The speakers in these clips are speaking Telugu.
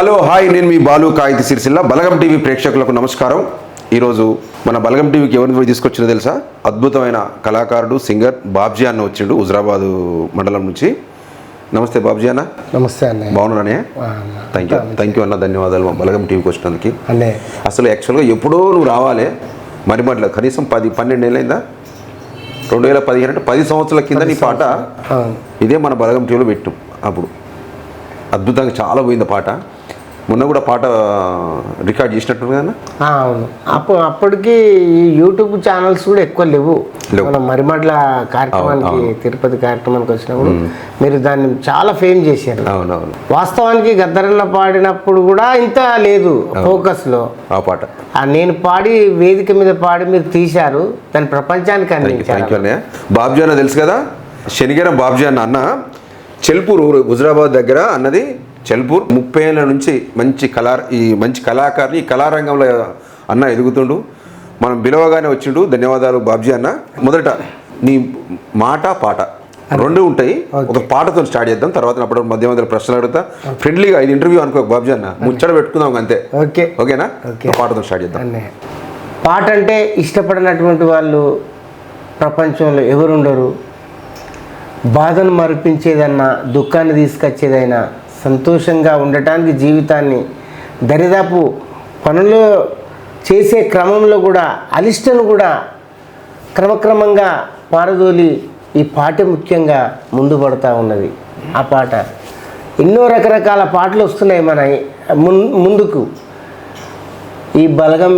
హలో హాయ్, నేను మీ బాలు కాగిత సిరిసిల్ల. బలగం టీవీ ప్రేక్షకులకు నమస్కారం. ఈరోజు మన బలగం టీవీకి ఎవరిని తీసుకొచ్చిందో తెలుసా? అద్భుతమైన కళాకారుడు, సింగర్ బాబ్జీ అన్న వచ్చిండు హుజరాబాద్ మండలం నుంచి. నమస్తే బాబ్జీ అన్న. నమస్తే అన్నయ్య. బాగున్నానే? థ్యాంక్ యూ అన్న, ధన్యవాదాలు మా బలగం టీవీకి వచ్చినందుకు. అన్నయ్య అసలు యాక్చువల్గా ఎప్పుడో నువ్వు రావాలి మరిమట్ల, కనీసం 10-12 ఏళ్ళైందా? 2015 అంటే 10 సంవత్సరాల కింద నీ పాట ఇదే మన బలగం టీవీలో పెట్టాం. అప్పుడు అద్భుతంగా చాలా పోయింది పాట. మొన్న కూడా పాట రికార్డ్ చేసినట్టు కదా? అవును. అప్పటికి ఈ యూట్యూబ్ ఛానల్స్ కూడా ఎక్కువ లేవు. మనం మరిమడ్ల కార్యక్రమానికి, తిరుపతి కార్యక్రమానికి వచ్చినప్పుడు మీరు దాన్ని చాలా ఫేమ్ చేశారు. అవునవును. వాస్తవానికి గద్దరన్న పాడినప్పుడు కూడా ఇంత లేదు ఫోకస్ లో ఆ పాట. నేను పాడి వేదిక మీద పాడి మీరు తీశారు, దాని ప్రపంచానికి అందించారు. బాబ్జీ అన్న తెలుసు కదా, శనిగరం బాబ్జీ అన్న చెల్పూర్ ఊరు హుజరాబాద్ దగ్గర అన్నది. చెల్పూర్ 30 ఏళ్ళ నుంచి మంచి కళాకారుని ఈ కళారంగంలో అన్న ఎదుగుతుండు. మనం పిలవగానే వచ్చిండు. ధన్యవాదాలు బాబ్జీ అన్న. మొదట నీ మాట పాట రెండు ఉంటాయి. ఒక పాటతో స్టార్ట్ చేద్దాం, తర్వాత అప్పుడు మధ్య ప్రశ్నలు అడుగుతా. ఫ్రెండ్లీగా ఇది ఇంటర్వ్యూ అనుకో బాబ్జీ అన్న, ముచ్చట పెట్టుకుందాం అంతే. ఓకేనా? పాటతో స్టార్ట్ చేద్దాం. పాట అంటే ఇష్టపడినటువంటి వాళ్ళు ప్రపంచంలో ఎవరుండరు. బాధను మరిపించేదన్నా, దుఃఖాన్ని తీసుకొచ్చేదైనా, సంతోషంగా ఉండటానికి జీవితాన్ని దరిదాపు పనులు చేసే క్రమంలో కూడా అలిష్టను కూడా క్రమక్రమంగా పారదోలి ఈ పాట ముఖ్యంగా ముందు పడుతూ ఉన్నది. ఆ పాట ఎన్నో రకరకాల పాటలు వస్తున్నాయి మన ముందుకు. ఈ బలగం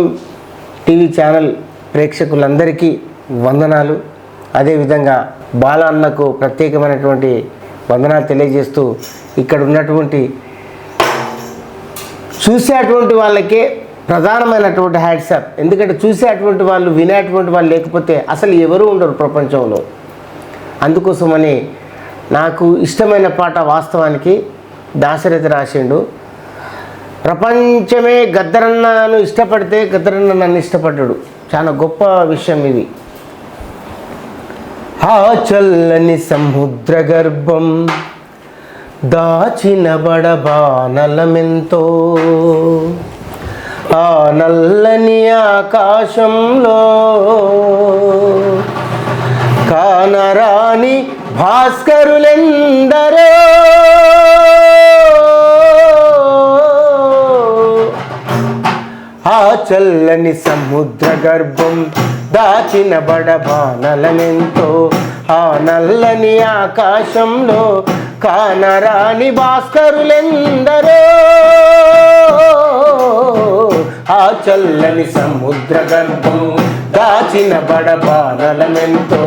టీవీ ఛానల్ ప్రేక్షకులందరికీ వందనాలు. అదేవిధంగా బాల అన్నకు ప్రత్యేకమైనటువంటి వందనాలు తెలియజేస్తూ, ఇక్కడ ఉన్నటువంటి చూసేటువంటి వాళ్ళకే ప్రధానమైనటువంటి హ్యాట్సాప్. ఎందుకంటే చూసేటువంటి వాళ్ళు, వినేటువంటి వాళ్ళు లేకపోతే అసలు ఎవరు ఉండరు ప్రపంచంలో. అందుకోసమని నాకు ఇష్టమైన పాట వాస్తవానికి దాశరథి రాసిండు. ప్రపంచమే గద్దరన్నను ఇష్టపడితే గద్దరన్న నన్ను ఇష్టపడ్డాడు. చాలా గొప్ప విషయం ఇది. ఆ చల్లని సముద్ర గర్భం దాచిన బడబానలమెంతో, ఆ నల్లని ఆకాశంలో కానరాని భాస్కరులెందరో, ఆ చల్లని సముద్ర గర్భం దాచిన బడబానలమెంతో, ఆ నల్లని ఆకాశంలో కానరాని భాస్కరులెందరో, ఆ చల్లని సముద్ర గర్భం దాచిన బడబానలమెంతో.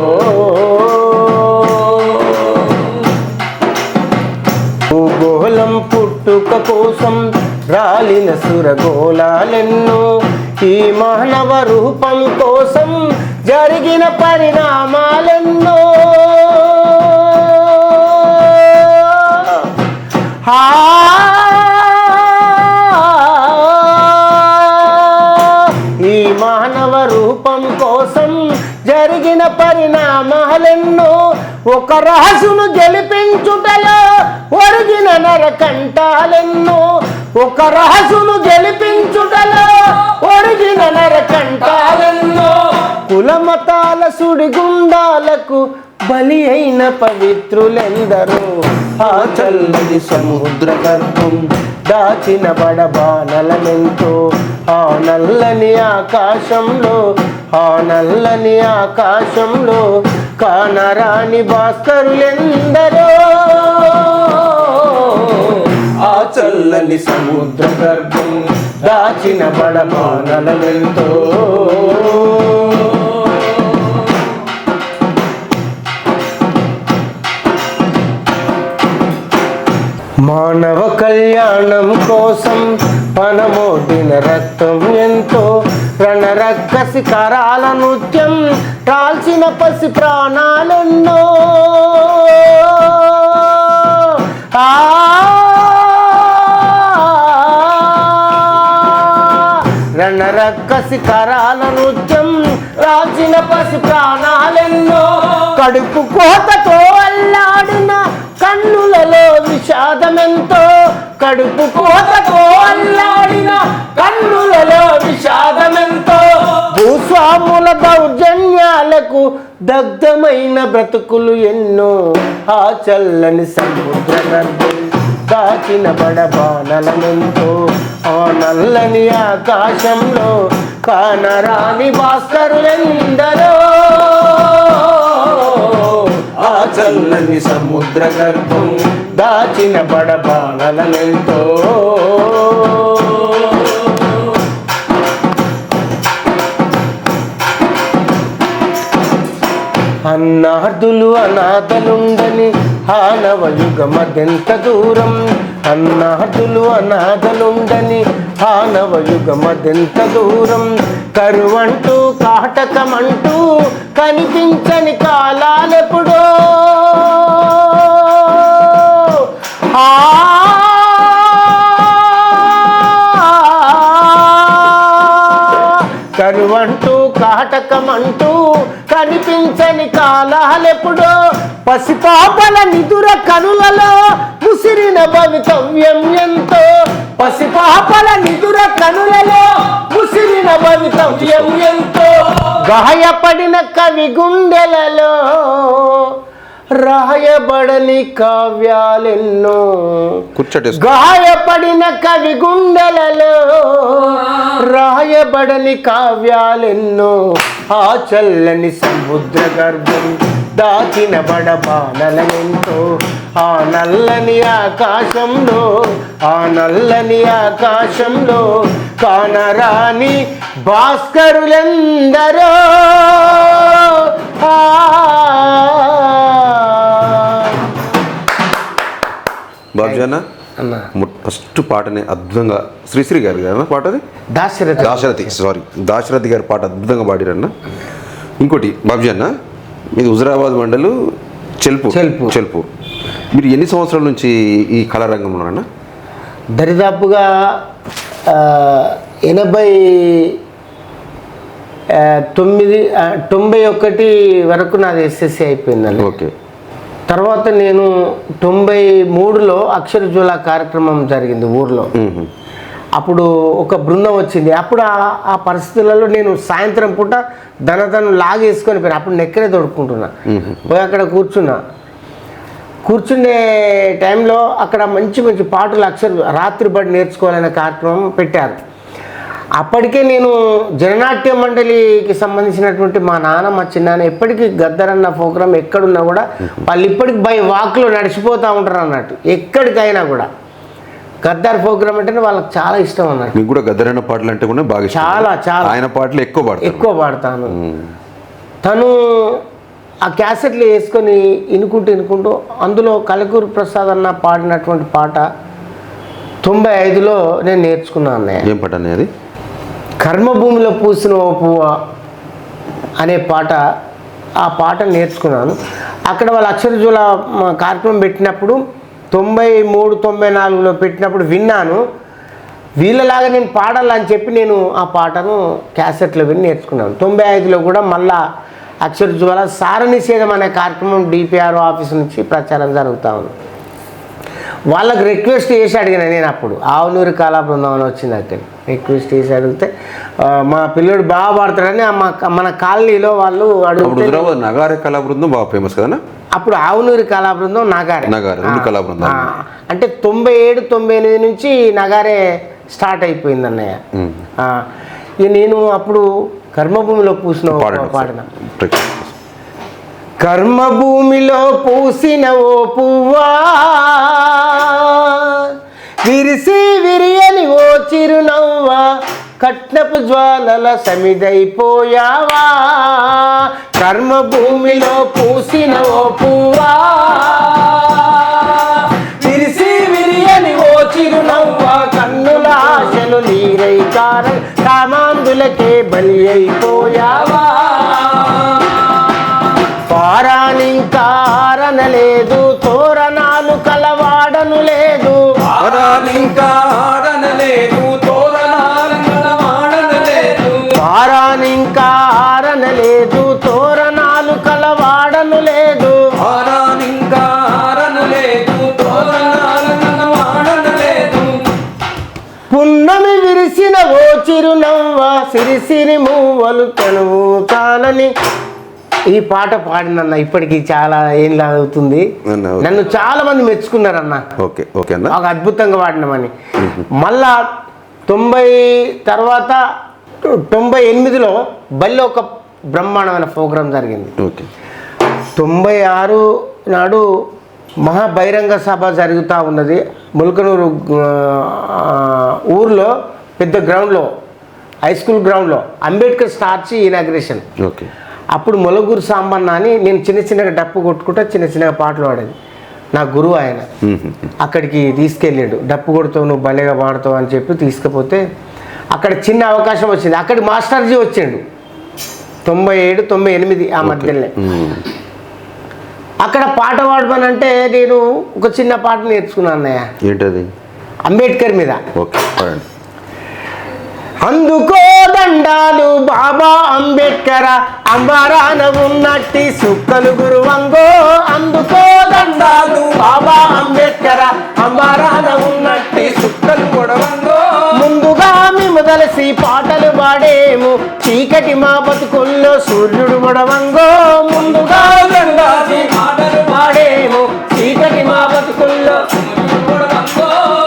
భూగోళం పుట్టుక కోసం రాలిన సురగోళాలెన్నో, ఈ మానవ రూపం కోసం జరిగిన పరిణామాలెన్నో, ఈ మానవ రూపం కోసం జరిగిన పరిణామాలెన్నో, ఒక రాసును గెలిపించుటలో ఒరిగిన నరకంటాలెన్నో, ఒక రాసును గెలిపించుటలో ఒరిగిన నరకంటాలెన్నో, కులమతాల సుడిగుండాలకు బలి అయిన పవిత్రులెందరో, ఆ చల్లని సముద్ర గర్భం దాచిన బడబానలమెంతో, ఆ నల్లని ఆకాశంలో, ఆ నల్లని ఆకాశంలో కానరాని భాస్కరులెందరో, ఆ చల్లని సముద్ర గర్భం దాచిన బడబానలమెంతో. మానవ కళ్యాణం కోసం పనమోడిన రక్తం ఎంతో, రణరక్కసి కరాల నృత్యం టాల్చిన పసి ప్రాణాలెన్నో, రణరక్కసి కరాల నృత్యం రాల్చిన పసి ప్రాణాలెన్నో, కడుపు కోతతో అల్లాడిన కన్నులలో విషాదమెంతో, కడుపు కోతతో అల్లాడిన కన్నులలో విషాదమెంతో, భూస్వాముల దౌర్జన్యాలకు దగ్ధమైన బ్రతుకులు ఎన్నో, ఆ చల్లని సముద్ర గర్భం దాచిన బడబానలమెంతో, ఆ నల్లని ఆకాశంలో కానరాని భాస్కరులెందరో, ఆ చల్లని సముద్ర గర్భం దాచిన బడబానలమెంతో. అన్నార్థులు అనాథలుండని ఆనవయుగమదెంత దూరం, అన్నార్థులు అనాథలుండని ఆనవయుగమదెంత దూరం, కరువంటూ కాటకమంటూ కనిపించని కాలాలెప్పుడో, కరువంటూ కాటకమంటూ కనిపించని కాలాలెప్పుడో, పసిపాపల నిదుర కనులలో ముసిరిన భవితవ్యం ఎంతో, పసిపాపల నిదుర కనులలో ముసిరిన భవితవ్యం ఎంతో, గాయపడిన కవి గుండెలలో రాయబడని కావ్యాలెన్నో, గాయపడిన కవి గుండెలలో రాయబడని కావ్యాలెన్నో, ఆ చల్లని సముద్ర గర్భం దాచిన బడబానలెంతో, ఆ నల్లని ఆకాశంలో, ఆ నల్లని ఆకాశంలో కానరాని భాస్కరులెందరో, బాబ్జీ అన్న ఫస్ట్ పాటని అద్భుతంగా శ్రీశ్రీ గారు కదా పాట, అది దాశరథి గారి పాట అద్భుతంగా పాడిరన్న. ఇంకోటి బాబ్జీ అన్న, మీది హుజరాబాద్ మండలు చెల్పూర్. మీరు ఎన్ని సంవత్సరాల నుంచి ఈ కళారంగంలో ఉన్నారన్న? దరిదాపుగా 91 వరకు నాది ఎస్ఎస్సి అయిపోయిందండి. ఓకే. తర్వాత నేను 93లో అక్షరజ్వాల కార్యక్రమం జరిగింది ఊర్లో. అప్పుడు ఒక బృందం వచ్చింది. అప్పుడు ఆ పరిస్థితులలో నేను సాయంత్రం పూట ధనధను లాగేసుకొని పోయినా. అప్పుడు నెక్కరే తొడుక్కుంటున్నా. పోయి అక్కడ కూర్చుండే టైంలో అక్కడ మంచి మంచి పాటలు రాత్రి బడి నేర్చుకోవాలనే కార్యక్రమం పెట్టారు. అప్పటికే నేను జననాట్య మండలికి సంబంధించినటువంటి మా నాన్న మా చిన్నాన్న ఎప్పటికీ గద్దరన్న ప్రోగ్రాం ఎక్కడున్నా కూడా వాళ్ళు ఇప్పటికి బై వాక్లో నడిచిపోతూ ఉంటారు అన్నట్టు. ఎక్కడికైనా కూడా గద్దర్ ప్రోగ్రామ్ అంటేనే వాళ్ళకి చాలా ఇష్టం అన్నట్టు. మీకు కూడా గద్దరన్న పాటలు అంటే కూడా బాగా చాలా ఆయన పాటలు ఎక్కువ పాడతాను. తను ఆ క్యాసెట్లు వేసుకొని ఇనుకుంటూ అందులో కలకూరు ప్రసాద్ అన్న పాడినటువంటి పాట 95లో నేను నేర్చుకున్నాను అన్నయ్య. ఏం పాట అన్నయ్య అది? కర్మభూమిలో పూసిన ఓ పువ్వ అనే పాట. ఆ పాట నేర్చుకున్నాను. అక్కడ వాళ్ళు అక్షరజ్వాల కార్యక్రమం పెట్టినప్పుడు 93-94లో పెట్టినప్పుడు విన్నాను. వీళ్ళలాగా నేను పాడాలని చెప్పి నేను ఆ పాటను క్యాసెట్లో విని నేర్చుకున్నాను. 95లో కూడా మళ్ళా అక్షరజ్వాల సారనిషేధం అనే కార్యక్రమం డిపిఆర్ ఆఫీస్ నుంచి ప్రచారం జరుగుతూ ఉంది. వాళ్ళకి రిక్వెస్ట్ చేసి అడిగిన నేను అప్పుడు ఆవునూరు కళా బృందం అని వచ్చింది. అక్కడ రిక్వెస్ట్ చేసి అడిగితే మా పిల్లడు బాగా పాడతాడని మన కాలనీలో వాళ్ళు అడుగుతారు. నగారే కళా బృందం బాగా ఫేమస్ కదా అప్పుడు ఆవునూరు కళా బృందం నగారే అంటే 97-98 నుంచి నగారే స్టార్ట్ అయిపోయింది అన్నయ్య. నేను అప్పుడు కర్మభూమిలో పూసిన పాడిన కర్మభూమిలో పూసిన ఓ పువ్వా విరిసి విరియని ఓ చిరునవ్వా కట్నపు జ్వాలల సమిదైపోయావా కర్మభూమిలో పూసిన ఓ పువ్వా విరిసి విరియని ఓ చిరునవ్వా కన్నుల ఆశలు నీరై కామాందులకే బలి అయిపోయావా పారానింకా ఆరనలేదు తోరణాలు కలవాడను లేదు పారానింకా ఆరనలేదు తోరణాలు కలవాడనలేదు పారానింకా ఆరనలేదు తోరణాలు కలవాడను లేదు పారానింకా ఆరనలేదు తోరణాలు కలవాడనలేదు నవ్వ సిరిసిరి మూవలు తనువు తానని ఈ పాట పాడినన్న ఇప్పటికి చాలా ఏం అవుతుంది. నన్ను చాలా మంది మెచ్చుకున్నారన్న. ఓకే ఓకే అన్న, ఒక అద్భుతంగా పాడినామని. మళ్ళా 90 తర్వాత 98లో బల్లో ఒక బ్రహ్మాండమైన ప్రోగ్రాం జరిగింది. ఓకే 96 నాడు మహాబహిరంగ సభ జరుగుతూ ఉన్నది ముల్కనూరు ఊర్లో, పెద్ద గ్రౌండ్లో, హై స్కూల్ గ్రౌండ్లో, అంబేద్కర్ స్టార్చి ఇనాగ్రేషన్. ఓకే అప్పుడు మొలగూరు సాంబన్న అని నేను చిన్న చిన్నగా డప్పు కొట్టుకుంటా చిన్న చిన్నగా పాటలు పాడేది. నా గురువు ఆయన. అక్కడికి తీసుకెళ్ళాడు. డప్పు కొడుతావు, నువ్వు భలేగా పాడుతావు అని చెప్పి తీసుకుపోతే అక్కడ చిన్న అవకాశం వచ్చింది. అక్కడికి మాస్టర్జీ వచ్చాడు 97, 98 ఆ మధ్యలోనే. అక్కడ పాట పాడమనంటే నేను ఒక చిన్న పాట నేర్చుకున్నాను అన్నయ్య. ఏంటది? అంబేద్కర్ మీద. ఓకే పాడండి. అందుకో దండాలు బాబా అంబేద్కర్, అంబారాన ఉన్నట్టి సుక్కలు గురువంగో. అందుకో దండాలు బాబా అంబేద్కర్, అంబారాన ఉన్నట్టి సుక్కలు గురువంగో. ముందుగా మేము కలిసి పాటలు పాడేము, చీకటి మా బతుకుల్లో సూర్యుడు గొడవంగో. ముందుగా దండాలు పాటలు పాడేము, చీకటి మా బతుకుల్లో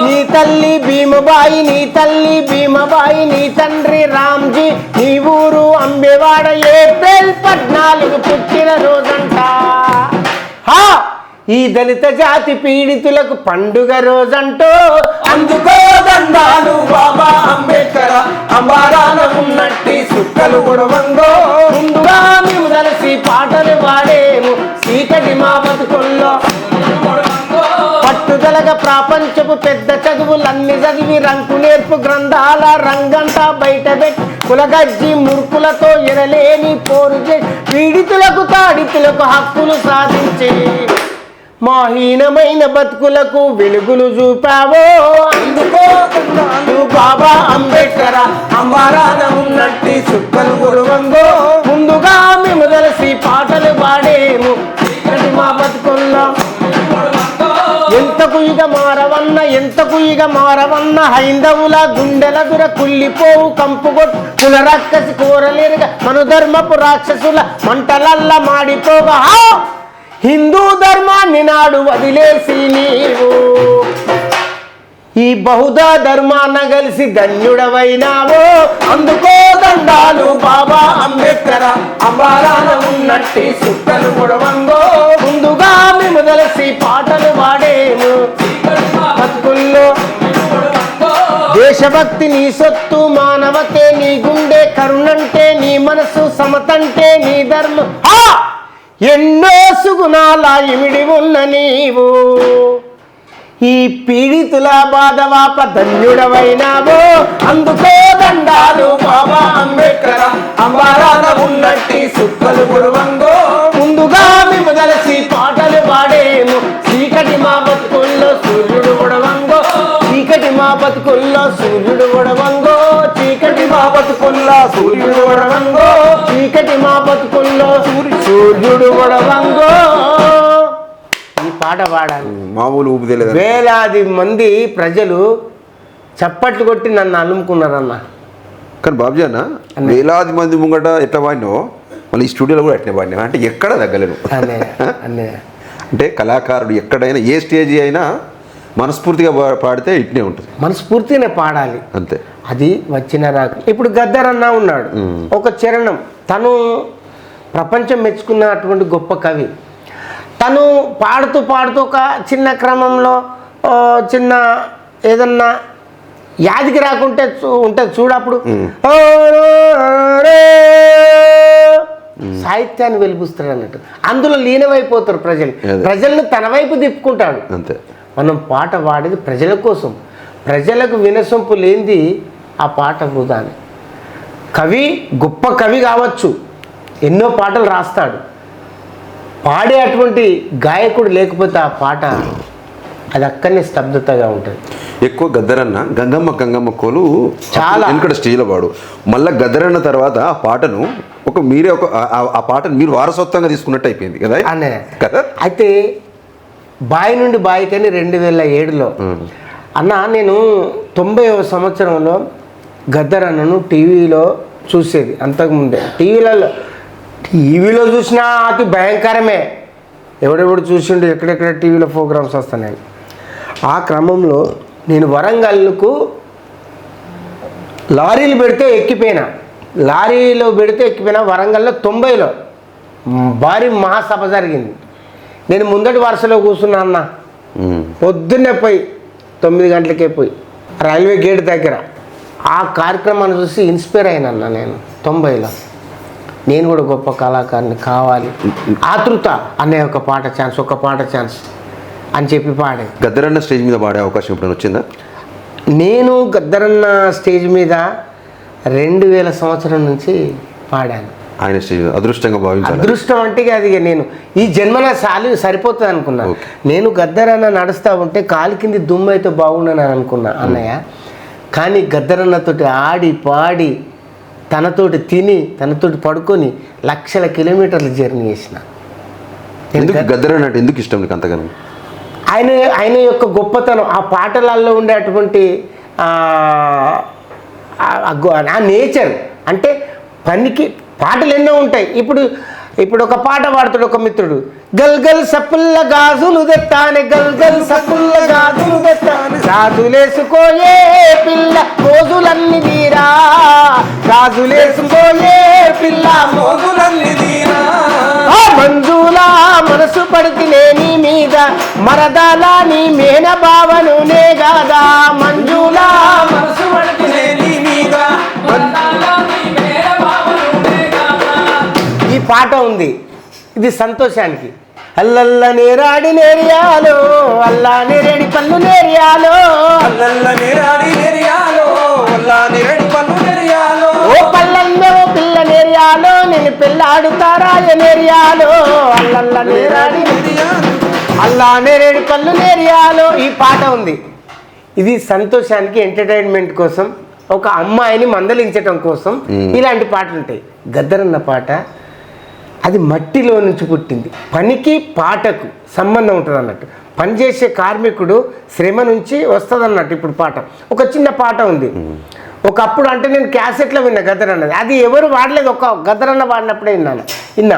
నీ తల్లి భీమబాయి, నీ తల్లి భీమబాయి, నీ తండ్రి రామ్జీ, నీ ఊరు అంబేవాడ, ఏప్రిల్ 14 పుట్టిన రోజంట. ఈ దళిత జాతి పీడితులకు పండుగ రోజంటూ. అందుకో దండాలు బాబా అంబేద్కర్, అంబారాన ఉన్నట్టి సుక్కలు గుడవంగో. ముందుగా మేము కలిసి పాటలు పాడేము, చీకటి మా బతుకుల్లో పట్టుదలగా ప్రపంచపు పెద్ద చదువులన్నీ చదివి రంకు నేర్పు గ్రంథాల రంగంతా బయటపెట్టి కులగజ్జి మురుకులతో ఎనలేని పోరు చేసి పీడితులకు తాడితులకు హక్కులు సాధించి మాహీనమైన బతుకులకు వెలుగులు చూపావో. అందుకో బాబా అంబేద్కర్, అంబారాన ఉన్నట్టి సుక్కలు గురువంగో. ముందుగా మేము కలిసి పాటలు పాడేము, మా బతుకుల్లో ఎంతకు ఇక మారవన్న, ఎంతకు ఇక మారవన్న, హైందవుల గుండెల దుర కుళ్ళిపోవు కంపుగొట్టు కులరక్కసి కోరలేరుగా మనుధర్మపు రాక్షసుల మంటలల్ల మాడిపోగా. హిందూ ధర్మాన్ని నాడు వదిలేసి నీవు ఈ బహుధ ధర్మాన కలిసి ధన్యుడవైనావో. అందుకో దండాలు బాబా అంబేద్కర్, అంబారాన ఉన్నట్టి సుక్కలు గుడవంగో. ముందుగా మేము కలిసి పాటలు పాడేము, బతుకుల్లో దేశభక్తి నీ సొత్తు, మానవతే నీ గుండె, కరుణంటే నీ మనసు, సమతంటే నీ ధర్మం. ఎన్నో సుగుణాల ఇమిడి ఉన్న నీవు ఈ పీడితుల బాధవాప ధన్యుడవైనావో. అందుకో దండాలు బాబా అంబేద్కర్, అంబారాన ఉన్నట్టి సుక్కలు గురువంగో. ముందుగా మేము కలిసి పాటలు పాడేము, చీకటి మా బతుకుల్లో సూర్యుడు గొడవంగో. చీకటి మా బతుకుల్లో సూర్యుడు గొడవంగో. చీకటి మా బతుకుల్లో సూర్యుడు గొడవంగో. చీకటి మా బతుకుల్లో సూర్యుడు గొడవంగో. ఈ పాట పాడాలి. మామూలు ఊపిదేలేదు. వేలాది మంది ప్రజలు చప్పట్లు కొట్టి నన్ను అలుముకున్నారన్న. కానీ బాబుజీ అన్న, వేలాది మంది ముంగట ఎట్లా పాడినావో మళ్ళీ ఈ స్టూడియోలో కూడా ఎట్లా పాడినావు అంటే ఎక్కడ తగ్గలేను. అంటే కళాకారుడు ఎక్కడైనా ఏ స్టేజ్ అయినా మనస్ఫూర్తిగా పాడితే ఇట్నే ఉంటుంది. మనస్ఫూర్తిగానే పాడాలి అంతే. అది వచ్చిన రాక. ఇప్పుడు గద్దరన్న ఉన్నాడు, ఒక చరణం. తను ప్రపంచం మెచ్చుకున్నటువంటి గొప్ప కవి. తను పాడుతూ పాడుతూ ఒక చిన్న క్రమంలో చిన్న ఏదన్నా యాదికి రాకుంటే ఉంటుంది చూడప్పుడు సాహిత్యాన్ని వెలిపిస్తాడు అన్నట్టు. అందులో లీనమైపోతారు ప్రజలు. ప్రజలను తన వైపు తిప్పుకుంటాడు. అంతే. మనం పాట పాడేది ప్రజల కోసం. ప్రజలకు వినసొంపు లేనిది ఆ పాట వృధాని. కవి గొప్ప కవి కావచ్చు, ఎన్నో పాటలు రాస్తాడు, పాడే అటువంటి గాయకుడు లేకపోతే ఆ పాట అది అక్కడనే స్తబ్దతగా ఉంటుంది. ఎక్కువ గద్దరన్న గంగమ్మ కోలు చాలా వెనుకడ స్టేజ్లో పాడు. మళ్ళీ గద్దరన్న తర్వాత ఆ పాటను మీరే ఆ పాటను మీరు వారసత్వంగా తీసుకున్నట్టు అయిపోయింది కదా కదా. అయితే బాయి నుండి బాయికని 2007లో అన్న, నేను 90వ సంవత్సరంలో గద్దర్ అన్నను టీవీలో చూసేది అంతకుముందే. టీవీలో చూసినా అతి భయంకరమే. ఎవడెవడు చూసిండు, ఎక్కడెక్కడ టీవీలో ప్రోగ్రామ్స్ వస్తున్నాయి. ఆ క్రమంలో నేను వరంగల్కు లారీలో పెడితే ఎక్కిపోయినా వరంగల్లో 90లో భారీ మహాసభ జరిగింది. నేను ముందటి వరుసలో కూర్చున్నా అన్న. పొద్దున్నే పోయి 9 గంటలకే పోయి రైల్వే గేట్ దగ్గర ఆ కార్యక్రమాన్ని చూసి ఇన్స్పైర్ అయినా నేను 90లో. నేను కూడా గొప్ప కళాకారుని కావాలి, ఆతృత అనే ఒక పాట ఛాన్స్ అని చెప్పి పాడే. గద్దరన్న స్టేజ్ మీద పాడే అవకాశం ఇప్పుడు వచ్చిందా? నేను గద్దరన్న స్టేజ్ మీద 2000 సంవత్సరం నుంచి పాడాను. ఆయన స్టేజ్ అదృష్టంగా భావించాలి. అదృష్టం అంటే అది నేను ఈ జన్మన సరిపోతుంది అనుకున్నాను. నేను గద్దరన్న నడుస్తూ ఉంటే కాలు కింది దుమ్ము అయితే బాగుండని అనుకున్నా అన్నయ్య. కానీ గద్దరన్నతోటి ఆడి పాడి తనతోటి తిని తనతోటి పడుకొని లక్షల కిలోమీటర్లు జర్నీ చేసిన. గద్దరన్న అంటే ఎందుకు ఇష్టం నీకు అంతగానో? ఆయన యొక్క గొప్పతనం, ఆ పాటలలో ఉండే అటువంటి ఆ నేచర్. అంటే పనికి పాటలు ఎన్నో ఉంటాయి. ఇప్పుడు ఒక పాట పాడుతాడు ఒక మిత్రుడు, గల్ గల్ సప్పుల్ల గాజులు తెత్తానే, గల్ గల్ సప్పుల్ల గాజులు తెత్తానే, గాజులేసుకోయే పిల్ల మోజులన్నీ తీరా, గాజులేసుకోయే పిల్ల మోజులన్నీ తీరా, మంజులా మనసు పడితే నీ మీద, మరదాలా నీ మేన భావను నే గాదా, మంజులా మనసు పడితే నీ మీద. ఈ పాట ఉంది, ఇది సంతోషానికి. అల్లల్ల నేరాడి నేరియాలో, అల్లా నేరేడి పళ్ళు నేరియాలో, అల్లల్ల నేరాడి నేరియాలో, అల్లా నేరేడి పళ్ళు నేరియాలో, ఓ పల్లన్న ఓ పిల్ల నేరియాలో, నేను పిల్లాడుతారా నేరియాలో, అల్లల్ల నేరాడి నేరియాలో, అల్లా నేరేడి పళ్ళు నేరియాలో. ఈ పాట ఉంది. ఇది సంతోషానికి, ఎంటర్టైన్మెంట్ కోసం, ఒక అమ్మాయిని మందలించటం కోసం ఇలాంటి పాటలు ఉంటాయి. గద్దరన్న పాట అది మట్టిలో నుంచి పుట్టింది. పనికి పాటకు సంబంధం ఉంటుంది అన్నట్టు. పనిచేసే కార్మికుడు శ్రమ నుంచి వస్తుంది అన్నట్టు. ఇప్పుడు పాట ఒక చిన్న పాట ఉంది. ఒకప్పుడు అంటే నేను క్యాసెట్లో విన్నా గద్దరన్నది. అది ఎవరు వాడలేదు, ఒక గద్దరన్న వాడినప్పుడే విన్నా.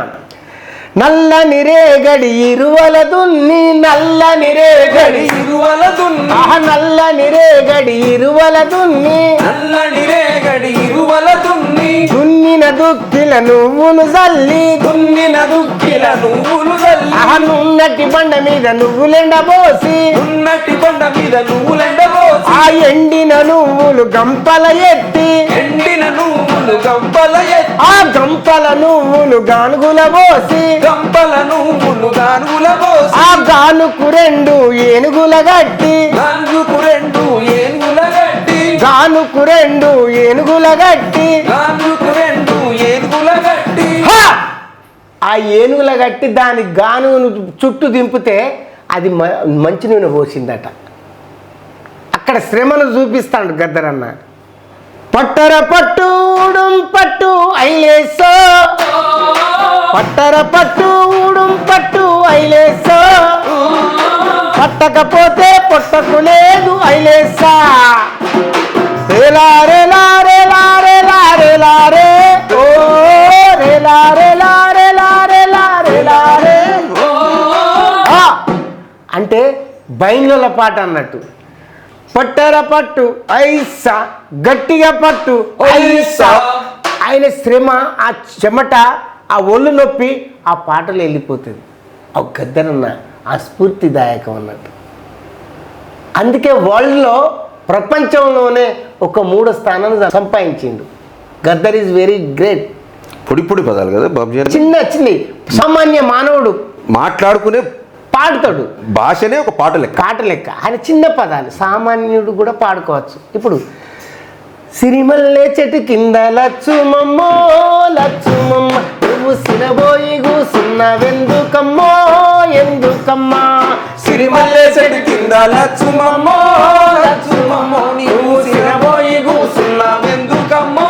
నల్లని రేగడి ఇరువల దున్ని, నల్లని రేగడి ఇరువల దున్ని, నల్లని రేగడి ఇరువల దున్ని, నల్లని రేగడి ఇరువల దున్ని, దున్నిన దుక్కిల నువ్వులు జల్లి, దున్నిన దుక్కిల నువ్వులు జల్లి, నున్నటి బండ మీద నువ్వులెండబోసి, ఉన్నటి బండ మీద నువ్వులెండబోసి, ఆ ఎండిన నువ్వులు గంపల ఎత్తి, ఎండిన నువ్వులు గంపల ఎత్తి, ఆ గంపల నువ్వులు గానుగుల పోసి, గంపల నువ్వులు గానుగుల పోసి, ఆ గానుకు 2 ఏనుగుల గట్టి, గానుకు 2 ఏనుగుల గట్టి, గానుకు 2 ఏనుగుల గట్టి, గానుకు 2 ఏనుగుల గట్టి, ఆ ఏనుగుల గట్టి దాని గానుగును చుట్టూ దింపితే అది మంచి నూనె పోసిందట. అక్కడ శ్రమను చూపిస్తాడు గద్దరన్న. పట్టర పట్టూడుం పట్టు ఐలేసో, పట్టర పట్టూడుం పట్టు ఐలేసో, పట్టకపోతే పొట్టకు లేదు ఐలేసా, రేలారే లారే లారే లారే లారే, ఓ రేలారే లారే లారే లారే లారే. అంటే బైన్ల పాట అన్నట్టు. పట్టర పట్టు ఐసా, గట్టిగా పట్టు ఐసా. ఆయన శ్రమ, ఆ చెమట, ఆ ఒళ్ళు నొప్పి ఆ పాటలు వెళ్ళిపోతుంది. ఆ గద్దరన్న ఆ స్ఫూర్తిదాయకం అన్నట్టు. అందుకే వరల్డ్లో, ప్రపంచంలోనే ఒక 3వ స్థానాన్ని సంపాదించిండు. Gaddar is very great. పొడి పదాలు కదా బాబుజీ, చిన్న సామాన్య మానవుడు మాట్లాడుకునే పాడుతాడు. భాషనే ఒక పాట లెక్క. ఆయన చిన్న పదాలు సామాన్యుడు కూడా పాడుకోవచ్చు. ఇప్పుడు సిరిమల్లె చెట్టు కింద లచ్చుమమ్మో లచ్చుమమ్మ, నువ్వు సిరబోయి కూసున్నవెందుకమ్మో ఎందుకమ్మా, సిరిమల్లె చెట్టు కింద లచ్చుమమ్మో లచ్చుమమ్మో, నువ్వు సిరబోయి కూసున్నవెందుకమ్మో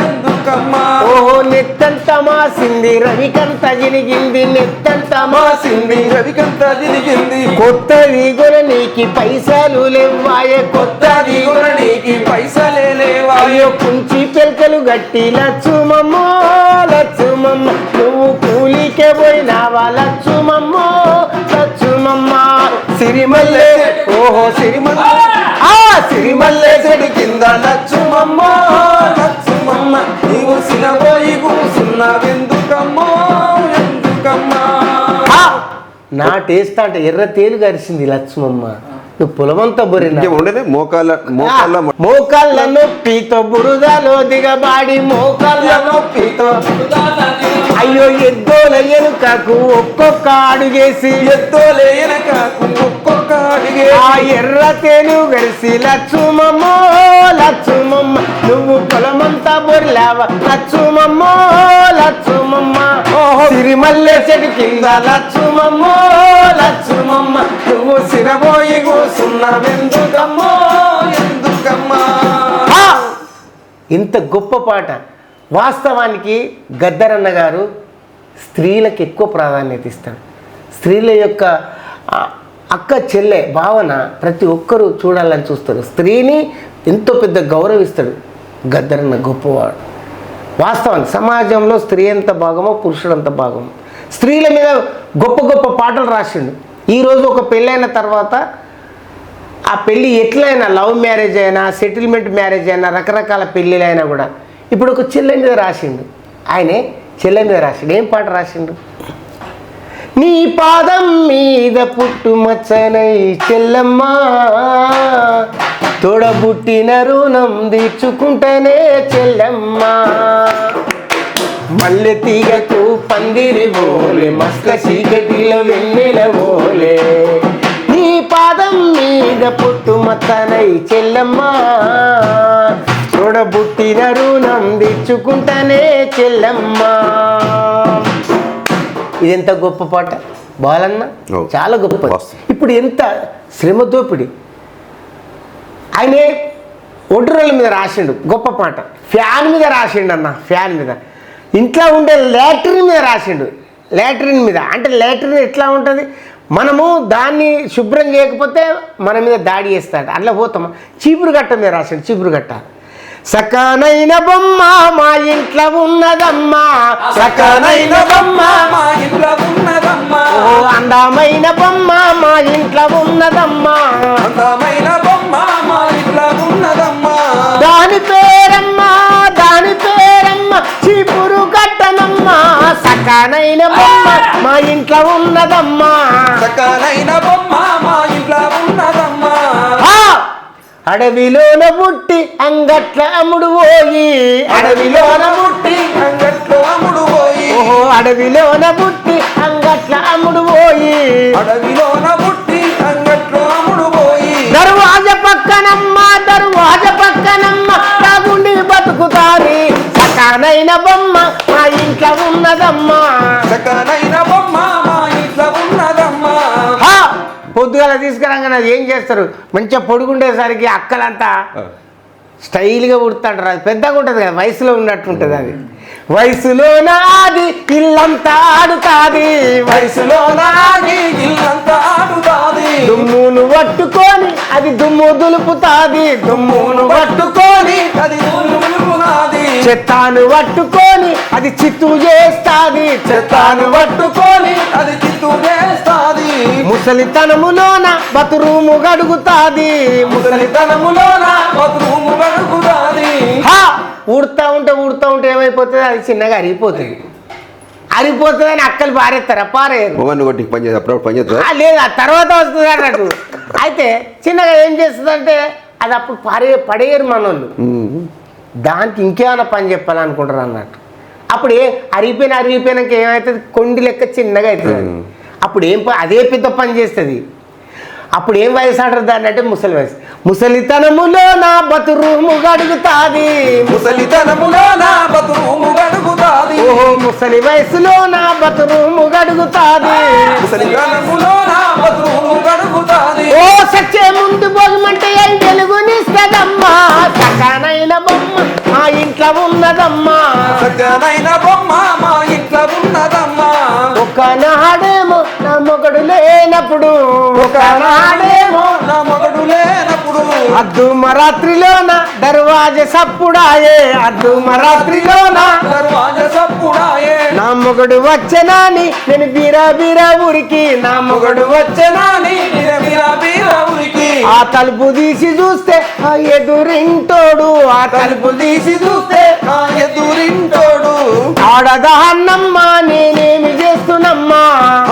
ఎందుకమ్మా, ఓహో నెత్తంత మా మాసింది రవికంత జినిగింది నెత్తంత మాసింది రవికంత జినిగింది కొత్తది కొననీకి పైసలు లేవాయే కొత్తది కొననీకి పైసలే లేవాయే అయ్యో కుంచి పెల్కలు గట్టి లచ్చుమమ్మ లచ్చుమమ్మ నువ్వు కూలికే పోయినావా లచ్చుమమ్మ లచ్చుమమ్మ సిరిమల్లె ఓహో సిరిమల్లె సిరిమల్లె చెడు కింద లచ్చుమమ్మ లచ్చుమమ్మ నీవు సినబోయి కూసున్నావెందుకమ్మో ఎందుకమ్మా నా టేస్ట్ అంటే ఎర్ర తేలు గరిసింది లక్ష్మమ్మ నువ్వు పొలమంతా బొరినా ఉండేది మోకాళ్ళ నొప్పితో బురదలో దిగబాడి మోకాళ్ళ నొప్పితో అయ్యో ఎద్దోల ఎనుకకు ఒక్కొక్క అడుగేసి ఎద్దోలే వెనకకు ఒక్కొక్క అడిగే ఆ ఎర్ర తేలు గరిసి లచ్చుమమ్మ లచ్చుమమ్మ నువ్వు పొలమంతా బొరిలావా లచ్చుమమ్మ లచ్చుమమ్మ ఓహో సిరిమల్లె చెట్టు కింద లచ్చుమమ్మ లచ్చుమమ్మ నువ్వు సిరబోయి కూసున్నావెందుకమ్మో ఎందుకమ్మా ఇంత గొప్ప పాట వాస్తవానికి గద్దరన్న గారు స్త్రీలకు ఎక్కువ ప్రాధాన్యత ఇస్తాడు స్త్రీల యొక్క అక్క చెల్లె భావన ప్రతి ఒక్కరూ చూడాలని చూస్తారు స్త్రీని ఎంతో పెద్ద గౌరవిస్తాడు గద్దరన్న గొప్పవాడు వాస్తవానికి సమాజంలో స్త్రీ ఎంత భాగమో పురుషుడు అంత భాగమో స్త్రీల మీద గొప్ప గొప్ప పాటలు రాసిండు ఈరోజు ఒక పెళ్ళైన తర్వాత ఆ పెళ్ళి ఎట్లయినా లవ్ మ్యారేజ్ అయినా సెటిల్మెంట్ మ్యారేజ్ అయినా రకరకాల పెళ్ళిళ్ళైనా కూడా ఇప్పుడు ఒక చెల్లె మీద రాసిండు ఆయనే చెల్లె మీద రాసిండు ఏం పాట రాసిండు నీ పాదం మీద పుట్టుమచ్చనై చెల్లెమ్మ తోడబుట్టిన రుణం తీర్చుకుంటేనే చెల్లెమ్మ మల్లె తీగకు పందిరి బోలే మస్క చీకటిలో వెన్నెల బోలే నీ పాదం మీద పుట్టుమచ్చనై చెల్లెమ్మ తోడబుట్టిన రుణం తీర్చుకుంటేనే చెల్లెమ్మ ఇది ఎంత గొప్ప పాట బాలన్న చాలా గొప్ప ఇప్పుడు ఎంత శ్రమ దోపిడి ఆయనే ఒడ్డురోళ్ళ మీద రాసిండు గొప్ప పాట ఫ్యాన్ మీద రాసిండు అన్న ఫ్యాన్ మీద ఇంట్లో ఉండే లాట్రిన్ మీద రాసిండు లాట్రిన్ మీద అంటే లాట్రిన్ ఎట్లా ఉంటుంది మనము దాన్ని శుభ్రం చేయకపోతే మన మీద దాడి చేస్తాడు అట్లా పోతాం చీపురు గట్ట మీద రాసిండు చీపురు గట్ట సకానైన బొమ్మ మా ఇంట్లో ఉన్నదమ్మా సకానైన బొమ్మ మా ఇంట్లో ఉన్నదమ్మా ఓ అందమైన బొమ్మ మా ఇంట్లో ఉన్నదమ్మా అందమైన బొమ్మ మా ఇంట్లో ఉన్నదమ్మా దాని పేరమ్మ చీపురు గట్టనమ్మ సకానైన బొమ్మ మా ఇంట్లో ఉన్నదమ్మా సకానైన బొమ్మ మా ఇంట్లో ఉన్నదమ్మా అడవిలోన పుట్టి అంగట్ల అమ్ముడు పోయి అడవిలోన పుట్టి అంగట్లో అమ్ముడు పోయి ఓహో అడవిలోన పుట్టి అంగట్ల అమ్ముడు పోయి అడవిలోన పుట్టి అంగట్లో అమ్ముడు పోయి దర్వాజ పక్కనమ్మ తాగుండి బతుకుతాని సకానైన బొమ్మ మా ఇంట్లో ఉన్నదమ్మా సకానైన బొమ్మ మా ఇంట్లో ఉన్నదమ్మా పొద్దుగాల తీసుకురాగానే అది ఏం చేస్తారు మంచిగా పొడుగుండేసరికి అక్కలంతా స్టైల్గా ఉడుతుంటారు అది పెద్దగా ఉంటుంది కదా వయసులో ఉన్నట్టుంటుంది అది వయసులో నాది ఇల్లంతా ఆడుతాది వయసులో నాది ఇల్లంతా ఆడుతాది దుమ్మును పట్టుకొని అది దుమ్ము దులుపుతాది దుమ్మును పట్టుకొని అది దులుపునాది చెత్తాను పట్టుకొని అది చిత్తు చేస్తాది చెత్తాను పట్టుకొని అది చిత్తు చేస్తాది ముసలితనములోన బతురూము గడుగుతాది ముసలితనములోన బతురూము గడుగుతాది ఊడుతూ ఉంటే ఏమైపోతుంది అది చిన్నగా అరిగిపోతుంది అని అక్కలు పారేస్తారా పారేయరు పని చేసి అప్పుడు పని చేస్తా లేదు ఆ తర్వాత వస్తుంది అన్నట్టు అయితే చిన్నగా ఏం చేస్తుందంటే అది అప్పుడు పడేయరు మనోళ్ళు దానికి ఇంకేమైనా పని చెప్పాలనుకుంటారు అన్నట్టు అప్పుడు అరిగిపోయినాక ఏమవుతుంది కొండి లెక్క చిన్నగా అవుతుంది అప్పుడు అదే పెద్ద పని చేస్తుంది అప్పుడు ఏం వయసు అంటారు దాన్ని అంటే ముసలి వయసు ముసలితనములో నా బతురూము గడుగుతాది ముసలితనములో నా బతురూము గడుగుతాది ఓహో ముసలి వయసులో నా బతురూము గడుగుతాది ముసలితనములో నా బతురూము గడుగుతాది ఓ సచ్చే ముందు భోగమంటే ఏం తెలుగునిస్తదమ్మా సకానైన బొమ్మ మా ఇంట్లో ఉన్నదమ్మా సకానైన బొమ్మ మా ఇంట్లో లేనప్పుడు ఒకనాడేమో నా మొగడు లేనప్పుడు అద్దు మరాత్రిలోన దర్వాజ సప్పుడాయే అద్దు మరాత్రిలోన దర్వాజ సప్పుడాయే నా మొగడు వచ్చనాని నేను బీరా బీరా ఊరికి నా మొగడు వచ్చనాని బీరా బీరా ఊరికి ఆ తలుపు తీసి చూస్తే ఆ ఎదురింటోడు ఆ తలుపు తీసి చూస్తే ఆ ఎదురింటోడు ఆడదాన్నమ్మా నేనేమి చేస్తున్నమ్మా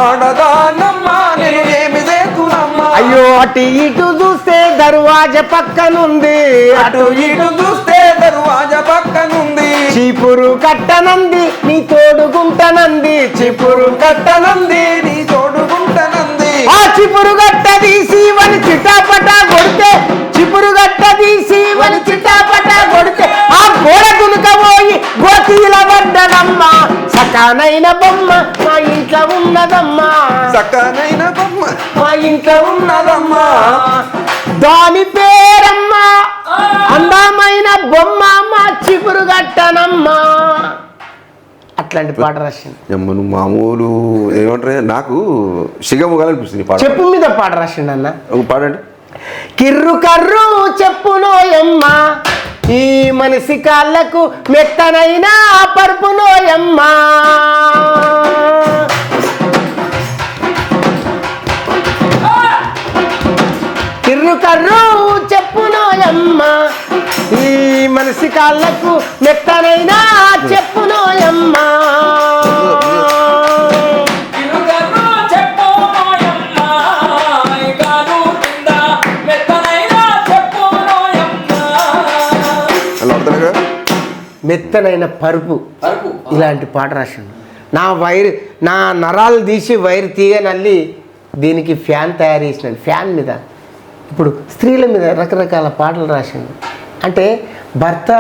ఆడదానమ్మా నేను ఏమి చేస్తున్నమ్మా అయ్యో అటు ఇటు చూస్తే దర్వాజ పక్కనుంది అటు ఇటు చూస్తే దర్వాజ పక్కనుంది చీపురు కట్టనంది నీ తోడుకుంటనంది చీపురు కట్టనంది నీ తోడుకుంటనంది ఆ చిపురు గట్ట తీసి వని చిటాపట కొడితే చిపురు గట్ట తీసి వని చిటాపట కొడితే ఆ గోడ గునుకపోయి గోతీల పడ్డదమ్మా సకానైన బొమ్మ మా ఇంట్లో ఉన్నదమ్మా సక్కనైన బొమ్మ మా ఇంట్లో ఉన్నదమ్మా దాని పేరమ్మా అందమైన బొమ్మ మా చిపురు గట్టనమ్మా అట్లాంటి పాట రాసింది నువ్వు మామూలు ఏమంటారు నాకు సిగముగాలనిపిస్తుంది పాట చెప్పు మీద పాట రాసిండు అన్న పాడండి కిర్రు కర్రు చెప్పునోయమ్మ ఈ మనిషి కాళ్ళకు మెత్తనైనా పరుపునోయమ్మ కిర్రు కర్రు చెప్పునోయమ్మ ఈ మనిషి కాళ్ళకు మెత్తనైనా చెప్పునోయమ్మ మెత్తనైన పరుపు ఇలాంటి పాట రాశాను నా నరాలు తీసి వైర్ తీయనల్లి దీనికి ఫ్యాన్ తయారు చేసినాడు ఫ్యాన్ మీద ఇప్పుడు స్త్రీల మీద రకరకాల పాటలు రాసిండు అంటే భర్త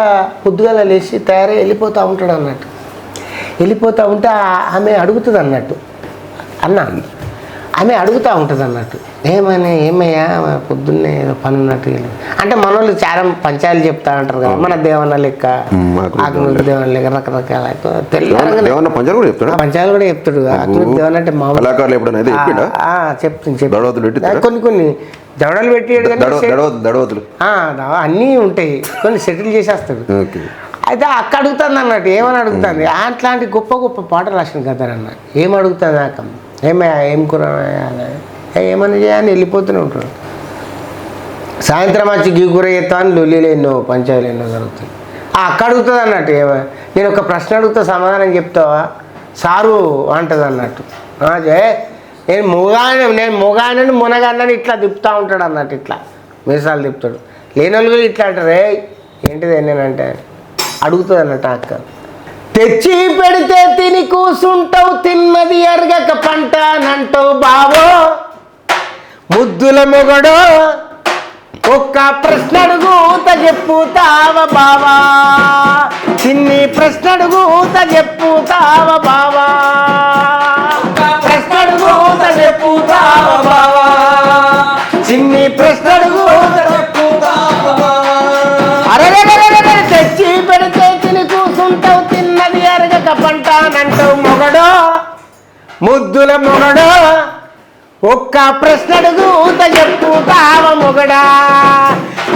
పొద్దుగాల లేచి తయారై వెళ్ళిపోతూ ఉంటాడు అన్నట్టు వెళ్ళిపోతూ ఉంటే ఆమె అడుగుతుంది అన్నట్టు అన్న ఆమె అడుగుతూ ఉంటుంది అన్నట్టు ఏమయ్యా పొద్దున్నే ఏదో పని ఉన్నట్టు అంటే మన వాళ్ళు చాలా పంచాయలు చెప్తా ఉంటారు కదా మన దేవన్న లెక్క ఆకునూరు దేవన్న లెక్క రకరకాల పంచాయలు కూడా చెప్తాడు ఆకునూరు దేవన్న అంటే మామూలు చెప్తుంది కొన్ని దవడలు పెట్టాడు అన్నీ ఉంటాయి కొన్ని సెటిల్ చేసేస్తాడు అయితే అక్క అడుగుతుంది అన్నట్టు ఏమని అడుగుతుంది అట్లాంటి గొప్ప గొప్ప పాటలు రాసిన కదా అన్న ఏం అడుగుతుంది అక్క ఏమయ్యా ఏం కూర ఏమన్నా చేయని వెళ్ళిపోతూనే ఉంటాడు సాయంత్రం వచ్చి గీ కూర చేస్తా అని లొల్లీలు ఎన్నో పంచాయలు ఎన్నో జరుగుతాయి అక్క అడుగుతుంది అన్నట్టు నేను ఒక ప్రశ్న అడుగుతా సమాధానం చెప్తావా సారు అంటది అన్నట్టు నేను మొగానని మునగానని ఇట్లా తిప్పుతూ ఉంటాడు అన్నట్టు ఇట్లా మీసాలు తిప్పుతాడు లేని వాళ్ళు ఇట్లా అంటారు ఏంటిది నేనంటే అడుగుతుంది అన్నట్టు అక్క తెచ్చి పెడితే తిని కూసుంటావు తిన్నది ఎరగక పంట అనంటావు బావో ముద్దుల మొగడో ఒక్క ప్రశ్న అడుగుత చెప్పుతావ బావా చిన్ని ప్రశ్న అడుగుత చెప్పుతావ బావా ప్రశ్న అడుగుత చెప్పుతావ బావా చిన్ని ప్రశ్న అడుగుత చెప్పుతావ అరే తెచ్చి పెడితే తిని కూసుంటావు తిన్నది ఎరగక పంట అనంటావు మొగడో ముద్దుల మొగడో ఒక్క ప్రశ్న అడుగుత చెప్పుతావ మొగడా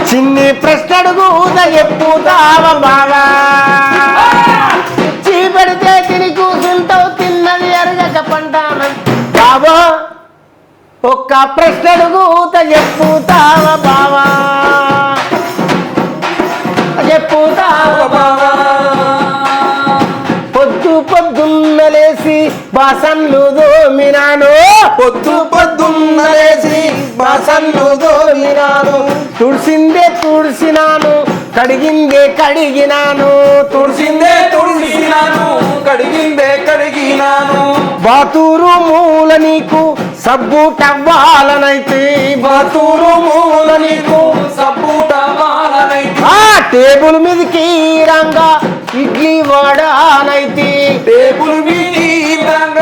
చిన్ని ప్రశ్న అడుగుత చెప్పుతావ బావా తెచ్చి పెడితే తిని కూసుంటావు తిన్నది ఎరగక పంట బావో ఒక్క ప్రశ్న అడుగుత చెప్పుతావ బావా చెప్పుతావ బావా పొద్దున్న లేసి బాసన్లు దోమినాను పొద్దున్న లేసి బాసన్లు దోమినాను తుడిసిందే తుడిసినాను కడిగిందే కడిగినాను తుడిసిందే తుడిసినాను కడిగిందే కడిగినాను బాతూరు మూల నీకు సబ్బు టవ్వాలనైతే బాతూరు మూల నీకు సబ్బు టవ్వాలనైతే టేబుల్ మీదకి రంగా ఇడ్లీ వడానైతే టేబుల్ మీద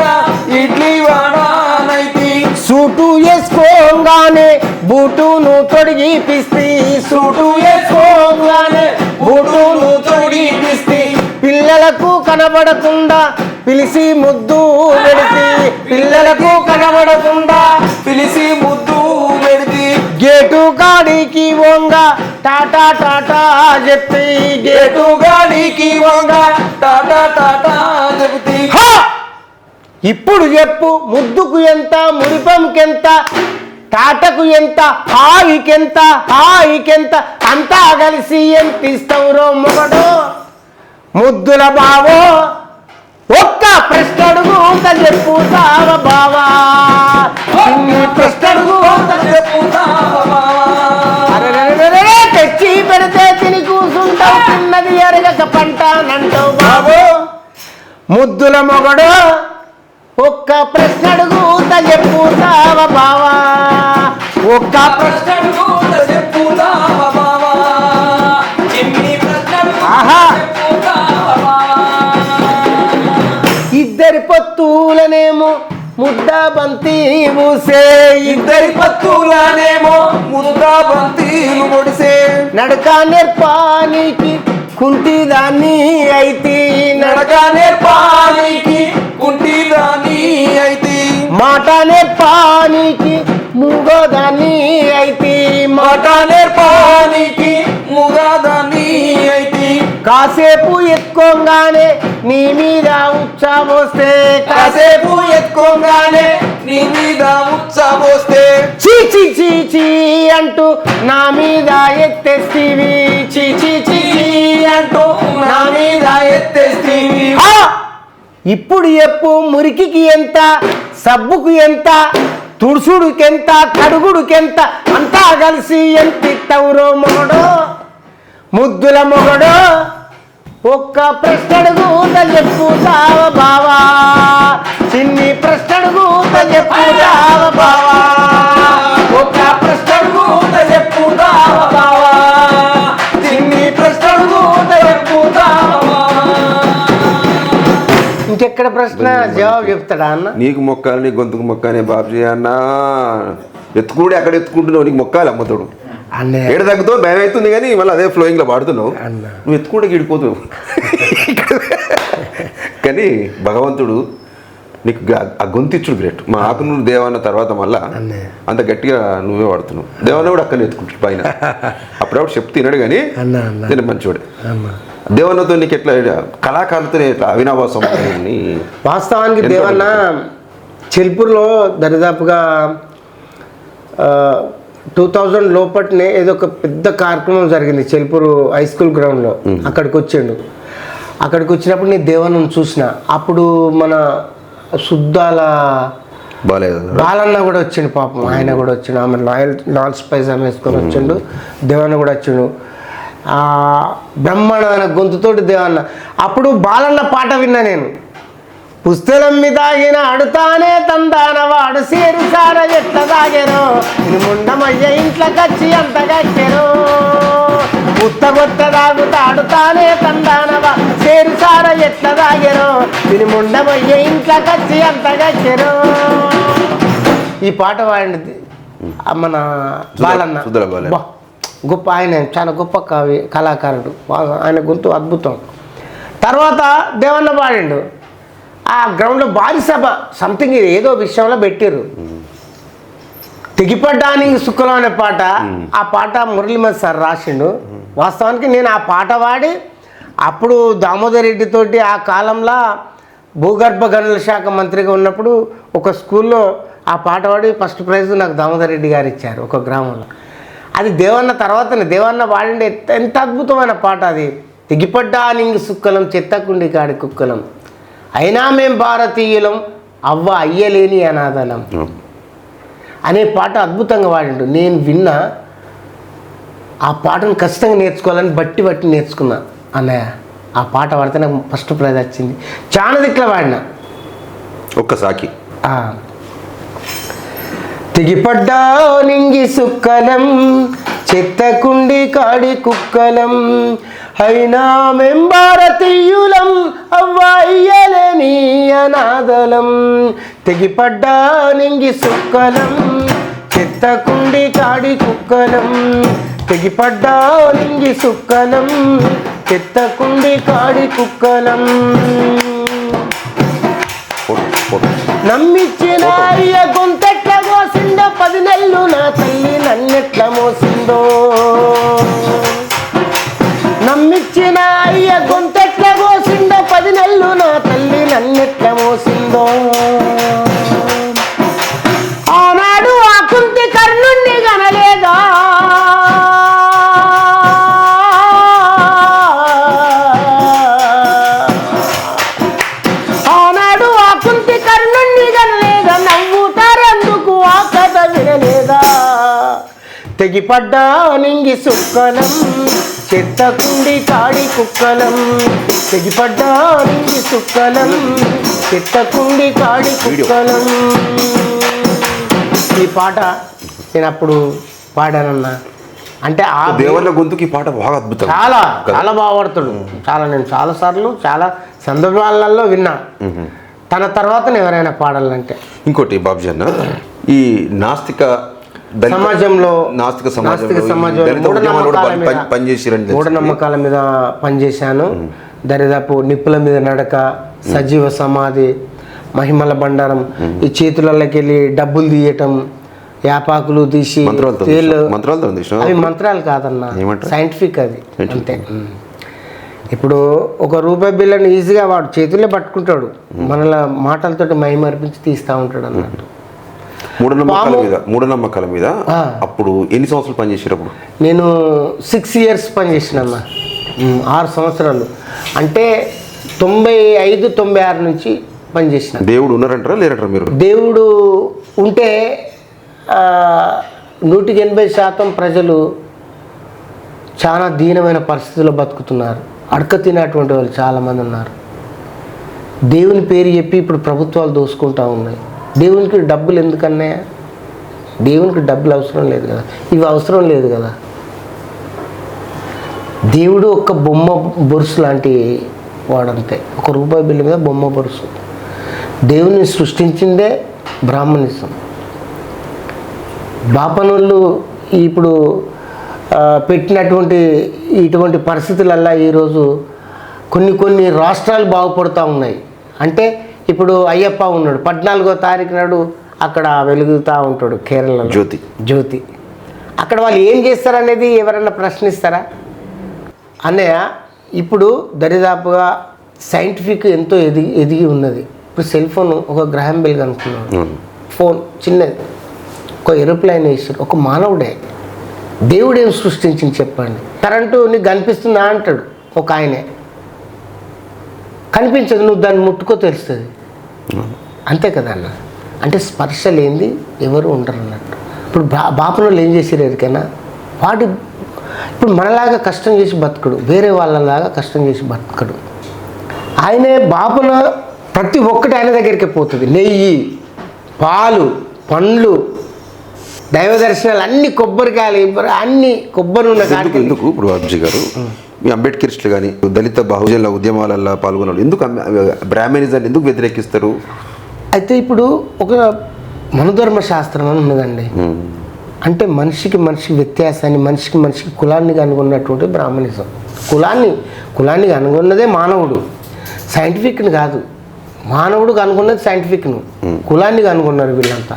ఇడ్లీ వడానైతే సూటు వేసుకోగానే బూటును తొడిగిపిస్తే సూటు వేసుకోగానే బూటును తొడిగిపిస్తే పిల్లలకు కనబడకుండా పిలిచి ముద్దు పెడితే పిల్లలకు కనబడకుండా పిలిచి ముద్దు పెడితి గేటు గాడికి వంగ టాటా టాటా చెప్పి గేటు గాడికి వంగ టాటా టాటా చెబుతి ఇప్పుడు చెప్పు ముద్దుకు ఎంత మురిపంకెంత టాటకు ఎంత హాయికెంత అంతా కలిసి ఎంత ఇస్తావురో మొగడు ముద్దుల బావో ఒక్క ప్రశ్న అడుగు చెప్పు తావ బావా ప్రశ్న అడుగు తెచ్చి పెడితే తిని కూసుంటావు తిన్నది ఎరగక పంటానంటావు బాబు ముద్దుల మొగడు ఒక్క ప్రశ్న అడుగు చెప్పు తావ బావా ఒక్క ప్రశ్న అడుగు చెప్పు తావ బావా ఆహా ఇద్దరి పత్తులనేమో ముద్ద బంతి మూసే ఇద్దరి పత్తులనేమో ముద్ద బంతీలు ముడిసే నడక నేర్పానికి కుంటిదాన్ని అయితే నడక నేర్పానికి కుంటిదాన్ని అయితే మాట నేర్పానికి మూగోదాన్ని అయితే మాట నేర్పానికి మూగదాన్ని అయితే కాసేపు ఎత్తుకోగానే నీ మీద ఉత్సాహోస్తే కాసేపు ఎత్తుకోగానే నీ మీద ఉత్సాహోస్తే చీ చీ చీ చీ అంటూ నా మీద ఎత్తేస్తీవి చీ చీ చీ అంటూ నా మీద ఎత్తేస్తీవి ఇప్పుడు చెప్పు మురికికి ఎంత సబ్బుకు ఎంత తుడుసుడుకెంత కడుగుడుకెంత అంతా కలిసి ఎంత ఇస్తావురో మొగడు ముద్దుల మొగడు ఒక్క ప్రశ్న అడుగు చెప్పు తావ బావా చిన్ని ప్రశ్న అడుగు చెప్పు తావ బావా ఒక్క ప్రశ్న అడుగు చెప్పు తావ బావా చిన్ని ప్రశ్న అడుగు చెప్పు తావ బావా ఇంకెక్కడ ప్రశ్న జవాబు చెప్తాడా అన్న నీకు మొక్కాలి నీ గొంతుకు మొక్కాలి బాబుజీ అన్న ఎత్తుకుడు ఎక్కడ ఎత్తుకుంటున్నావు నీకు మొక్కాలి అమ్మతోడు అన్నయ్య ఏడు తగ్గుతో భయం అవుతుంది కానీ మళ్ళీ అదే ఫ్లోయింగ్లో పాడుతున్నావు నువ్వు ఎత్తుకుంటే గిడిపోతావు కానీ భగవంతుడు నీకు ఆ గొంతిచ్చుడు గ్రేట్ మా ఆకునూరు దేవన్న తర్వాత మళ్ళా అంత గట్టిగా నువ్వే వాడుతున్నావు దేవన్న కూడా అక్కడ ఎత్తుకుంటాడు పైన అప్పుడప్పుడు చెప్తే తినడు కానీ నేను మంచివాడు దేవన్నతో నీకు ఎట్లా కళాకారులతో ఎట్లా అవినాభాసం వాస్తవానికి దేవన్న చెల్పూర్లో దరిదాపుగా 2000 లోపట్నే ఏదో ఒక పెద్ద కార్యక్రమం జరిగింది చెల్పూరు హై స్కూల్ గ్రౌండ్లో అక్కడికి వచ్చిండు అక్కడికి వచ్చినప్పుడు నేను దేవన్నను చూసిన అప్పుడు మన శుద్ధాల బాలన్న కూడా వచ్చిండు పాపం ఆయన కూడా వచ్చిండు ఆమె లాల్ స్పైస్ ఆమె వేసుకొని వచ్చిండు దేవన్న కూడా వచ్చిండు బ్రహ్మాండమైన గొంతుతోటి దేవన్న అప్పుడు బాలన్న పాట విన్నా నేను పుస్తకం మీద తాగిన అడుతానే తందానవాడు సేరు సార ఎట్లా తాగాను ఇది ముండమయ్య ఇంట్లోకి వచ్చి అంత కట్టాను ఉత్తగొత్త తాగుతా అడుతానే తందానవా సేరు సార ఎట్లా తాగాను ఇది ముండమయ్య ఇంట్లోకి వచ్చి అంత కట్టాను ఈ పాట వాడింది మన బాలన్న గొప్ప ఆయన చాలా గొప్ప కళాకారుడు ఆయన గొంతు అద్భుతం తర్వాత దేవన్న పాడిండు ఆ గ్రౌండ్లో భారీ సభ సంథింగ్ ఏదో విషయంలో పెట్టారు తెగిపడ్డానికి సుఖలం అనే పాట ఆ పాట మురళీమతి సార్ రాసిండు వాస్తవానికి నేను ఆ పాట వాడి అప్పుడు దామోదర్ రెడ్డితోటి ఆ కాలంలో భూగర్భ గనుల శాఖ మంత్రిగా ఉన్నప్పుడు ఒక స్కూల్లో ఆ పాట పాడి ఫస్ట్ ప్రైజ్ నాకు దామోదర్ రెడ్డి గారు ఇచ్చారు ఒక గ్రామంలో అది దేవన్న తర్వాతనే దేవన్న వాడిండే ఎంత అద్భుతమైన పాట అది తెగిపడ్డానికి సుక్కలం చెత్తకుండి కాడి కుక్కలం అయినా మేం భారతీయులం అవ్వ అయ్యలేని అనాథలం అనే పాట అద్భుతంగా వాడిండు నేను విన్నా ఆ పాటను ఖచ్చితంగా నేర్చుకోవాలని బట్టి నేర్చుకున్నా అన్నయ్య ఆ పాట వాడితే నాకు ఫస్ట్ ప్రైజ్ వచ్చింది చాలా దిక్కుల వాడిన ఒక్క సాకి తెగిపడ్డా నింగి సుక్కలం చెత్తకుండి కాడి కుక్కలం అయినా మేం భారతీయులం అవ్వయ్యలేని అనాథలం తెగిపడ్డా నింగి సుక్కలం చెత్తకుండి కాడి కుక్కలం తెగిపడ్డా నింగి సుక్కలం చెత్తకుండి కాడి కుక్కలం నమ్మిచ్చిన అయ్య గొంతెట్ల మోసిందో 10 నెలలు నా తల్లి నన్నెట్ల మోసిందో నమ్మిచ్చిన అయ్య గొంతెట్ల మోసిందో 10 నెలలు నా తల్లి నన్నెట్ల మోసిందో ఆనాడు ఆ కుంతి కర్ణుణ్ణి గనలేదా ఆనాడు ఆ కుంతి కర్ణుణ్ణి గనలేదా నవ్వుతారెందుకు ఆ కథ వినలేదా తెగిపడ్డా నింగి సుక్కలం చెత్తకుండి కాడి కుక్కలం తెగిపడ్డా నింగి సుక్కలం చెత్తకుండి కాడి కుక్కలం ఈ పాట నేను అప్పుడు పాడానన్నా అంటే ఆ దేవర్ల గొంతుకి ఈ పాట బాగా అద్భుతం, చాలా చాలా బాగా పాడతాడు. చాలా నేను చాలాసార్లు చాలా సందర్భాలలో విన్నా. తన తర్వాత ఎవరైనా పాడాలంటే. ఇంకోటి బాబ్జీ అన్న, ఈ నాస్తిక సమాజంలో మూఢనమ్మకాల మీద పనిచేశాను. దరిదాపు నిప్పుల మీద నడక, సజీవ సమాధి, మహిమల బండారం, ఈ చేతులకి వెళ్ళి డబ్బులు తీయటం, యాపాకులు తీసి అవి మంత్రాలు కాదన్న, సైంటిఫిక్ అది అంతే. ఇప్పుడు $1 బిల్లని ఈజీగా వాడు చేతుల్లో పట్టుకుంటాడు, మనల మాటలతోటి మైమర్పించి తీస్తూ ఉంటాడు అన్నట్టు. మూఢనమ్మకాల మీద అప్పుడు ఎన్ని సంవత్సరాలు పనిచేసారు? అప్పుడు నేను 6 years పనిచేసిన 6 సంవత్సరాలు, అంటే 95-96 నుంచి పనిచేసిన. దేవుడు ఉన్నారంటారా లేరంటారా మీరు? దేవుడు ఉంటే 180% ప్రజలు చాలా దీనమైన పరిస్థితుల్లో బతుకుతున్నారు. అడక తినేటువంటి వాళ్ళు చాలామంది ఉన్నారు. దేవుని పేరు చెప్పి ఇప్పుడు ప్రభుత్వాలు దోసుకుంటూ ఉన్నాయి. దేవునికి డబ్బులు ఎందుకన్నాయా? దేవునికి డబ్బులు అవసరం లేదు కదా, ఇవి అవసరం లేదు కదా. దేవుడు ఒక బొమ్మ బొరుసు లాంటి వాడంతే, $1 బిల్లు మీద బొమ్మ బొరుసు. దేవుని సృష్టించిందే బ్రాహ్మణిజం. బాపనోళ్ళు ఇప్పుడు పెట్టినటువంటి ఇటువంటి పరిస్థితులల్లా ఈరోజు కొన్ని రాష్ట్రాలు బాగుపడుతూ ఉన్నాయి. అంటే ఇప్పుడు అయ్యప్ప ఉన్నాడు, 14వ తారీఖు నాడు అక్కడ వెలుగుతూ ఉంటాడు కేరళలో జ్యోతి. అక్కడ వాళ్ళు ఏం చేస్తారనేది ఎవరన్నా ప్రశ్నిస్తారా? అన్నయ్య ఇప్పుడు దరిదాపుగా సైంటిఫిక్ ఎంతో ఎదిగి ఉన్నది. ఇప్పుడు సెల్ ఫోన్ ఒక గ్రహం బెల్ కనుక్కున్నాడు, ఫోన్ చిన్నది, ఒక ఏరోప్లేన్ వేసాడు, ఒక మానవుడే. దేవుడు ఏం సృష్టించింది చెప్పండి? కరెంటు నీకు కనిపిస్తుందా అంటాడు ఒక ఆయనే, కనిపించదు, నువ్వు దాన్ని ముట్టుకో తెలుస్తుంది. అంతే కదా అన్న. అంటే స్పర్శ లేనిది ఎవరు ఉండరు అన్నట్టు. ఇప్పుడు బాపనోళ్ళు ఏం చేసారు ఎరికైనా? ఇప్పుడు మనలాగా కష్టం చేసి బతకడు, వేరే వాళ్ళలాగా కష్టం చేసి బతకడు. ఆయనే బాపన ప్రతి ఒక్కటి ఆయన దగ్గరికి పోతుంది. నెయ్యి, పాలు, పండ్లు, దైవ దర్శనాలు, అన్ని కొబ్బరికాయలు, అన్ని కొబ్బరి ఉన్న ఎందుకు ఇప్పుడు బాబ్జీ గారు మీ అంబేద్కరిస్టులు కానీ దళిత బహుజనుల ఉద్యమాలలో పాల్గొన్నారు, ఎందుకు బ్రాహ్మణిజాన్ని ఎందుకు వ్యతిరేకిస్తారు? అయితే ఇప్పుడు ఒక మనధర్మ శాస్త్రం అని ఉన్నదండి. అంటే మనిషికి వ్యత్యాసాన్ని, మనిషికి కులాన్ని కనుగొన్నటువంటి బ్రాహ్మణిజం. కులాన్ని కనుగొన్నదే మానవుడు, సైంటిఫిక్ని కాదు. మానవుడు కనుగొన్నది సైంటిఫిక్ను, కులాన్ని కనుగొన్నారు వీళ్ళంతా.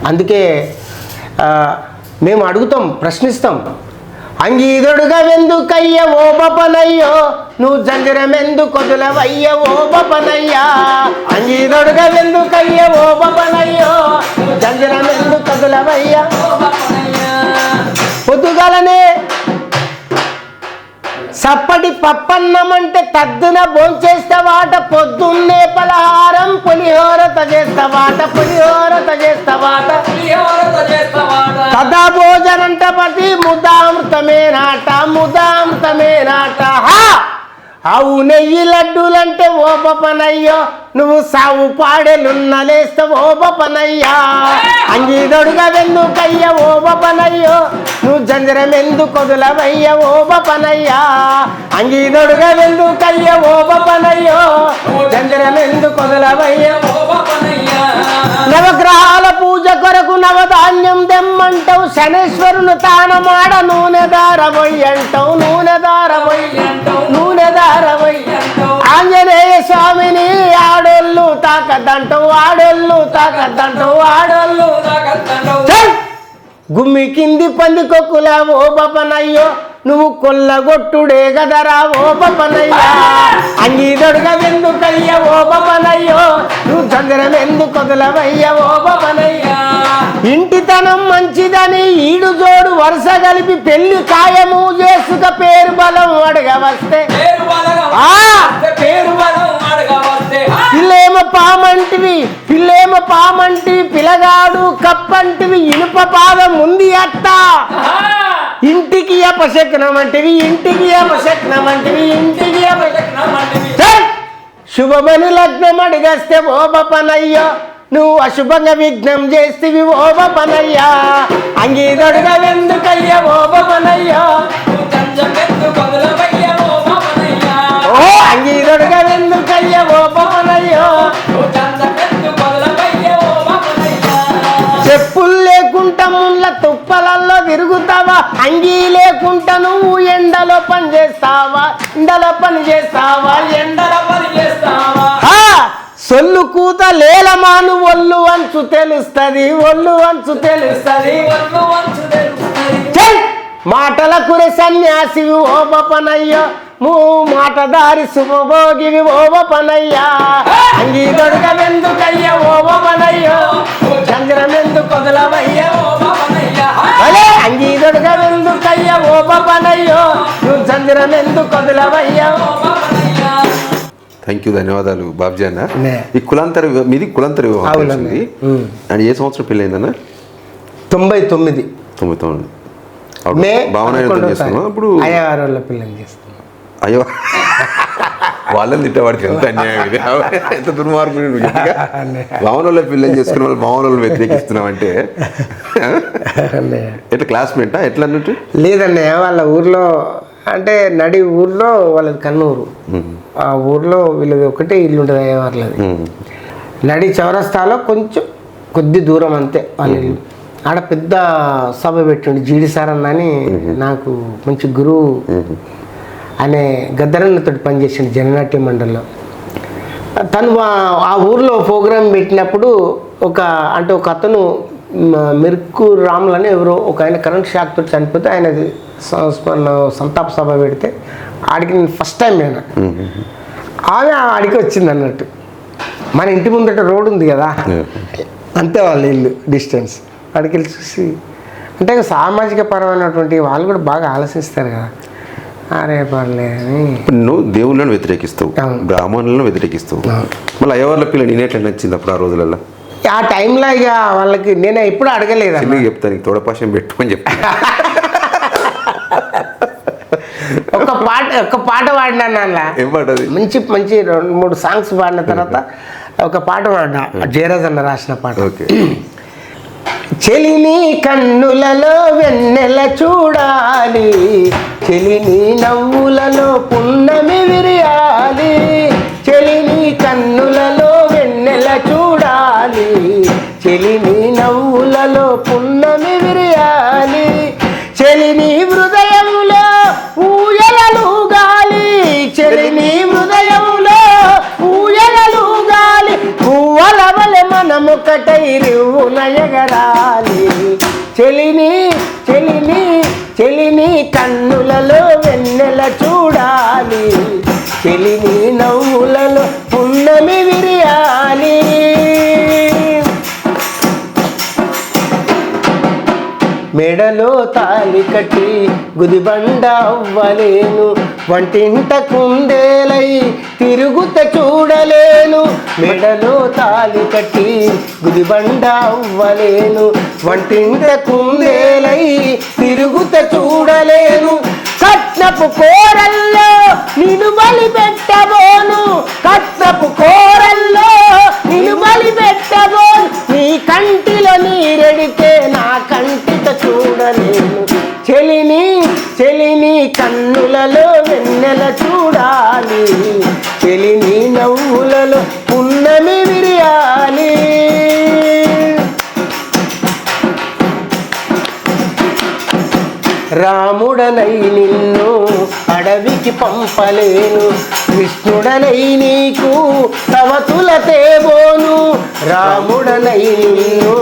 అందుకే మేము అడుగుతాం, ప్రశ్నిస్తాం. అంగీదుడుగా వెందుకయ్య ఓ బపనయ్యో, నువ్వు జంజరమెందు కొదులవయ్య ఓ బపనయ్యా. అంగీదుడుగా వెందుకయ్య ఓ బపనయ్యో, నువ్వు జంజరమెందు కొదులవయ్య. పొద్దుగలనే సప్పటి పప్పన్నమంటే తద్దున భోంచేస్తావాట, పొద్దున్నే పలహారం పులిహోరత చేస్తావాట, సదా భోజనంట పతి ముదామృతమే నాట. ఆవు నెయ్యి లడ్డూలంటే ఓ బపనయ్యో, నువ్వు సావు పాడెలున్నలేస్తా ఓ బపనయ్యా. అంగీదొడుగా వెందుకయ్య ఓ బపనయ్యో, నువ్వు జంజరం ఎందుకు కొదులవయ్య ఓ బపనయ్యా. అంగీదొడుగా వెందుకయ్య ఓ బపనయ్యో, జంజరం ఎందుకు కొదులవయ్య ఓ బపనయ్యా. నవగ్రహాల పూజ కొరకు నవధాన్యం దెమ్మంటావు, శనేశ్వరుని తానమాడ నూనె దారబోయ్యంటావు. ఆంజనేయ స్వామిని ఆడోళ్ళు తాకదంట, తాకద్దంటావు ఆడోళ్ళు తాకద్దంటావు ఆడోళ్ళు చల్! గుమ్మి కింది పందికొక్కులా ఓ బపనయ్యో నువ్వు కొల్లగొట్టుడే గదరా ఓ బపనయ్యా అంగీదొడుగా ఎందుకయ్య ఓ బపనయ్యో నువ్వు చంద్రం ఎందుకు కొదలవయ్య ఓ బపనయ్యా ఇంటితనం మంచిదని ఈడు జోడు వరుస కలిపి పెళ్లి ఖాయము చేసుక పేరు బలం అడగవస్తే పిల్లేమ పామంటివి పిల్లగాడు కప్పంటివి ఇనుప పాదం ఉంది అట్ట ఇంటికి అపశక్నం అంటివి ఇంటికి అపశక్నం అంటివి ఇంటికి శుభమని లగ్నం అడిగస్తే ఓ బపనయ్యో నువ్వు అశుభంగా విఘ్నం చేస్తేవి ఓ బపనయ్యా అంగీదొడుగా ఎందుకయ్యా ఓ బపనయ్యా ఓ అంగీదొడుగా ఎందుకయ్యా ఓ బపనయ్యో చెప్పులు లేకుండా ముళ్ళ తుప్పలల్లో తిరుగుతావా అంగీ లేకుండా నువ్వు ఎండలో పని చేస్తావా సొల్లు కూత లేలమాను ఒళ్ళు వంచు తెలుస్తుంది మాటలకు సన్యాసివి ఓ బపనయ్యో మాటదారి శుభభోగివి ఓ బపనయ్యా అంగీదొడుగా ఎందుకయ్యా ఓ బపనయ్యో చంద్రం ఎందుకు కొదలవయ్యా అంగీదొడుగా ఎందుకయ్యా ఓ బపనయ్యో నువ్వు చంద్రం ఎందుకు కొదలవయ్యా థ్యాంక్ యూ ధన్యవాదాలు బాబ్జీ అన్న ఈ కులాంతర మీది కులాంతర వివాహం వచ్చింది అండ్ ఏ సంవత్సరం పెళ్ళైందన్న 99 భావన చేసుకున్నాం అప్పుడు అయ్యగారు పిల్లని చేస్తున్నాం అయ్యో వాళ్ళని తిట్టేవాడికి ఎంత అన్యాయం ఇది ఎంత దుర్మార్గుడు భావనలో పిల్లని చేసుకున్న వాళ్ళు భావనలు వ్యతిరేకిస్తున్నాం అంటే ఎట్లా క్లాస్మేటా ఎట్లా అన్నట్టు లేదన్నయ్య వాళ్ళ ఊర్లో అంటే నడి ఊర్లో వాళ్ళది కన్నూరు ఆ ఊర్లో వీళ్ళది ఒకటే ఇల్లు ఉంటుంది అయ్యవార్లది నడి చౌరస్తాలో కొంచెం కొద్ది దూరం అంతే వాళ్ళ ఇల్లు ఆడ పెద్ద సభ పెట్టిండు జీడి సార్ అన్నని నాకు మంచి గురువు అనే గద్దరన్నతో పనిచేసిండు జననాట్య మండలిలో తను ఆ ఊర్లో ప్రోగ్రాం పెట్టినప్పుడు ఒక అతను మెరుకు రాములని ఎవరో ఒక ఆయన కరెంట్ షాక్ తోటి చనిపోతే ఆయనది సంతాప సభ పెడితే ఆడికి నేను ఫస్ట్ టైం నేను ఆమె ఆడికి వచ్చింది అన్నట్టు మన ఇంటి ముందట రోడ్ ఉంది కదా అంతే వాళ్ళ ఇల్లు డిస్టెన్స్ ఆడికి వెళ్ళి చూసి అంటే సామాజిక పరమైనటువంటి వాళ్ళు కూడా బాగా ఆలోచిస్తారు కదా అరే పర్లే అని నువ్వు దేవుళ్ళను వ్యతిరేకిస్తావు బ్రాహ్మణులను వ్యతిరేకిస్తావు మళ్ళీ అయ్యవార్ల పిల్ల నేనేట్లా నచ్చింది అప్పుడు ఆ రోజులలో ఆ టైంలో ఇక వాళ్ళకి నేను ఎప్పుడు అడగలేదు చెప్తాను తోడపాశం పెట్టుకొని చెప్తాను ఒక పాట పాడినాను అలా మంచి 2-3 సాంగ్స్ పాడిన తర్వాత ఒక పాట పాడినా జయరాజ్ అన్న రాసిన పాట చెలిని కన్నులలో వెన్నెల చూడాలి చెలిని నవ్వులలో పున్నమి విరియాలి చెలిని కన్నులలో వెన్నెల చూడాలి చెలిని నవ్వులలో పున్నమి విరియాలి చెలిని హృదయంలో ఊయలలు గాలి చెలిని హృదయంలో ఊయలలు గాలి పువ్వల వలె మనముకటై రివ్వున ఎగరాలి చెలిని చెలిని చెలిని కన్నులలో వెన్నెల చూడాలి చెలిని నవ్వులలో పున్నమి విరియాలి మెడలో తాలి కట్టి గుదిబండ అవ్వలేను వంటింట కుందేలై తిరుగుత చూడలేను మెడలో తాలి కట్టి గుదిబండ అవ్వలేను వంటింట కుందేలై తిరుగుత చూడలేను కట్నపు కోరల్లో నిన్ను బలి పెట్టబోను కట్నపు కోరల్లో నిన్ను బలి పెట్టబోను నీ కంటిలో నీరెడితే నా కంటితో చూడలేను చెలిని చెలిని కన్నులలో వెన్నెల చూడాలి చెలిని నవ్వులలో పున్నమి విరియాలి రాముడనై నిన్ను అడవికి పంపలేను కృష్ణుడనై నీకు సవతుల తేబోను, రాముడనై నిన్ను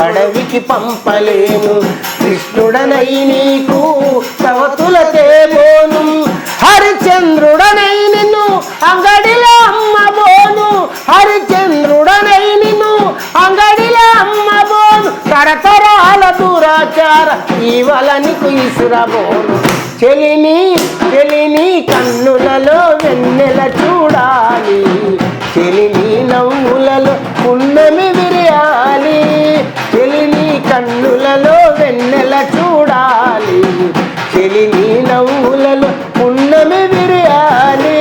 అడవికి పంపలేను. కృష్ణుడనై నీకు సవతుల తేబోను, హరిచంద్రుడనై నిన్ను అంగడిలో అమ్మబోను. హరిచంద్రుడనై నిన్ను అంగడిలో అమ్మబోను, తరతరాల దురాచార ఈవలనికు ఇసురబోను. చెలిని చెలిని కన్నులలో వెన్నెల చూడాలి, చెలిని నవ్వులలో పున్నమి విరియాలి. చెలిని కన్నులలో వెన్నెల చూడాలి, చెలిని నవ్వులలో పున్నమి విరియాలి.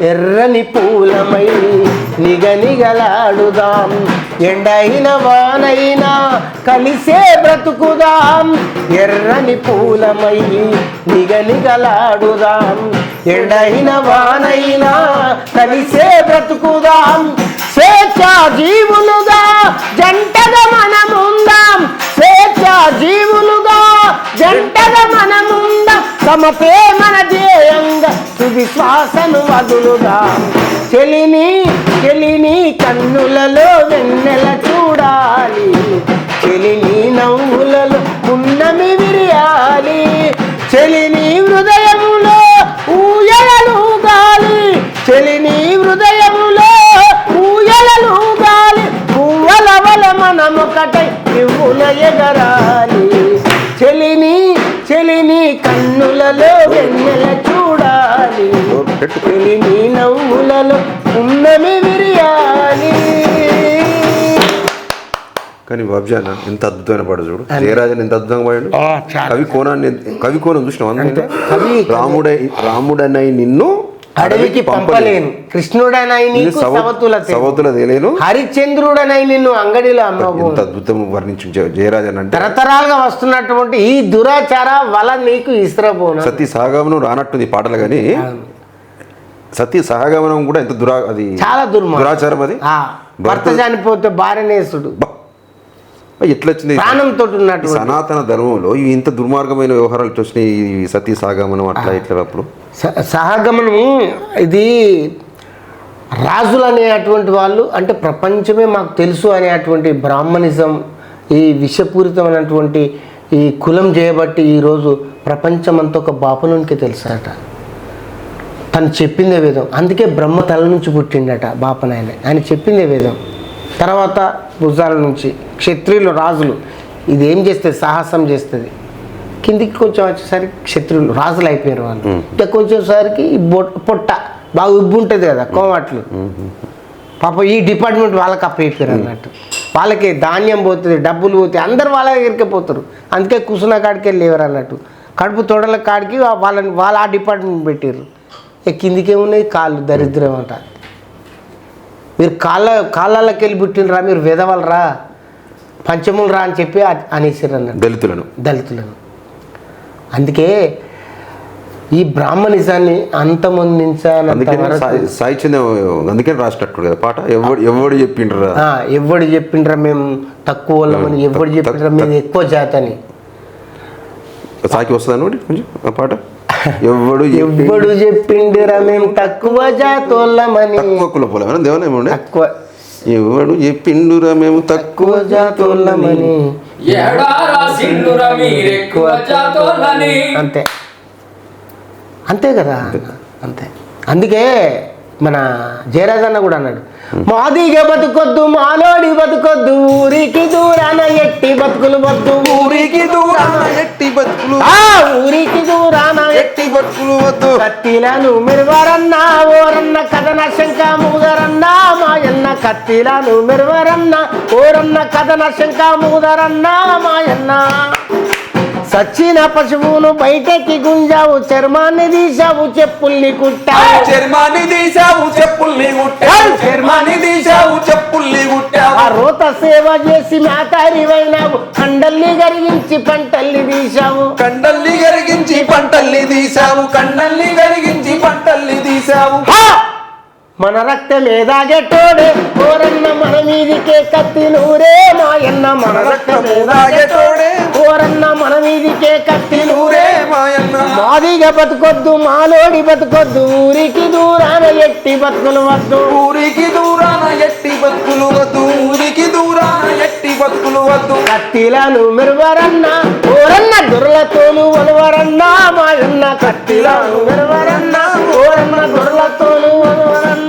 ఎర్రని పూలమై నిగనిగలాడుదాం, ఎండైన వానైనా కలిసే బ్రతుకుదాం. ఎర్రని పూలమై నిగనిగలాడుదాం, ఎండైన వానైనా కలిసే బ్రతుకుదాం. స్వేచ్ఛా జీవులుగా జంటగా మనముందాం, స్వేచ్ఛా జీవులుగా జంటగా మనముందాం. సమతే మన ధ్యేయంగా తుది శ్వాసను వదులుదాం. చెలిని చెలిని కన్నులలో వెన్నెల చూడాలి, చెలిని నవ్వులలో పున్నమి విరియాలి. చెలిని హృదయములో ఊయలలు గాలి, చెలిని హృదయములో ఊయలలు గాలి. పువ్వుల వల మనమొకటై పువ్వుల ఎగరాలి. చెలిని చెలిని కన్నులలో వెన్నెల చూడాలి, చెలిని నవ్వులలో పున్నమి విరియాలి. కానీ బాబ్జాన్ ఎంత అద్భుతమైన పాట చూడు, జయరాజన్ ఎంత అద్భుతంగా పాడాడు. కవి కోణం చూసినావు. రాముడనై నిన్ను అడవికి పంపలేను, కృష్ణుడనై నీకు సవతుల తేలేను, హరిచంద్రుడనై నిన్ను అంగడిలో అమ్మబోను. ఎంత అద్భుతం వర్ణించు జయరాజన్ అంటే. తరతరాలుగా వస్తున్నటువంటి ఈ దురాచార వల నీకు ఇస్త్రబోను. సతీ సహగమనం రానట్టుంది పాటలు, కానీ సతీ సహగమనం కూడా ఎంత అది చాలా దురాచారం. అది భర్త చనిపోతే భార్యనేసుడు ఎట్లా వచ్చింది ప్రాణంతో ఉన్నట్టు. సనాతన ధర్మంలో ఇంత దుర్మార్గమైన వ్యవహారాలు వచ్చినాయి. ఈ సతీ సహగమనం అట్లా ఇట్లా అప్పుడు సహగమనం ఇది రాజులు అనేటువంటి వాళ్ళు, అంటే ప్రపంచమే మాకు తెలుసు అనేటువంటి బ్రాహ్మణిజం, ఈ విషపూరితమైనటువంటి ఈ కులం చేయబట్టి ఈరోజు ప్రపంచమంతా ఒక బాపనునికి తెలుసట. తను చెప్పిందే వేదం, అందుకే బ్రహ్మ తల నుంచి పుట్టిండట బాపనాయన. ఆయన చెప్పిందే వేదం. తర్వాత భుజాల నుంచి క్షత్రియులు రాజులు ఇది ఏం చేస్తుంది, సాహసం చేస్తుంది. కిందికి కొంచెం వచ్చేసరికి క్షత్రియులు రాజులు అయిపోయారు వాళ్ళు. ఇంకా కొంచెం సరికి పొట్ట బాగా ఉబ్బు ఉంటుంది కదా, కోమట్లు. పాప ఈ డిపార్ట్మెంట్ వాళ్ళకి అప్పయిపోయారు అన్నట్టు. వాళ్ళకి ధాన్యం పోతుంది, డబ్బులు పోతాయి, అందరు వాళ్ళ దగ్గరికి పోతారు. అందుకే కుసున కాడికి వెళ్ళి లేవరు అన్నట్టు. కడుపు తొడల కాడికి వాళ్ళ ఆ డిపార్ట్మెంట్ పెట్టారు. కిందికి ఏమున్నాయి కాళ్ళు, దరిద్రం అంట. మీరు కాళ్ళకి వెళ్ళి పుట్టినరా, మీరు వెదవలరా, పంచములు రా అని చెప్పి అనేసారు అన్నట్టు దళితులను. అందుకే ఈ బ్రాహ్మణిజాన్ని అంతమొందించాలి. అందుకే రాసినట్టు కదా పాట. ఎవడు చెప్పిండ్రా, ఎవడు చెప్పిండ్రా మేము తక్కువ వాళ్ళమని, ఎవడు చెప్పిండ్రా మేము ఎక్కువ జాతి అని. సాకి వస్తుందని కొంచెం ఆ పాట. ఎవడు చెప్పిండిరా మేము తక్కువ జాతోళ్ళమని, తక్కువ ఎవడు చెప్పిండురా మేము తక్కువ జాతోళ్ళమని, అంతే అంతే కదా, అంతే. అందుకే మన జయరాజన్న కూడా అన్నాడు, మాదిగా బతుకొద్దు మాలోడి బతుకొద్దు, ఊరికి దూరాన ఎట్టి బతుకులు వద్దు, ఊరికి దూరాన ఎట్టి బతుకులు, ఊరికి దూరాన ఎట్టి బతుకులు వద్దు. కత్తిలను మెరువరన్నా ఓరన్న కథన శంక మూదరన్నా మాయన్న, కత్తిలను మెరువరన్నా ఓరన్న కథన శంక మూదరన్నా మాయన్న. సచ్చిన పశువును బయటకి గుంజావు, చర్మాన్ని తీసావు చెప్పుల్ని కుట్టావు, చర్మాన్ని తీసావు చెప్పుల్ని కుట్టావు, చర్మాన్ని తీసావు చెప్పుల్ని కుట్టావు. ఆ రోత సేవ చేసి మేతారివైనావు, కండల్ని గరిగించి పంటల్ని తీసావు, కండల్ని గరిగించి పంటల్ని తీసావు, కండల్ని గరిగించి పంటల్ని తీసావు. మన రక్తమే దాగేటోడే ఓరన్న మన మీదికే కత్తి నూరే మాయన్న మన రక్తమే దాగేటోడే ఓరన్న మన మీదికే కత్తి నూరే మాయన్న మాదిగా బతుకొద్దు మాలోడి బతుకొద్దు ఊరికి దూరాన ఎట్టి బతుకులు వద్దు ఊరికి దూరాన ఎట్టి బతుకులు వద్దు ఊరికి దూరాన ఎట్టి బతుకులు వద్దు కత్తిలను మెరువరన్న ఓరన్న దొరలతోలు ఒలవరన్న మాయన్న కత్తిలను మెరువరన్న ఓరన్న దొరలతోలు ఒలవరన్న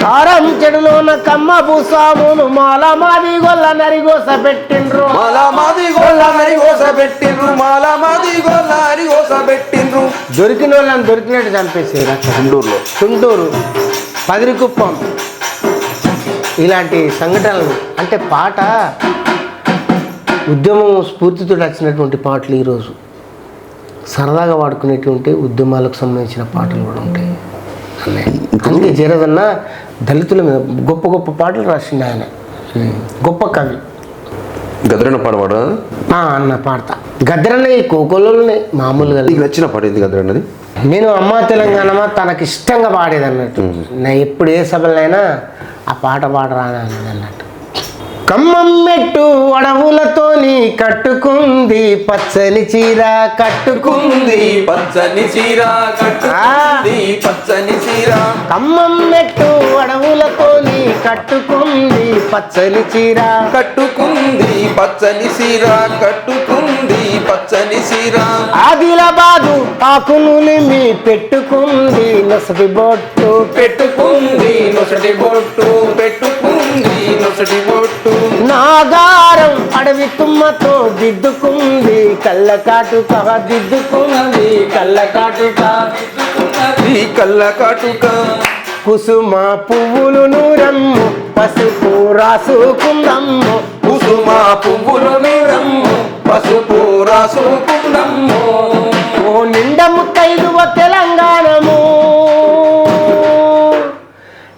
కారం చెడులోన కమ్మ భూస్వాములు మాల మాది గొల్ల నరిగోస పెట్టిండ్రు మాలా మాది గొల్ల నరిగోస పెట్టిండ్రు మాలా మాది గొల్ల నరిగోస పెట్టిండ్రు దొరికిన వాళ్ళని దొరికినట్టు చంపేసారు చుంటూరు పదిరికుప్పం ఇలాంటి సంఘటనలు అంటే పాట ఉద్యమం స్ఫూర్తితో వచ్చినటువంటి పాటలు ఈరోజు సరదాగా వాడుకునేటువంటి ఉద్యమాలకు సంబంధించిన పాటలు కూడా ఉంటాయి అందుకే జరదన్న దళితుల మీద గొప్ప గొప్ప పాటలు రాసిండు ఆయన గొప్ప కవి గద్రన్న పాడవాడా అన్న పాడతా గద్దరన్న ఈ కోకోలోనే మామూలుగా నీకు నచ్చిన పాట ఏంది గద్రన్నది నేను అమ్మ తెలంగాణమా తనకి ఇష్టంగా పాడేది అన్నట్టు నా ఎప్పుడు ఏ సభలైనా ఆ పాట పాడరాని అన్నట్టు కమ్మం మెట్టు అడవులతోని కట్టుకుంది పచ్చని చీర కట్టుకుంది పచ్చని చీర కట్టుకుంది పచ్చని చీర కమ్మం మెట్టు అడవులతోని కట్టుకుంది పచ్చని చీర కట్టుకుంది పచ్చని చీర కట్టుకుంది పచ్చని చీర ఆదిలాబాదు ఆకునులిమి పెట్టుకుంది నొసటి బొట్టు పెట్టుకుంది నొసటి బొట్టు పెట్టుకుంది నొసటి బొట్టు నాగారం అడవి తుమ్మతో దిద్దుకుంది కళ్ళకాటుక దిద్దుకుంది కళ్ళకాటుక ఈ కళ్ళ కాటుక కుసుమ పువ్వులు నూరమ్ము పసుపు రాసుకుందమ్ము కుసుమ పువ్వులు నీరమ్ము పసుపు రాసుకుందమ్ము ఓ నిండ ముత్తైదువ తెలంగాణము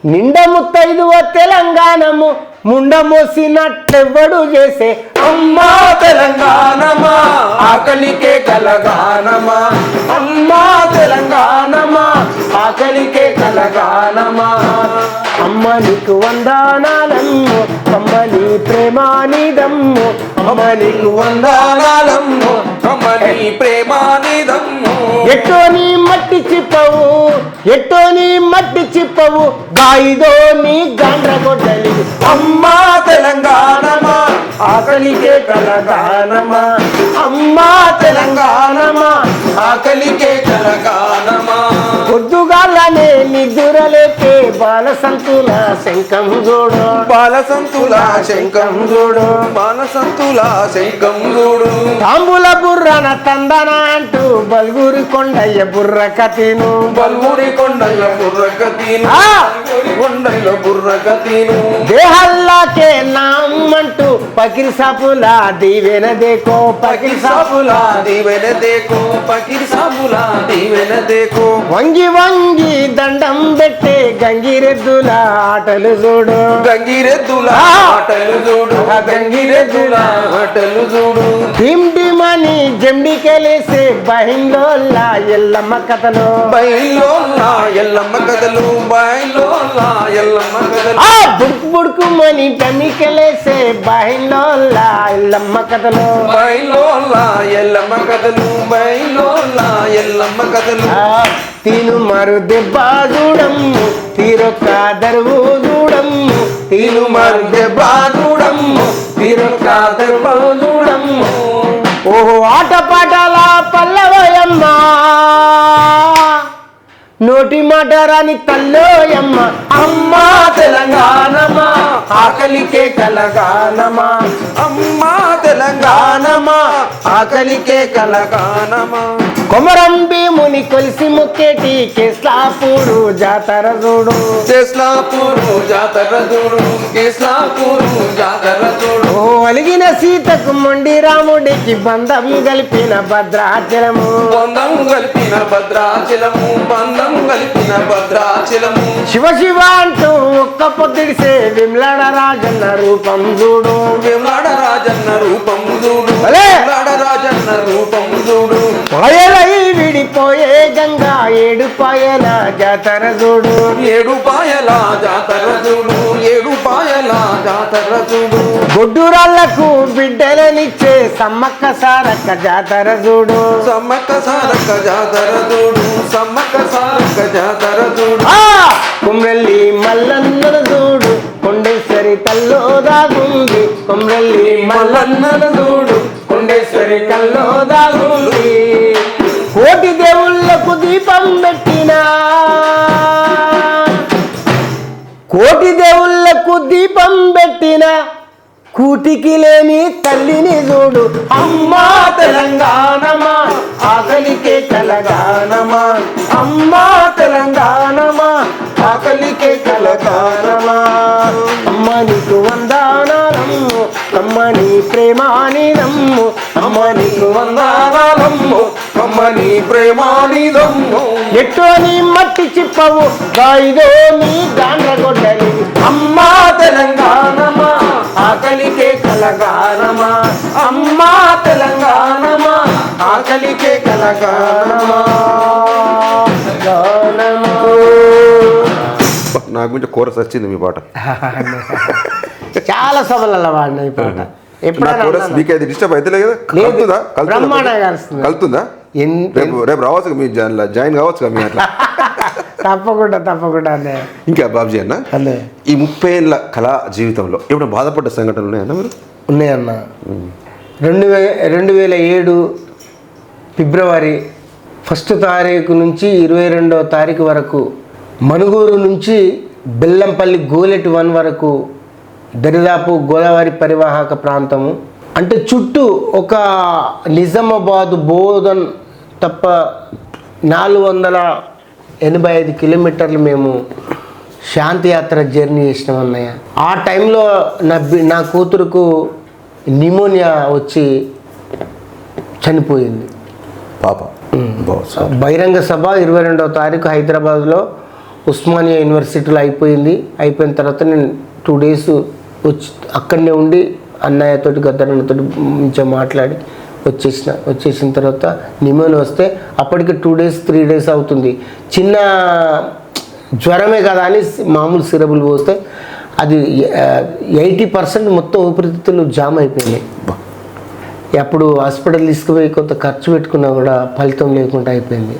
నిండ ముత్తైదువ తెలంగాణము ముండ మోసినట్టెవ్వడు చేసే అమ్మా తెలంగాణమా ఆకలికే కలగానమా అమ్మా తెలంగాణమా ఆకలికే కలగానమా అమ్మ నీకు వందనాలమ్ము కమ్మని ప్రేమానిదమ్ము అమ్మ నీకు వందనాలమ్ము కమ్మని ప్రేమానిదమ్ము ఎట్టో నీ మట్టి చిప్పవు ఎట్టో నీ మట్టి చిప్పవు గాయిదో నీ గాండ్రగొడ్డలి అమ్మా తెలంగాణమా ఆకలికే కలగానమా అమ్మా తెలంగాణమా ఆకలికే కలగానమా పొద్దుగాలనే నిద్రలేకే బాలసంతుల శంఖం చూడు బాలసంతుల శంఖం చూడు బాలసంతుల శంఖం చూడు తాంబుల బుర్రన తందన అంటూ బల్గూరి కొండయ్య బుర్ర కతిను బల్గుడి కొండల బుర్రకతీను కొండల బుర్రకతీను దేహల్లాకే నామంటూ పకిరి సాపుల దీవెన దేకో పకిరి సాపులా దీవెన దేకో పకిరి సాపులా దీవెన దేకో వంగి వంగి దండం పెట్టే గంగిరెద్దుల ఆటలు చూడు గంగిరెద్దుల ఆటలు చూడు గంగిరెద్దుల ఆటలు చూడు టీమ్ టీమని జండికెలేసే బహింలోల్ల ఎల్లమ్మ కథలు బయలోలా ఎల్లమ్మ కథలు బయలోలా ఎల్లమ్మ కథలు బుడుకు బుడుకుమని టమికెలేసే బహింలోల్ల ఎల్లమ్మ కథలు బయలోలా ఎల్లమ్మ కథలు బయలోలా ఎల్లమ్మ కథలు తీను మరు దెబ్బ చూడమ్ము తీరొక్క దరువు చూడమ్ము తీను మధ్య బాధుడమ్ము తీరొక్క దర్భ చూడమ్ము ఓహో ఆటపాటల పల్లవయమ్మ నోటి మాట రాని తల్లోయమ్మ అమ్మా తెలంగాణమా ఆకలికే కలగానమా అమ్మా తెలంగాణమా ఆకలికే కలగానమా కొమరం భీముని కొలిసి ముక్కేటి కేస్లాపూరు జాతర చూడు కేస్లాపూరు జాతర చూడు కేస్లాపూరు జాతర చూడు ఓ అలిగిన సీతకు మొండి రాముడికి బంధం కలిపిన భద్రాచలము బంధం కలిపిన భద్రాచలము బంధం కలిపిన భద్రాచలము శివ శివ అంటూ ఒక్క పొద్దుడిసే విమ్లాడ రాజన్న రూపం చూడు వేమలాడ రాజన్న రూపం చూడు భలే! వేమలాడ రాజన్న రూపం చూడు పాయలై విడిపోయే గంగా ఏడు పాయల జాతర చూడు ఏడు పాయల జాతర చూడు ఏడు పాయల జాతర చూడు గొడ్డురాళ్లకు బిడ్డలనిచ్చే సమ్మక్క సారక్క జాతర చూడు సమ్మక్క సారక్క జాతర చూడు సమ్మక్క సారక్క జాతర చూడు కుమ్రెల్లి మల్లన్నను చూడు కొండేశ్వరి కల్లో దాగుంది కుమ్రెల్లి మల్లన్నను చూడు కొండేశ్వరి కల్లో దాగుంది కోటి దేవుళ్ళకు దీపం పెట్టినా కోటి దేవుళ్ళకు దీపం పెట్టిన కూటికి లేని తల్లిని చూడు అమ్మా తెలంగాణమా ఆకలికే కలగానమా అమ్మా తెలంగాణమా ఆకలికే కలగానమా అమ్మ నీకు వందనాలమ్ము అమ్మ నీ ప్రేమాని నమ్ము అమ్మ నీకు వందనాలమ్ము అమ్మ నీ ప్రేమానిదమ్ము ఎట్టో నీ మట్టి చిప్పవు గాయిదో నీ గాండ్రగొడ్డలి అమ్మా తెలంగాణమా ఆకలికే కలగానమా అమ్మా తెలంగాణమా ఆకలికే కలగానమా నాకు కొంచెం కోరస్ వచ్చింది మీ పాట. చాలా సభలలో వాడిన ఈ పాట నా ఎప్పుడైనా కోరస్ అన్నానా? మీకు అయితే డిస్టర్బ్ అయితే కదా? లేదు. కలుతుందా బ్రహ్మాండంగా వస్తుంది. కలుతుందా రేపు రావచ్చు మీరు జాయిన్ కావచ్చు మీ అట్లా. తప్పకుండా అన్నయ్య. ఇంకా బాబ్జీ అన్న అన్నయ్య ఈ 30 ఏళ్ళ కళా జీవితంలో ఎప్పుడు బాధపడ్డ సంఘటనలు ఉన్నాయన్న మీరు? ఉన్నాయన్న 2007 ఫిబ్రవరి 1 తారీఖు నుంచి 22వ తారీఖు వరకు మనుగూరు నుంచి బెల్లంపల్లి గోలెట్ 1 వరకు దరిదాపు గోదావరి పరివాహక ప్రాంతము అంటే చుట్టూ ఒక నిజామాబాద్ బోధన్ తప్ప 485 కిలోమీటర్లు మేము శాంతియాత్ర జర్నీ చేసినాం అన్నయ్య. ఆ టైంలో నా కూతురుకు నిమోనియా వచ్చి చనిపోయింది పాప. బహిరంగ సభ 22వ తారీఖు హైదరాబాద్లో ఉస్మానియా యూనివర్సిటీలో అయిపోయిన తర్వాత నేను 2 డేస్ వచ్చి అక్కడనే ఉండి అన్నయ్యతోటి గద్దరన్నతో మంచిగా మాట్లాడి వచ్చేసిన తర్వాత నిమోనియా వస్తే అప్పటికి 2 డేస్ 3 డేస్ అవుతుంది. చిన్న జ్వరమే కదా అని మామూలు సిరబులు పోస్తే అది 80% మొత్తం ఊపిరితిత్తులు జామ్ అయిపోయినాయి. అప్పుడు హాస్పిటల్ తీసుకుపోయి కొంత ఖర్చు పెట్టుకున్నా కూడా ఫలితం లేకుండా అయిపోయింది.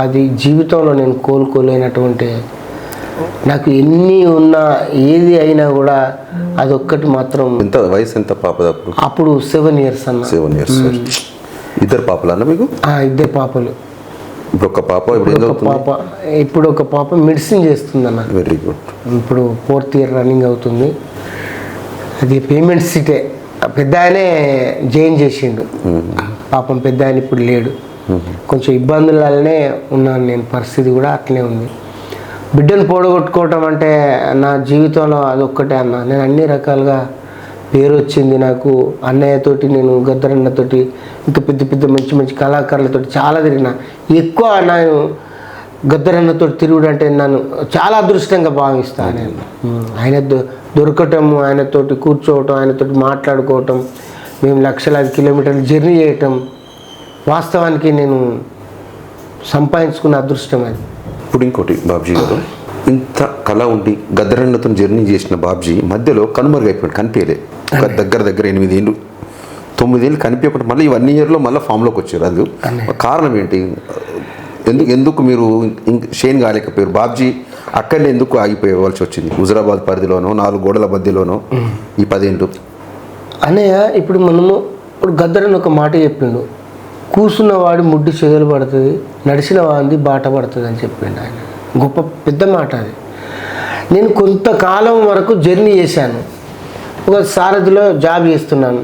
అది జీవితంలో నేను కోలుకోలేనటువంటి, నాకు ఎన్ని ఉన్నా ఏది అయినా కూడా అదొక్కటి మాత్రం. ఎంత వయసు ఎంత పాప? అప్పుడు 7 years అన్న. 7 years. ఇద్దరు పాపలు అన్న మీకు? 2 పాపలు. ఇప్పుడు ఒక పాప ఇప్పుడు ఒక పాప మెడిసిన్ చేస్తుందన్న. Very good. ఇప్పుడు 4th year రన్నింగ్ అవుతుంది. అది పేమెంట్ సీటే. పెద్ద ఆయనే జాయిన్ చేసిండు. పాపం పెద్ద ఆయన ఇప్పుడు లేడు. కొంచెం ఇబ్బందులనే ఉన్నాను నేను. పరిస్థితి కూడా అట్లనే ఉంది. బిడ్డను పోడగొట్టుకోవటం అంటే నా జీవితంలో అదొక్కటే అన్న. నేను అన్ని రకాలుగా పేరు వచ్చింది నాకు. అన్నయ్యతోటి నేను గద్దరన్నతోటి ఇంకా పెద్ద మంచి కళాకారులతోటి చాలా తిరిగిన. ఎక్కువ నేను గద్దరన్నతో తిరుగుడు అంటే నన్ను చాలా అదృష్టంగా భావిస్తాను నేను. ఆయన దొరకటం, ఆయనతోటి కూర్చోవటం, ఆయనతోటి మాట్లాడుకోవటం, మేము లక్షలాది కిలోమీటర్లు జర్నీ చేయటం వాస్తవానికి నేను సంపాదించుకున్న అదృష్టం అది. ఇప్పుడు ఇంకోటి బాబ్జీ గారు, ఇంత కళ ఉండి గద్దరన్నతో జర్నీ చేసిన బాబ్జీ మధ్యలో కనుమరుగైపోయాడు, కనిపించలే. ఒక దగ్గర 8 ఏళ్ళు 9 ఏళ్ళు కనిపించకుండా మళ్ళీ ఈ 1 yearలో మళ్ళీ ఫామ్లోకి వచ్చారు. అది కారణం ఏంటి? ఎందుకు మీరు షేన్ కాలేకపోయారు? బాబ్జీ అక్కడనే ఎందుకు ఆగిపోవాల్సి వచ్చింది? హుజరాబాద్ పరిధిలోనో 4 గోడల మధ్యలోనో ఈ 10 ఏళ్ళు? అన్నయ్య ఇప్పుడు గద్దరన్న ఒక మాట చెప్పిండు, కూర్చున్నవాడి ముడ్డి చెదలు పడుతుంది, నడిచిన వాడిది బాట పడుతుంది అని చెప్పిండు ఆయన. గొప్ప పెద్ద మాట అది. నేను కొంతకాలం వరకు జర్నీ చేశాను. ఒక సారథిలో జాబ్ చేస్తున్నాను.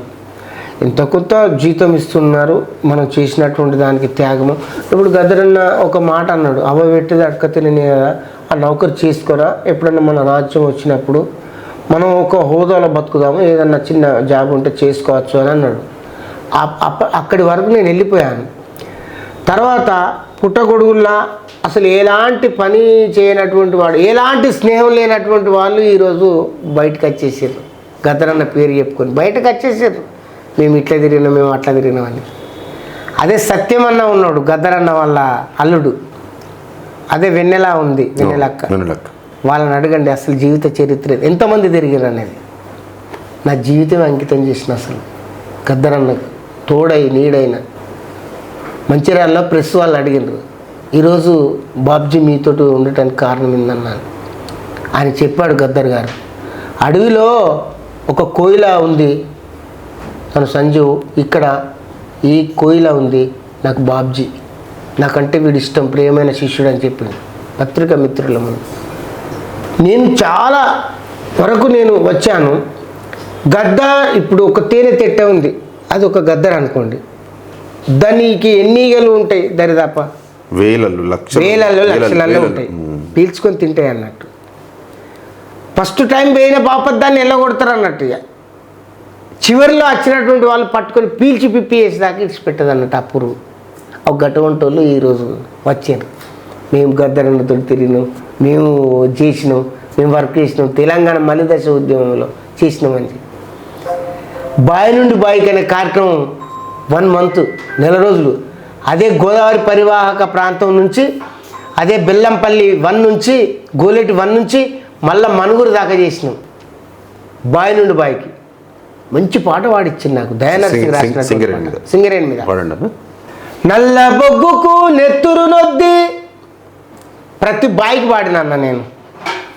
ఇంత కొంత జీతం ఇస్తున్నారు, మనం చేసినటువంటి దానికి త్యాగము. ఇప్పుడు గద్దరన్న ఒక మాట అన్నాడు, అవ్వ పెట్టేది అడక తినే కదా, ఆ నౌకరు చేసుకోరా, ఎప్పుడన్నా మన రాజ్యం వచ్చినప్పుడు మనం ఒక హోదాలో బతుకుదాము, ఏదన్నా చిన్న జాబ్ ఉంటే చేసుకోవచ్చు అని అన్నాడు. అక్కడి వరకు నేను వెళ్ళిపోయాను. తర్వాత పుట్టగొడుగుల్లా అసలు ఎలాంటి పని చేయనటువంటి వాడు, ఎలాంటి స్నేహం లేనటువంటి వాళ్ళు ఈరోజు బయటకు వచ్చేసారు. గద్దరన్న పేరు చెప్పుకొని బయటకు వచ్చేసారు. మేము ఇట్లా తిరిగినాం, మేము అట్లా తిరిగినామని. అదే సత్యమన్న ఉన్నాడు, గద్దరన్న వాళ్ళ అల్లుడు. అదే వెన్నెల ఉంది, వెన్నెలక్క. వాళ్ళని అడగండి అసలు జీవిత చరిత్ర ఎంతమంది తిరిగారు అనేది. నా జీవితం అంకితం చేసిన అసలు గద్దరన్నకు తోడై నీడైన. మంచిర్యాలలో ప్రెస్ వాళ్ళు అడిగినారు, ఈరోజు బాబ్జీ మీతోటి ఉండటానికి కారణం ఏందన్నాను. ఆయన చెప్పాడు గద్దర్ గారు, అడవిలో ఒక కోయిల ఉంది, తను సంజీవ్, ఇక్కడ ఈ కోయిల ఉంది, నాకు బాబ్జీ, నాకంటే వీడు ఇష్టం, ప్రియమైన శిష్యుడు అని చెప్పింది పత్రికా మిత్రుల ముందు. నేను చాలా వరకు నేను వచ్చాను. గద్ద ఇప్పుడు ఒక తేనె తెట్ట ఉంది, అది ఒక గద్దర్ అనుకోండి, దానికి ఎన్ని ఈగలు ఉంటాయి, దరిదాప వేలల్లో లక్షలలో ఉంటాయి, పీల్చుకొని తింటాయి అన్నట్టు. ఫస్ట్ టైం పోయిన బాపత్ దాన్ని ఎల్లగొడతారు అన్నట్టు. ఇక చివరిలో వచ్చినటువంటి వాళ్ళు పట్టుకొని పీల్చి పిప్పి వేసేదాకా ఇడిచిపెట్టదు అన్నట్టు. ఆ పురుగు ఒక గటువంటి వాళ్ళు ఈరోజు వచ్చారు, మేము గద్దరన్నతో తిరిగినాం, మేము చేసినాం, మేము వర్క్ చేసినాం, తెలంగాణ మలిదశ ఉద్యమంలో చేసినామని చెప్పి. బావి నుండి బావికి అనే కార్యక్రమం 1 month, నెల రోజులు. అదే గోదావరి పరివాహక ప్రాంతం నుంచి, అదే బెల్లంపల్లి 1 నుంచి, గోలేటి 1 నుంచి మళ్ళీ మనుగురు దాకా చేసినాం. బావి నుండి బావికి మంచి పాట పాడిచ్చింది నాకు దయానరసింహ రాసిన సింగరేణి మీద. నల్ల బొగ్గుకు నెత్తురు నొద్ది, ప్రతి బాయికి పాడినా అన్న నేను.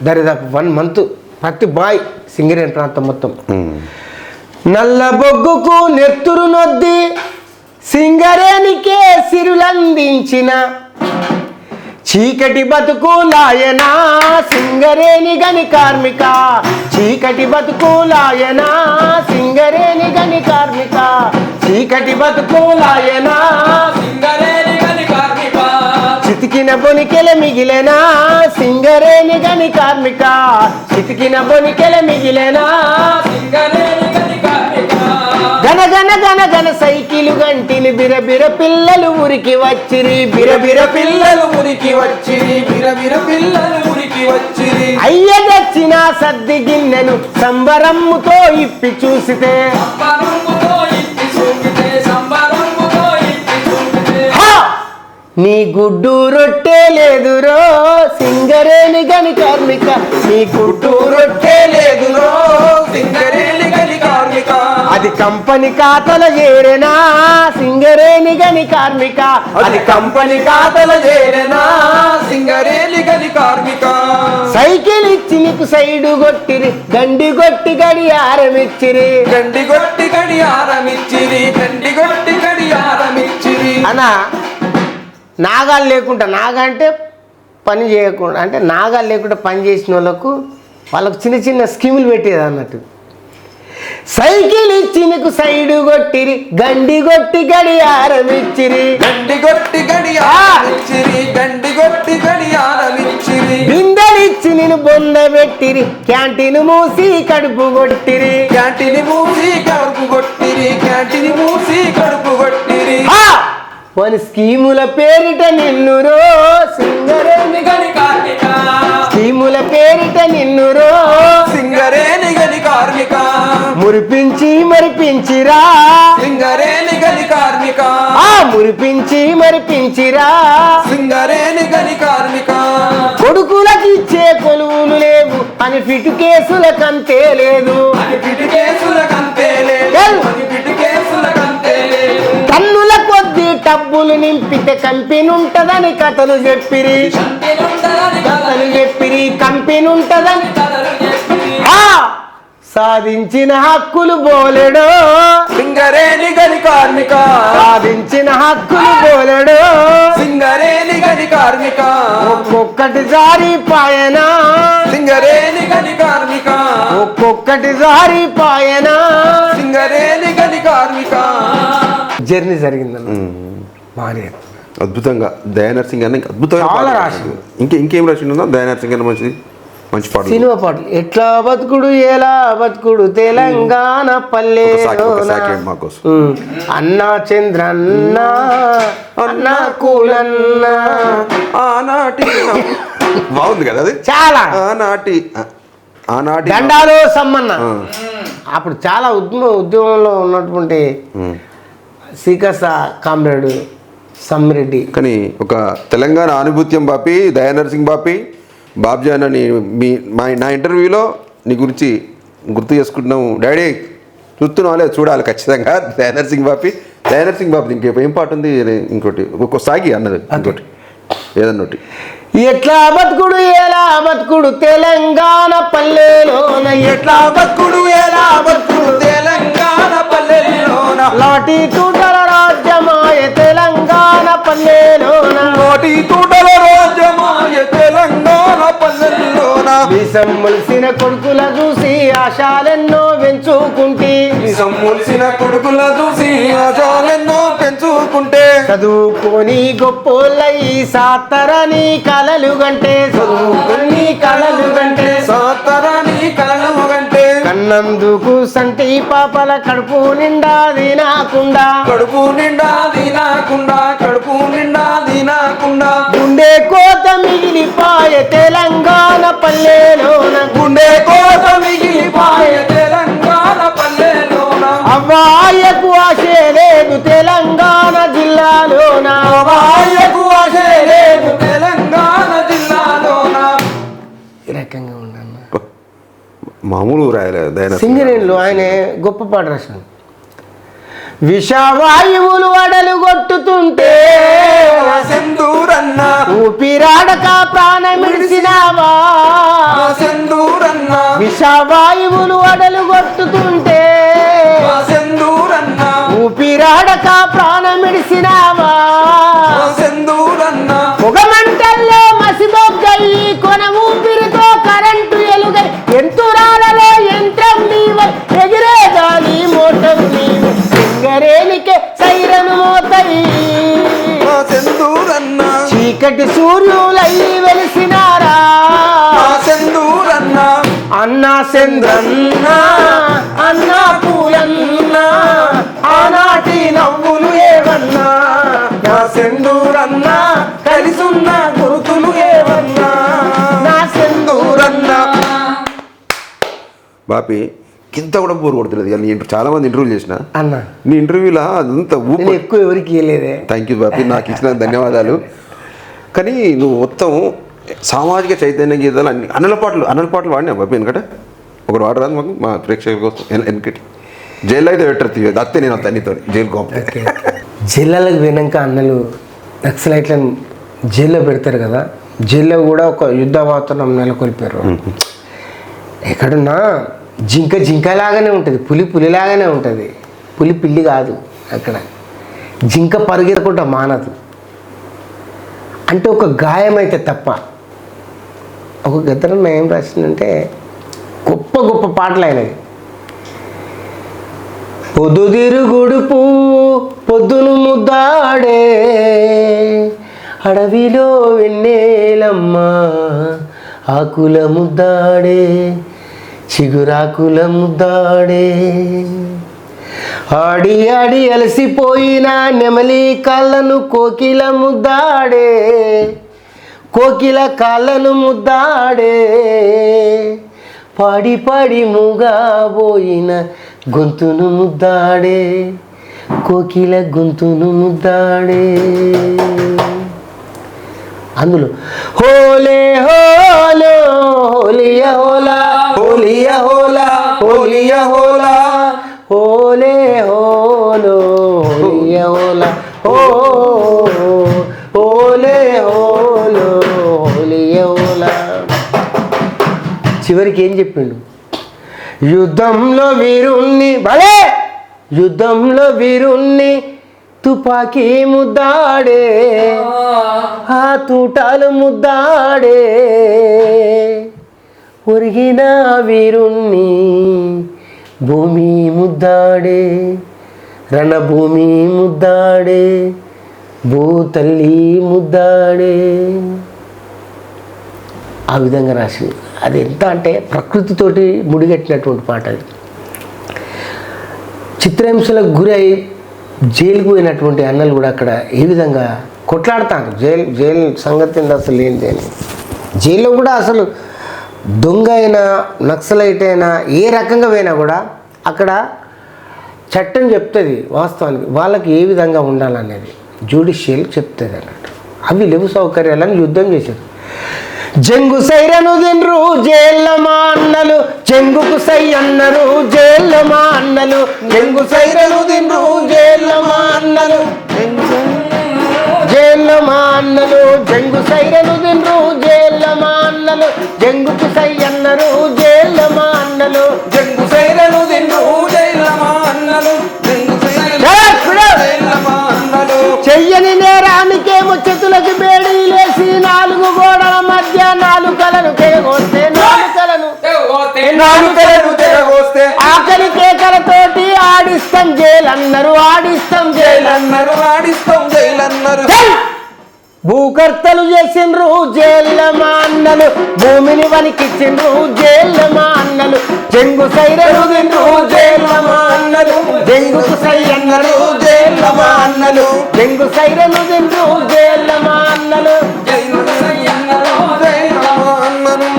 దరిదాపు 1 month ప్రతి బాయ్ సింగరేణి ప్రాంతం మొత్తం. నల్ల బొగ్గుకు నెత్తురు నొద్ది సింగరేణికే సిరులందించిన చీకటి బతుకు లాయనా సింగరేణి గని కార్మిక, చీకటి బతుకు లాయనా సింగరేణి గని కార్మిక, చీకటి బతుకు లాయనా సింగరేణి గని కార్మిక, చితికిన బొనికెల మిగిలేనా సింగరేణి గని కార్మిక, చితికిన బొనికెల మిగిలేనా సింగరేణి గని కార్మిక. గన గన గన గన సైకిలు గంటిని బిరబిర పిల్లలు ఉరికి వచ్చిరి, బిరబిర పిల్లలు ఉరికి వచ్చిరి, బిరబిర పిల్లలు ఉరికి వచ్చిరి. అయ్య దచ్చిన సద్ది గిన్నెను సంబరమ్ముతో ఇప్పి చూసితే, నీ గుడ్డు రొట్టె లేదురో సింగరేణి గని కార్మిక, నీ గుడ్డు రొట్టె లేదురో సింగరేణి గని కార్మిక, అది కంపెనీ ఖాతాల చేరేనా సింగరేణి గని కార్మిక, అది కంపెనీ ఖాతాల చేరేనా సింగరేణి గని కార్మిక. సైకిల్ ఇచ్చి నీకు సైడు కొట్టిరి, గండి కొట్టి గడియారమిచ్చిరి, గండి కొట్టి గడియారమిచ్చిరి, గండి కొట్టి గడియారమిచ్చిరి. అనా నాగాలు లేకుండా, నాగా అంటే పని చేయకుండా, అంటే నాగాలు లేకుండా పని చేసిన వాళ్ళకు చిన్న చిన్న స్కీములు పెట్టేది అన్నట్టు. సైకిల్ ఇచ్చి నీకు సైడు కొట్టిరి, గండి కొట్టి గడియారమిచ్చిరి, గండి కొట్టి గడియారమిచ్చిరి, గండి కొట్టి గడియారమిచ్చిరి. బిందెలిచ్చి నేను బొంద పెట్టిరి, క్యాంటీన్ మూసి కడుపు కొట్టిరి, క్యాంటీన్ మూసి కడుపు కొట్టిరి, క్యాంటీన్ మూసి కడుపు కొట్టిరి. వాని స్కీముల పేరిట నిన్నురో సింగరేణి గని కార్మిక, స్కీముల పేరిట నిన్నురో సింగరేణి గని కార్మిక, మురిపించి మరిపించిరా సింగరేణి గని కార్మిక, మురిపించి మరిపించిరా సింగరేణి గని కార్మిక. కొడుకులకి ఇచ్చే కొలువులు లేవు అని ఫిటు కేసులకంతే లేదు, అని ఫిటు కేసులకంతే లేదు, అని ఫిటు కేసులకంతే లేదు. కన్నుల కొద్ది టబ్బులు నింపితే కంపెనీ ఉంటదని కథలు చెప్పిరి, కథలు చెప్పిరి, కంపెనీ ఉంటదని సాధించిన హక్కులు బోలెడో సింగరేణి గని కార్మిక, సాధించిన హక్కులు బోలెడో సింగరేణి గని కార్మిక. ఒక్కొక్కటి జారిపాయనా సింగరేణి గని కార్మిక, ఒక్కొక్కటి జారిపాయనా సింగరేణి గని కార్మిక. జర్నీ జరిగిందన్న బాగా అద్భుతంగా. దయానరసింహ అన్న అద్భుతంగా చాలా రాసింది. ఇంకేం రాసిందో దయానరసింహ అన్న మంచిది. మంచి పాటలు. సినిమా పాటలు. ఎట్లా బతుకుడు ఎలా బతుకుడు తెలంగాణ పల్లెలోన. ఒకసారి మా కోసం. అన్నా చంద్రన్న అన్నా కూలన్న ఆనాటి బాగుంది కదా అది. చాలా ఆనాటి దండాలో సమ్మన్న. అప్పుడు చాలా ఉద్యమంలో ఉన్నటువంటి శ్రీకాశ కామ్రేడ్ సమ్మిరెడ్డి. కానీ ఒక తెలంగాణ ఆనుభూత్యం బాపి, దయానరసింగ్ బాపి, బాబ్జాన్ అని నా ఇంటర్వ్యూలో నీ గురించి గుర్తు చేసుకుంటున్నాము. డాడీ చూస్తున్నావాలే, చూడాలి ఖచ్చితంగా. దయానరసింగ్ బాపి ఇంకేం పాట ఉంది, ఇంకోటి ఒక్కో సాగి అన్నది, ఇంకోటి ఏదన్నోటి. ఎట్లా బతుకుడు ఎలా బతుకుడు తెలంగాణ పల్లెలోన. ఎట్లా బతుకుడు ఎలా బతుకుడు తెలంగాణ పల్లెలోన. లాటి తూటల రాజ్యమాయ తెలంగాణ పల్లెలోన. కోటి తూటల రాజ్యమాయ తెలంగాణ పల్లెల్లోన. విషం ములిసిన కొడుకుల చూసి ఆశాలెన్నో పెంచుకుంటే. విషం ములిసిన కొడుకుల చూసి ఆశాలెన్నో పెంచుకుంటే. చదువుకొని గొప్పోళ్ళయి సాతరని కలలు గంటే. చదువుకొని కలలు గంటే సాతరని కలలు గంటే. కన్నందుకు సంటి పాపల కడుపు నిండా తినకుండా. కడుపు నిండా తినకుండా. కడుపు నిండా తినకుండా. గుండె కోత మిగిలిపాయ తెలంగాణ పల్లెలోన. గుండె కోత మిగిలిపాయ తెలంగాణ పల్లెలోన. అవ్వాయకు ఆశే లేదు తెలంగాణ జిల్లాలోన. అవ్వాయకు ఆశే లేదు తెలంగాణ జిల్లాలోన. ఈ రకంగా ఉండన్న మామూలు రాయలేదు. సింగరేణిలో ఆయన గొప్ప పాట రాశాడు. విషవాయువులు అడలు కొట్టుతుంటే సెందూరన్న ఊపిరాడక ప్రాణమిడిసినావా. సెందూరన్న విషవాయువులు అడలు కొట్టుతుంటే సెందూరన్న ఊపిరాడక ప్రాణమిడిసినావా. సెందూరన్న పొగమంటల్లో మసిబొగ్గయి కొన ఊపిరితో కరెంటు ఎలుగై. ఎంతురాలలో యంత్రం నీవై ఎగిరే గాలి మోటం నీవు. సింగరేణికే సైరను మోతయి. సెందూరన్న చీకటి సూర్యులై వెలిసినారా. సెందూరన్న అన్నా చంద్రన్న అన్నా పూలన్న ఆనాటి నవ్వులు ఏవన్నా. నా సెందూరన్న కలిసున్న గురుతులు ఏవన్నా. నా సెందూరన్న. బాపి కింద కూడా బోరు కొడుతులేదు. నేను చాలా మంది ఇంటర్వ్యూలు చేసిన అన్న నీ ఇంటర్వ్యూలో అదంతా నేను ఎక్కువ ఎవరికి ఇవ్వలేదే. థ్యాంక్ యూ బాపి, నాకు ఇచ్చిన ధన్యవాదాలు. కానీ నువ్వు మొత్తం సామాజిక చైతన్య గీతాలు అన్ని అన్నల పాటలు వాడినా బాపి. ఎందుకంటే ఒకరు వాడరాదు మాకు, మా ప్రేక్షకుల కోసం. వెనకటి జైల్లో అయితే పెట్టరు దత్తే నేను తన్నితో జైలు కోపం. జిల్లాలకు పోయినాక అన్నలు నక్సలైట్లను జైల్లో పెడతారు కదా. జైల్లో కూడా ఒక యుద్ధ వాతావరణం నెలకొల్పారు. ఎక్కడున్నా జింకలాగానే ఉంటుంది, పులిలాగానే ఉంటుంది. పిల్లి కాదు. అక్కడ జింక పరిగెత్తకుండా మానదు. అంటే ఒక గాయం అయితే తప్ప. ఒక గద్దరం ఏం రాసిందంటే గొప్ప గొప్ప పాటలు అయినవి. పొద్దుదిరుగుడు పువ్వు పొద్దును ముద్దాడే. అడవిలో వెన్నెలమ్మ ఆకుల ముద్దాడే. చిగురాకుల ముద్దాడే. ఆడి ఆడి అలసిపోయిన నెమలి కాళ్ళను కోకిల ముద్దాడే. కోకిల కాళ్ళను ముద్దాడే. పాడి పాడి మూగబోయిన గొంతును ముద్దాడే. కోకిల గొంతును ముద్దాడే. అందులో హోలే హోలో హోలియ హోలా హోలియ హోలా హోలియ హోలా. హోలే హోలో హోలియ హోలా. హోలే హోలో హోలియ హోలా. చివరికి ఏం చెప్పిండు? యుద్ధంలో వీరుణ్ణి భలే యుద్ధంలో వీరుణ్ణి తుపాకీ ముద్దాడే. ఆ తూటాలు ముద్దాడే. ఒరిగిన వీరుణ్ణి భూమి ముద్దాడే. రణభూమి ముద్దాడే. భూతల్లి ముద్దాడే. ఆ విధంగా రాసి అది ఎంత అంటే ప్రకృతితోటి ముడిగట్టినటువంటి పాట అది. చిత్రహింసలకు గురై జైలుకు పోయినటువంటి అన్నలు కూడా అక్కడ ఏ విధంగా కొట్లాడతారు. జైలు సంగతి అసలు ఏంటి అని. జైల్లో కూడా అసలు దొంగ అయినా నక్సలైట్ అయినా ఏ రకంగా పోయినా కూడా అక్కడ చట్టం చెప్తుంది వాస్తవానికి వాళ్ళకి ఏ విధంగా ఉండాలనేది జ్యుడిషియల్ చెప్తుంది అన్నట్టు. అవి లేవు సౌకర్యాలను యుద్ధం చేశారు. జంగు సైరను దిన్రు జైల్లమా అన్నలు, చెంగుకు సై అన్నరు జైల్లమా అన్నలు, జంగు సైరను దిన్రు జైల్లమా అన్నలు, జైల్లమా అన్నలు, జంగు సైరను దిన్రు జైల్లమా అన్నలు, జంగుకు సై అన్నరు జైల్లమా అన్నలు, జంగు సైరను దిన్ను జైలమా అన్నలు, జంగు సైరను జైలమా అన్నలు. చెయ్యని నేరానికేమో చేతులకు బేడీలేసి నాలుగు గోడల మధ్య నాలుకలను తెగొస్తే నాలుకలను తెగొస్తే ఆఖరి కేకలతోటి ఆడిస్తాం జైలన్నారు, ఆడిస్తాం జైలన్నారు, ఆడిస్తాం జైలన్నారు. భూకర్తలు చేసిండ్రు జైల్లమా అన్నలు, భూమిని వనికిచ్చిండ్రు జైల్లమా అన్నలు, జంగు సైరను దిన్రు జైల్లమా అన్నలు, జంగుకు సై అన్నరు జైల్లమా అన్నలు, జంగు సైరను దిన్రు జైల్లమా అన్నలు.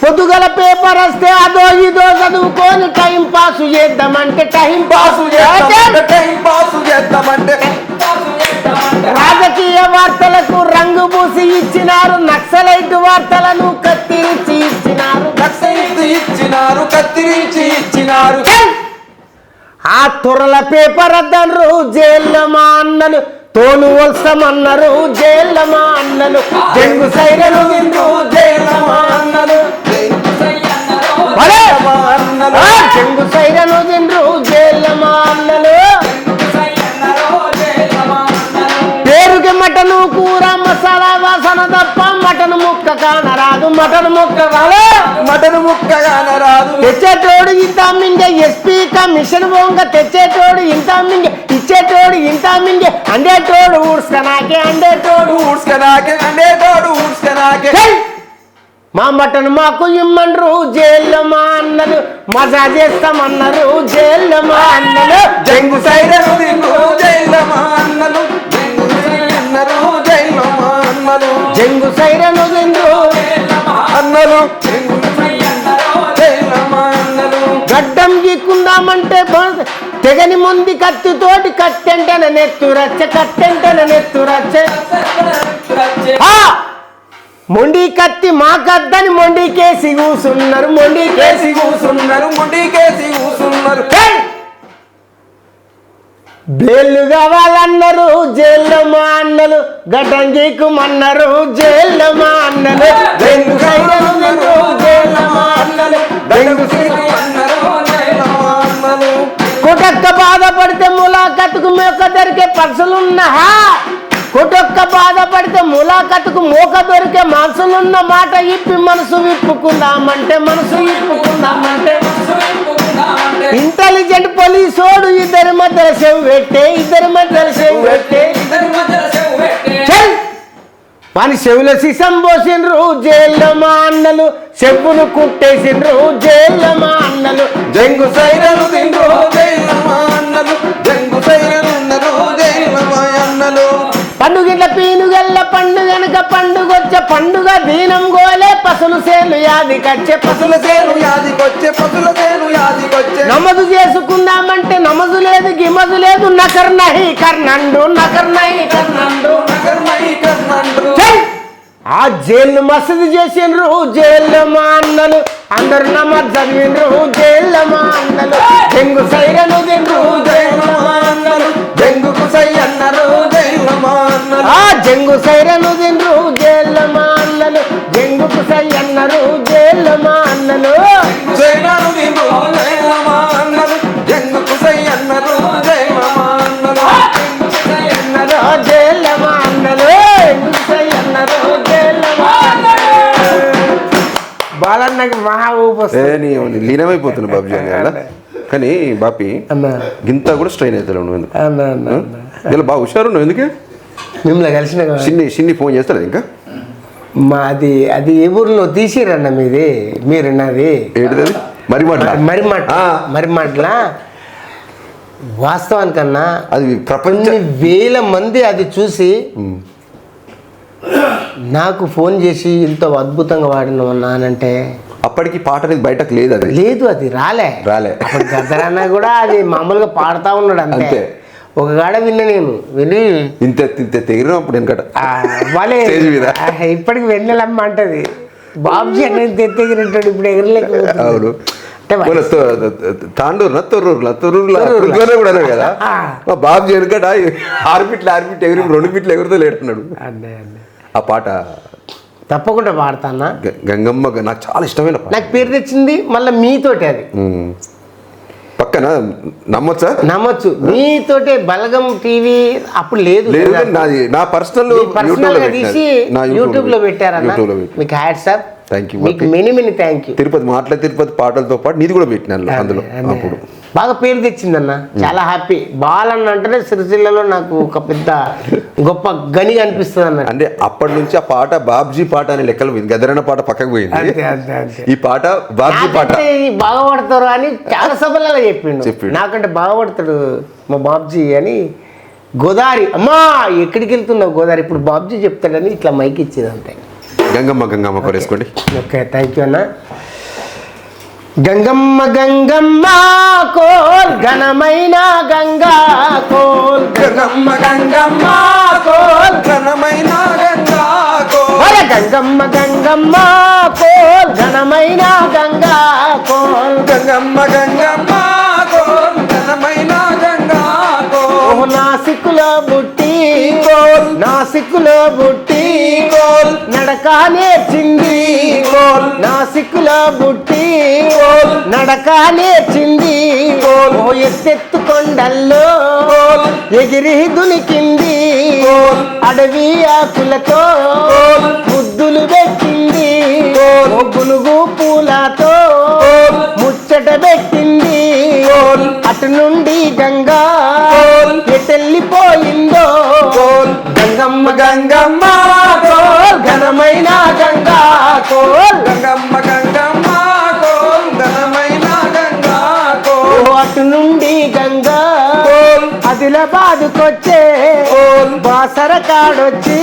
పొద్దుగల పేపర్ వస్తే అదో ఇదో చదువుకొని టైం పాస్ చేద్దామంటే టైం పాస్ చేద్దామంటే రాజకీయ వార్తలకు రంగు పూసి ఇచ్చినారు, నక్సలైట్ వార్తలను కత్తిరించి ఇచ్చినారు, ఇచ్చినారు కత్తిరించి ఇచ్చినారు. ఆ తొరల పేపర్ అద్దరు జైల్లమా అన్నలు, తోలు వస్తామన్నారు జైల్లమా అన్నలు, జంగు సైరను దిన్రు జైల్లమా అన్నలు, జంగు సైరను దిన్రు జైల్లమా అన్నలు. పేరుకి మటను కూర మసాలా వాసన తప్ప మటన్ ముక్క కానరాదు, మటన్ ముక్క రాలే, మటన్ ముక్క కానరాదు. తెచ్చేటోడు ఇంత మింగే ఎస్పీ కమిషన్ బొంగ, తెచ్చేటోడు ఇంత మింగే ఇచ్చేటోడు ఇంత మింగే, అండేటోడు ఊడ్స్కనాకే, అండేటోడు ఊడ్స్కనాకే, అండేటోడు ఊడ్స్కనాకే. మా మటన్ మాకు ఇమ్మన్రు జైల్లమా అన్నలు, మజా చేస్తామన్నారు జైల్లమా అన్నలు, జంగు సైరను దిన్ను జైల్లమా అన్నలు, జైల్లమా అన్నలు, జంగు సైరను దిన్రు అన్నలు, జైల్లమా అన్నలు. గడ్డం గీక్కుందామంటే తెగని ముందు కత్తితోటి కత్తెంటన నెత్తురచ్చ, కత్తెంటన నెత్తురచ్చ. మొండి కత్తి మా కద్దని మొండికేసి కూసున్నారు, మొండికేసి కూసున్నారు, మొండికేసి కూసున్నారు. బేళ్ళు కావాలన్నారు జైల్లమా అన్నలు, గడ్డం గీకుమన్నారు జైల్లమా అన్నలు, జంగు సైరను దిన్రు జైల్లమా అన్నలు, జంగు కొటొక్క బాధపడితే ములాఖతుకు మేక దొరికే పర్సులున్నా, కొటొక్క బాధపడితే ములాఖతుకు మోక దొరికే మనసులున్న మాట ఇప్పి మనసు విప్పుకుందామంటే, మనసు విప్పుకుందామంటే ఇంటెలిజెంట్ పోలీసోడు ఇద్దరి మధ్యలో సెవ్ పెట్టే, ఇద్దరి మధ్యలో సెవ్ పెట్టే, వాని చెవుల సీసం పోసిండ్రు జైల్లమా అన్నలు, చెప్పును కుట్టేసిండ్రు జైల్లమా అన్నలు, జంగు సైరను దిన్రు జైల్లమా అన్నలు, జంగు సైరను జైల్లమా అన్నలు. పండుగల పీనుగల్ల పండుగనక పండుగొచ్చే, పండుగ దీనం గోలే పసులు సేలు యాదికొచ్చే, పసుల సేను యాదికొచ్చే, పసుల సేను యాదికొచ్చే. నమదు చేసుకుందామంటే నమదు లేదు, గిమదు లేదు, నకర్ నహి కర్నండు, నకర్ నహి కర్నండు, నగర్ మై కర్నండు. ఆ జైలు మసీదు చేసిండ్రు జైల్లమా అన్నలు, అందరు నమాజ్ చదివిండ్రు జైల్లమా అన్నలు, జంగు సైరను దిన్రు జైల్లమా అన్నలు, జంగుకు సై అన్నారు జైల్లమా అన్నలు. ఆ జంగు సైరను దిన్రు జైల్లమా అన్నలు, జంగుకు సై అన్నారు జైల్లమా అన్నలు, సైరను దిన్రు జైల్లమా అన్నలు, జంగుకు సై అన్నారు జైల్లమా అన్నలు, జైల్లమా అన్నలు, జంగుకు సై అన్నారు జైల్లమా అన్నలు. బాలన్నకి మహా ఊపు వస్తుంది. లీనమైపోతున్నా బాబుజీ అని అలా. కానీ బాపి అన్న గింత కూడా స్ట్రైన్ అవుతాడు నువ్వు ఎందుకు? అన్న అన్న ఇలా బాగా హుషారు నువ్వు ఎందుకే? మిమ్మల్ని కలిసిన చిన్ని ఫోన్ చేస్తాడు ఇంకా మాది అది ఏ ఊర్లో తీసిరన్న మీది మీరున్నది ఏంటిది మరిమాట్ల వాస్తవానికన్నా అది ప్రపంచ కొన్ని వేల మంది అది చూసి నాకు ఫోన్ చేసి ఇంత అద్భుతంగా వాడినా అంటే అప్పటికి పాట అనేది బయటకు లేదు, అది లేదు, అది రాలే అప్పుడు గద్దరన్న కూడా అది మామూలుగా పాడుతూ ఉన్నాడు అంతే. ఒక గాడ విన్నా నేను విని ఇంత తెగిరినప్పుడు వెనకట వాళ్ళే ఇప్పటికి వెన్నెలమ్మ అంటది బాబుజీ అనేది తెగినట్టు ఇప్పుడు ఎగరలేకపోతుంది. అవును, తాండూరు కూడా కదా బాబుజీ వెనకట 6 ఫీట్లు ఎగిరి 2 ఫీట్లు ఎగురుతో లేడుతున్నాడు. ఆ పాట తప్పకుండా పాడతానా. గంగమ్మ నాకు చాలా ఇష్టమైన పాట. నాకు పేరు తెచ్చింది మళ్ళీ మీతోటి, అది పక్కన నమ్మొచ్చు మీతోటే. బలగం టీవీ అప్పుడు లేదు, నాది నా పర్సనల్ తీసి యూట్యూబ్ లో పెట్టారన్న. మీకు హ్యాట్సాప్, థ్యాంక్ యూ, మీకు మెనీ థ్యాంక్ యూ. తిరుపతి పాటలతో పాటు నీది కూడా పెట్టినాను అందులో. అప్పుడు బాగా పేరు తెచ్చిందన్న, చాలా హ్యాపీ. బాలన్న అంటేనే సిరిసిల్లలో నాకు ఒక పెద్ద గొప్ప గని అనిపిస్తుంది అన్న. అంటే అప్పటి నుంచి ఆ పాట బాబ్జీ పాట అనే లెక్కలు పోయింది, గదరన్న పాట పక్కకు పోయింది, ఈ పాట బాబ్జీ పాట. బాగా పడతారు అని చాలా సభలలో చెప్పిండు, నాకంటే బాగా పడతాడు మా బాబ్జీ అని. గోదావరి అమ్మా ఎక్కడికి వెళ్తున్నావు గోదావరి, ఇప్పుడు బాబ్జీ చెప్తాడని ఇట్లా మైక్ ఇచ్చేది అంతే. గంగమ్మ కొరేసుకోండి. ఓకే, థ్యాంక్ యూ అన్న. గంగమ్మ కోల్ ఘనమైన గంగా కోల్, గంగమ్మ కోల్ ఘనమైన గంగా కోల్, గంగమ్మ కోల్ ఘనమైన గంగా కోల్, గంగమ్మ కోల్ ఘనమైన గంగా కోల్. నాసిక్కులో బుట్టి కోల్, నాసిక్కులో బుట్టి కోల్, నడక నేర్చింది కోల్, నాసిక్కులో బుట్టి కోల్, నడక నేర్చింది కోల్. ఓ ఎత్తెత్తు కొండల్లో కోల్, ఎగిరి దునికింది కోల్, అడవి ఆకులతో కోల్, ముద్దులు పెట్టింది కోల్, గునుగు పూలతో కోల్, ముచ్చట పెట్టింది కోల్. అటు నుండి గంగా కోల్, ఎటెళ్ళిపోయిందో కోల్. గంగమ్మ కోల్ ఘనమైన గంగా కోల్, గంగమ్మ కోల్ ఘనమైన గంగా కోల్. అటు నుండి గంగా కోల్, ఆదిలాబాదుకొచ్చే కోల్, బాసర కాడొచ్చి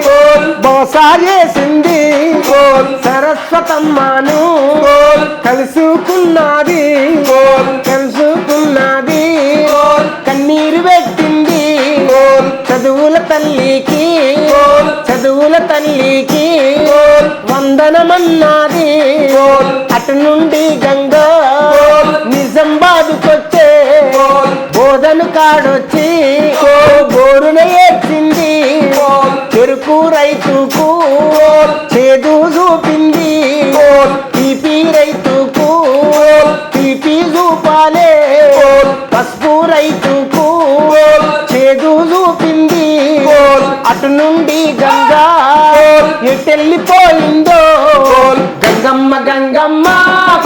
కోల్, బోసా చేసింది కోల్, సరస్వతమ్మను కోల్, కలుసుకున్నది కోల్, కలుసుకున్నది కోల్, కన్నీరు పెట్టింది కోల్, చదువుల తల్లికి కోల్, చదువుల తల్లికి కోల్, వందనమన్నది కోల్. అటు నుండి గంగా కోల్, నిజామాబాదుకొచ్చే కోల్, బోధను కాడొచ్చి బోరున ఏడ్చింది కోల్, చెరుకు రైతుకు కోల్, చేదు చూపింది కోల్, తీపి రైతుకు తీపి చూపాలే కోల్, పసుపు రైతుకు కోల్, చేదు చూపింది కోల్. అటు నుండి గంగా కోల్, ఎటెళ్ళిపోయిందో కోల్. గంగమ్మ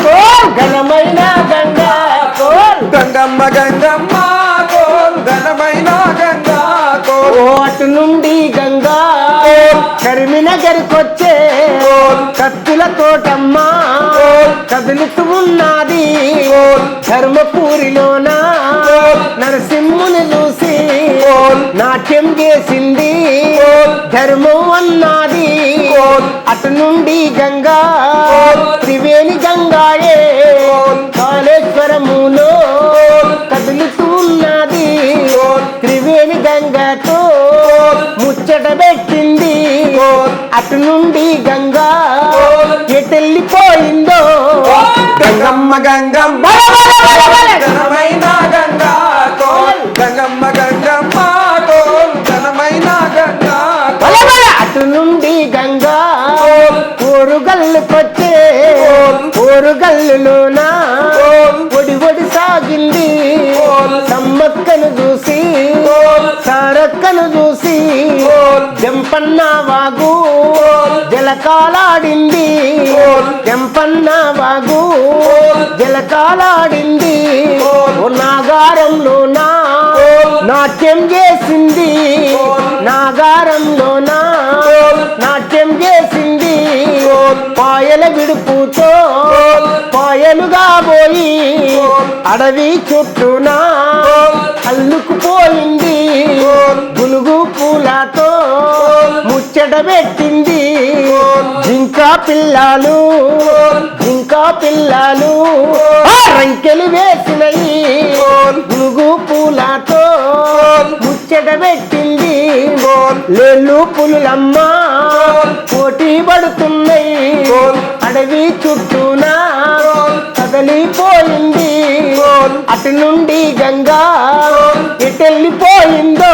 కోల్ ఘనమైన గంగా కోల్, గంగమ్మ కోల్ ఘనమైన గంగా కోల్. ఓ అటు నుండి గంగా కరీంనగర్కొచ్చే కత్తుల తోటమ్మ కదులుతూ ఉన్నది ధర్మపూరిలోన నరసింహుని చూసి నాట్యం చేసింది ధర్మం అన్నది. అటు నుండి గంగా త్రివేణి గంగాయే కాళేశ్వరములో కదులుతూ ఉన్నది త్రివేణి గంగతో ముచ్చట పెట్టింది. అటు నుండి గంగా ఎటెళ్ళిపోయిందో గంగమ్మ ఘనమైన గంగా కోల్, గంగమ్మ కోల్ ఘనమైన గంగా కోల్. అటు నుండి గంగా ఓరుగల్లుకొచ్చే ఓరుగల్లులోన ఒడి సాగింది సమ్మక్కను చూసి సారక్కను చూసి జంపన్న వాగు జలకాలాడింది జంపన్న వాగు జలకాలాడింది. నాగారంలోన నాట్యం చేసింది నాగారంలోన నాట్యం చేసింది పాయల విడుపుతో పాయలుగా పోయి అడవి చుట్టూనా అల్లుకుపోయింది గునుగు పూలతో ముచ్చట పెట్టింది జింకా పిల్లలు రంకెలు వేసినయి గునుగు పూలతో ముచ్చట పెట్టింది లేళ్ళు పులులమ్మ పోటీ పడుతున్నాయి అడవి చుట్టూనా కదలిపోయింది అటు నుండి గంగా ఎటెళ్ళిపోయిందో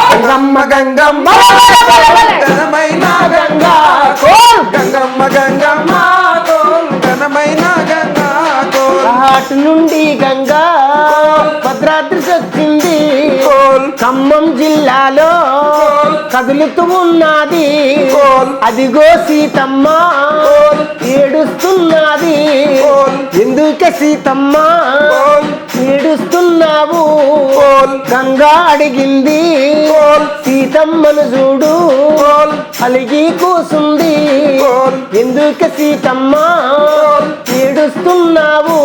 గంగమ్మ గంగమ్మ ఘనమైన గంగా కోల్ గంగమ్మ గంగమ్మ కోల్ ఘనమైన గంగా కోల్ అటు నుండి గంగా భద్రాద్రికి వచ్చింది ఖమ్మం జిల్లాలో కదులుతూ ఉన్నది అదిగో సీతమ్మ ఏడుస్తున్నది ఎందుకే సీతమ్మ ఏడుస్తున్నావు గంగా అడిగింది సీతమ్మను చూడు అలిగి కూసుంది ఎందుకే సీతమ్మ ఏడుస్తున్నావు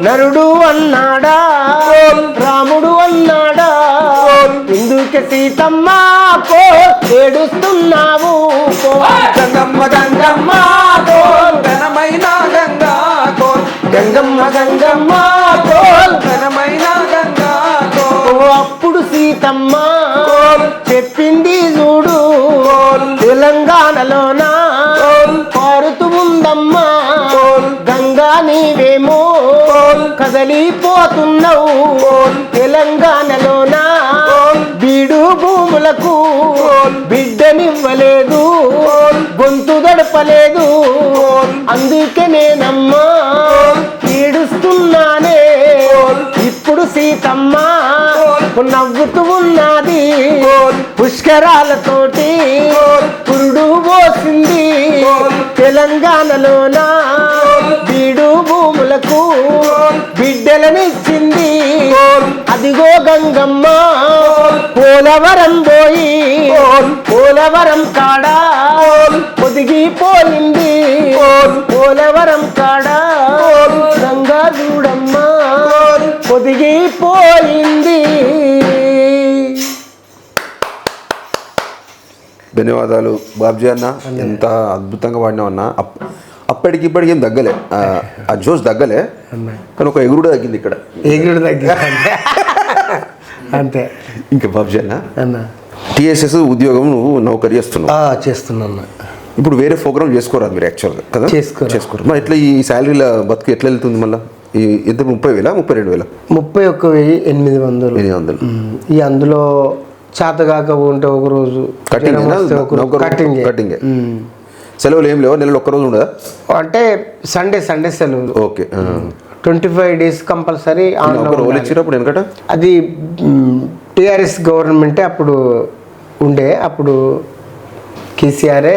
నరుడు అన్నాడా రాముడు అన్నాడా ఎందుకే సీతమ్మ ఏడుస్తున్నావు గంగమ్మ గంగమ్మ కోల్ ఘనమైన గంగా కోల్ గంగమ్మ గంగమ్మ కోల్ ఘనమైన గంగా కోల్ అప్పుడు సీతమ్మ చెప్పింది చూడు తెలంగాణలోన పారుతూ ఉందమ్మా గంగా నీవేమో కదలిపోతున్నావు తెలంగాణలోన బీడు భూములకు బిడ్డనివ్వలేదు గొంతు గడపలేదు అందుకే నేనమ్మా ఏడుస్తున్నానే ఇప్పుడు సీతమ్మ నవ్వుతూ ఉన్నది పుష్కరాలతోటి పురుడు పోసింది తెలంగాణలోన బీడు భూములకు బిడ్డలనిచ్చింది అదిగో గంగమ్మ పోలవరం పోయి పోలవరం కాడా పొదిగిపోయింది పోలవరం కాడా గంగా చూడమ్మా పొదిగిపోయింది. ధన్యవాదాలు బాబ్జీ అన్న, ఎంత అద్భుతంగా పాడినావు అన్న. అప్పటికి ఇప్పటికి ఏం తగ్గలే, ఆ జోష్ తగ్గలే, కానీ ఒక ఎగురుడు తగ్గింది ఇక్కడ. ఎగురుడు తగ్గింది అంతే. ఇంకా బాబ్జీ అన్న, అన్న టీఎస్ఎస్ ఉద్యోగం నువ్వు నౌకరీ చేస్తున్నా. ఇప్పుడు వేరే ప్రోగ్రామ్ చేసుకోరాదు మీరు యాక్చువల్గా కదా? చేసుకోరు. మరి ఎట్లా ఈ శాలరీల బతుకు ఎట్లా వెళ్తుంది మళ్ళీ? ఎంత 30,000 32,000? 31,800. ఈ అందులో చేతగాక ఉంటే ఒక రోజు కటింగ్. సెలవులు ఏం లేవా? నెలలో ఒక్కరోజు ఉండదా? అంటే సండే సెలవులు. ఓకే. 25 days compulsory. ఇచ్చినప్పుడు వెనకట అది టీఆర్ఎస్ గవర్నమెంటే అప్పుడు ఉండే. అప్పుడు కేసీఆర్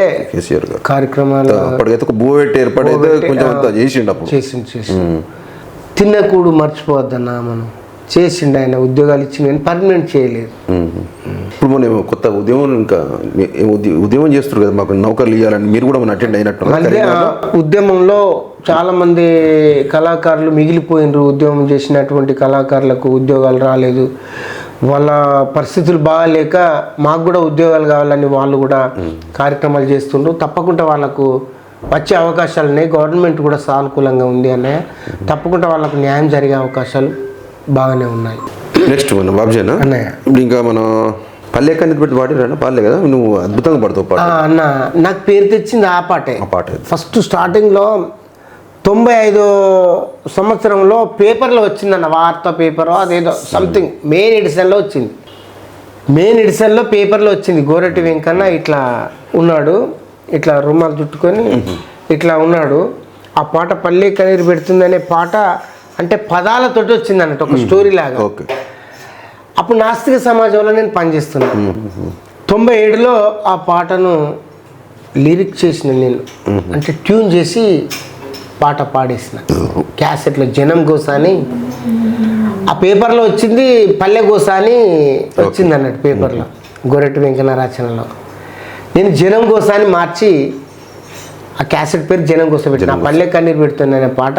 కార్యక్రమాలు అప్పటికైతే భూ పెట్టి ఏర్పడైతే కొంచెం అంతా చేసిండు. అప్పుడు చేసిండు. తిన్నకూడు మర్చిపోవద్దన్నా మనం చేసిండు. ఆయన ఉద్యోగాలు ఇచ్చింది కానీ పర్మనెంట్ చేయలేదు. ఇప్పుడు మనం కొత్త ఉద్యమం ఇంకా ఉద్యమం చేస్తారు కదా, మాకు నౌకర్లు ఇవ్వాలని మీరు కూడా మన అటెండ్ అయినట్టు. ఉద్యమంలో చాలా మంది కళాకారులు మిగిలిపోయినరు. ఉద్యమం చేసినటువంటి కళాకారులకు ఉద్యోగాలు రాలేదు. వాళ్ళ పరిస్థితులు బాగాలేక మాకు కూడా ఉద్యోగాలు కావాలని వాళ్ళు కూడా కార్యక్రమాలు చేస్తుండ్రు. తప్పకుండా వాళ్ళకు వచ్చే అవకాశాలు ఉన్నాయి. గవర్నమెంట్ కూడా సానుకూలంగా ఉంది అన్నయ్య. తప్పకుండా వాళ్ళకు న్యాయం జరిగే అవకాశాలు బాగానే ఉన్నాయి. నెక్స్ట్ మన బాబ్జీనా అన్నయ్య, ఇప్పుడు ఇంకా మన పల్లె కన్నది పెట్టి పాడిరా? పాడలే కదా నువ్వు, అద్భుతంగా పడతావు పాట. అన్న నాకు పేరు తెచ్చింది ఆ పాటే. ఫస్ట్ స్టార్టింగ్లో 95 సంవత్సరంలో పేపర్లో వచ్చిందన్న, వార్తా పేపర్ అదేదో సంథింగ్ మెయిన్ ఎడిషన్లో వచ్చింది. మెయిన్ ఎడిషన్లో పేపర్లో వచ్చింది. గోరటి వెంకన్న ఇట్లా ఉన్నాడు, ఇట్లా రుమాలు చుట్టుకొని ఇట్లా ఉన్నాడు. ఆ పాట పల్లె కన్నీరు పెడుతుందనే పాట అంటే పదాలతోటి వచ్చింది అన్నట్టు, ఒక స్టోరీ లాగా. అప్పుడు నాస్తిక సమాజంలో నేను పనిచేస్తున్నాను. 97లో ఆ పాటను లిరిక్ చేసిన నేను, అంటే ట్యూన్ చేసి పాట పాడేసిన క్యాసెట్లో. జనం గోసాని ఆ పేపర్లో వచ్చింది, పల్లె గోసాని వచ్చింది అన్నట్టు పేపర్లో, గొరెట్టి వెంకన్న రచనలో. నేను జనం గోసాని మార్చి ఆ క్యాసెట్ పేరు జనం కోసం పెట్టి నా పల్లె కన్నీరు పెడుతుంది అనే పాట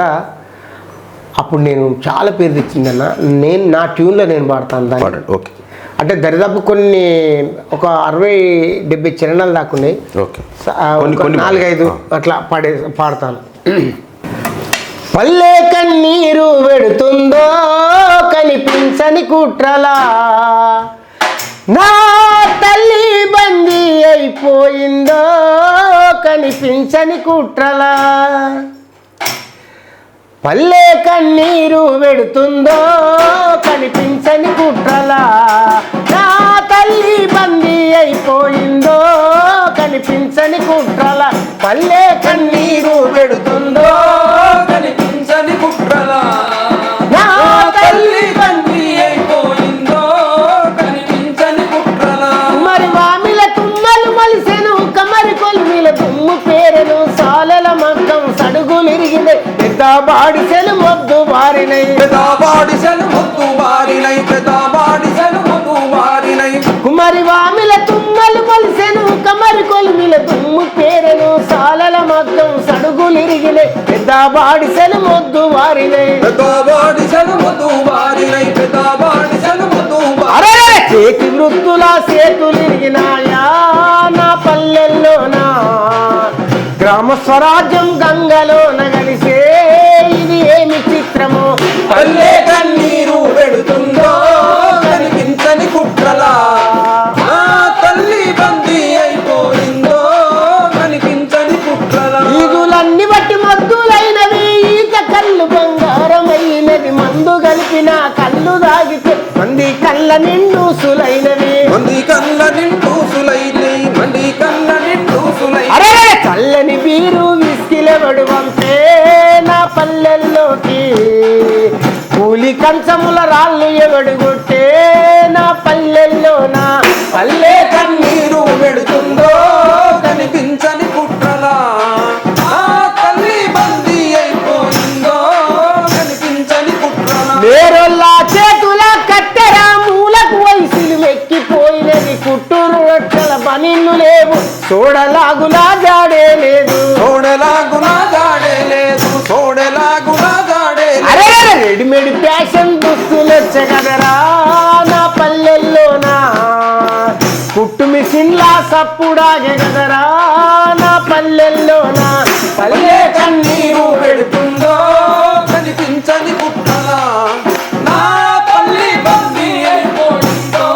అప్పుడు నేను చాలా పేరు తెచ్చిందన్న. నేను నా ట్యూన్లో నేను పాడతాను దాన్ని. ఓకే. అంటే దరిదాపు ఒక 60-70 చరణాలు దాకున్నాయి. ఓకే. 4-5 అట్లా పాడతాను. పల్లె కన్నీరు పెడుతుందో కనిపించని కుట్రలా, నా తల్లి బందీ అయిపోయిందో కనిపించని కుట్రలా, పల్లె కన్నీరు పెడుతుందో కనిపించని కుట్రలా, నా తల్లి బందీ అయిపోయిందో కనిపించని కుట్రలా, పల్లె కన్నీరు పెడుతుందో కనిపించని కుట్రలా, నా తల్లి బందీ అయిపోయిందో కనిపించని కుట్రలా. మరి వామిల తుమ్మలు మలిసెను కమరి కొలుమిల తుమ్ము పేరెను సాలల మగ్గం సడుగులిరిగినాయి పెద్ద బాడిసెలు మొద్దు బారినై, పెదాబాడిసెలు మొద్దు బారినై, పెదాబాడిసెలు మొద్దు బారినై. కుమరి వామిల తుమ్మలు మలిసెను కమరి కొలుమిల తుమ్ము పేరెను సాలల మగ్గం సడుగులిరిగినాయి పెద్ద బాడిసెలు మొద్దు బారినై, పెదాబాడిసెలు మొద్దు బారినై, పెదాబాడిసెలు మొద్దు బారినై. చేతి వృత్తుల సేతులిరిగినాయా నా పల్లెల్లోనా, గ్రామ స్వరాజ్యం గంగలోన కలిసే ఇది ఏమి చిత్రము, పల్లె కన్నీరు పెడుతుందో కనిపించని కుట్రలా, నా తల్లి బందీ అయిపోయిందో కనిపించని కుట్రలా. ఈగులన్నీ బట్టి మద్దులైనవి ఈత కళ్ళు బంగారమైనది, మందు కలిపిన కళ్ళు దాగితే మంది కళ్ళ నిండూసులైనవి, మంది కళ్ళ నిండూసులైనై, మంది కళ్ళ నిండూసులై. చల్లని బీరు విసికిలెవడు వంపే నా పల్లెల్లోకి, కూలి కంచముల రాళ్ళు ఎవడు కొట్టే నా పల్లెల్లోనా, పల్లె కన్నీరు పెడుతుందో కనిపించని కుట్రలా, ఆ తల్లి బందీ అయిపోయిందో కనిపించని కుట్రలా. వేరొల్లా చేతుల కత్తెర మూలకు వయసులు ఎక్కిపోయినది, కుట్టూరు రొట్టెల పనిళ్ళు లేవు చూడలాగునా జాడే లేదు, చూడలాగునా జాడే లేదు, చూడలాగునా జాడే లేదు. అరే రెడీమేడ్ ఫ్యాషన్ దుస్తులు వచ్చే కదరా నా పల్లెల్లోనా, కుట్టు మిషన్లా సప్పుడాగే కదరా నా పల్లెల్లోనా, పల్లె కన్నీరు పెడుతుందో కనిపించని కుట్రలా, నా తల్లి బందీ అయిపోయిందో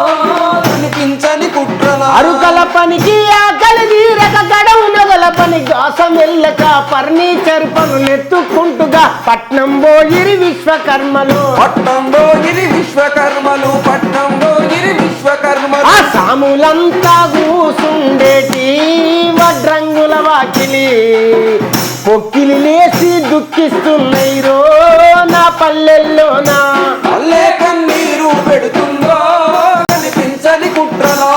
కనిపించని కుట్రలా. అరుకల పనికి ఆకలి తీరక గడవు నగల పని గాసం వెళ్ళక ఫర్నిచర్ పనులు ఎత్తుకుంటుగా పట్నం పోయిరి విశ్వకర్మలు, పట్నంలో ఇది విశ్వకర్మలు, పట్నంలో ఇది విశ్వకర్మలు. ఆ సాములంతా కూసుండేటి వడ్రంగుల వాకిలి పొక్కిలి లేసి దుఃఖిస్తున్నాయి రో నా పల్లెల్లోనా, పల్లె కన్నీరు పెడుతుందో కనిపించని కుట్రలో,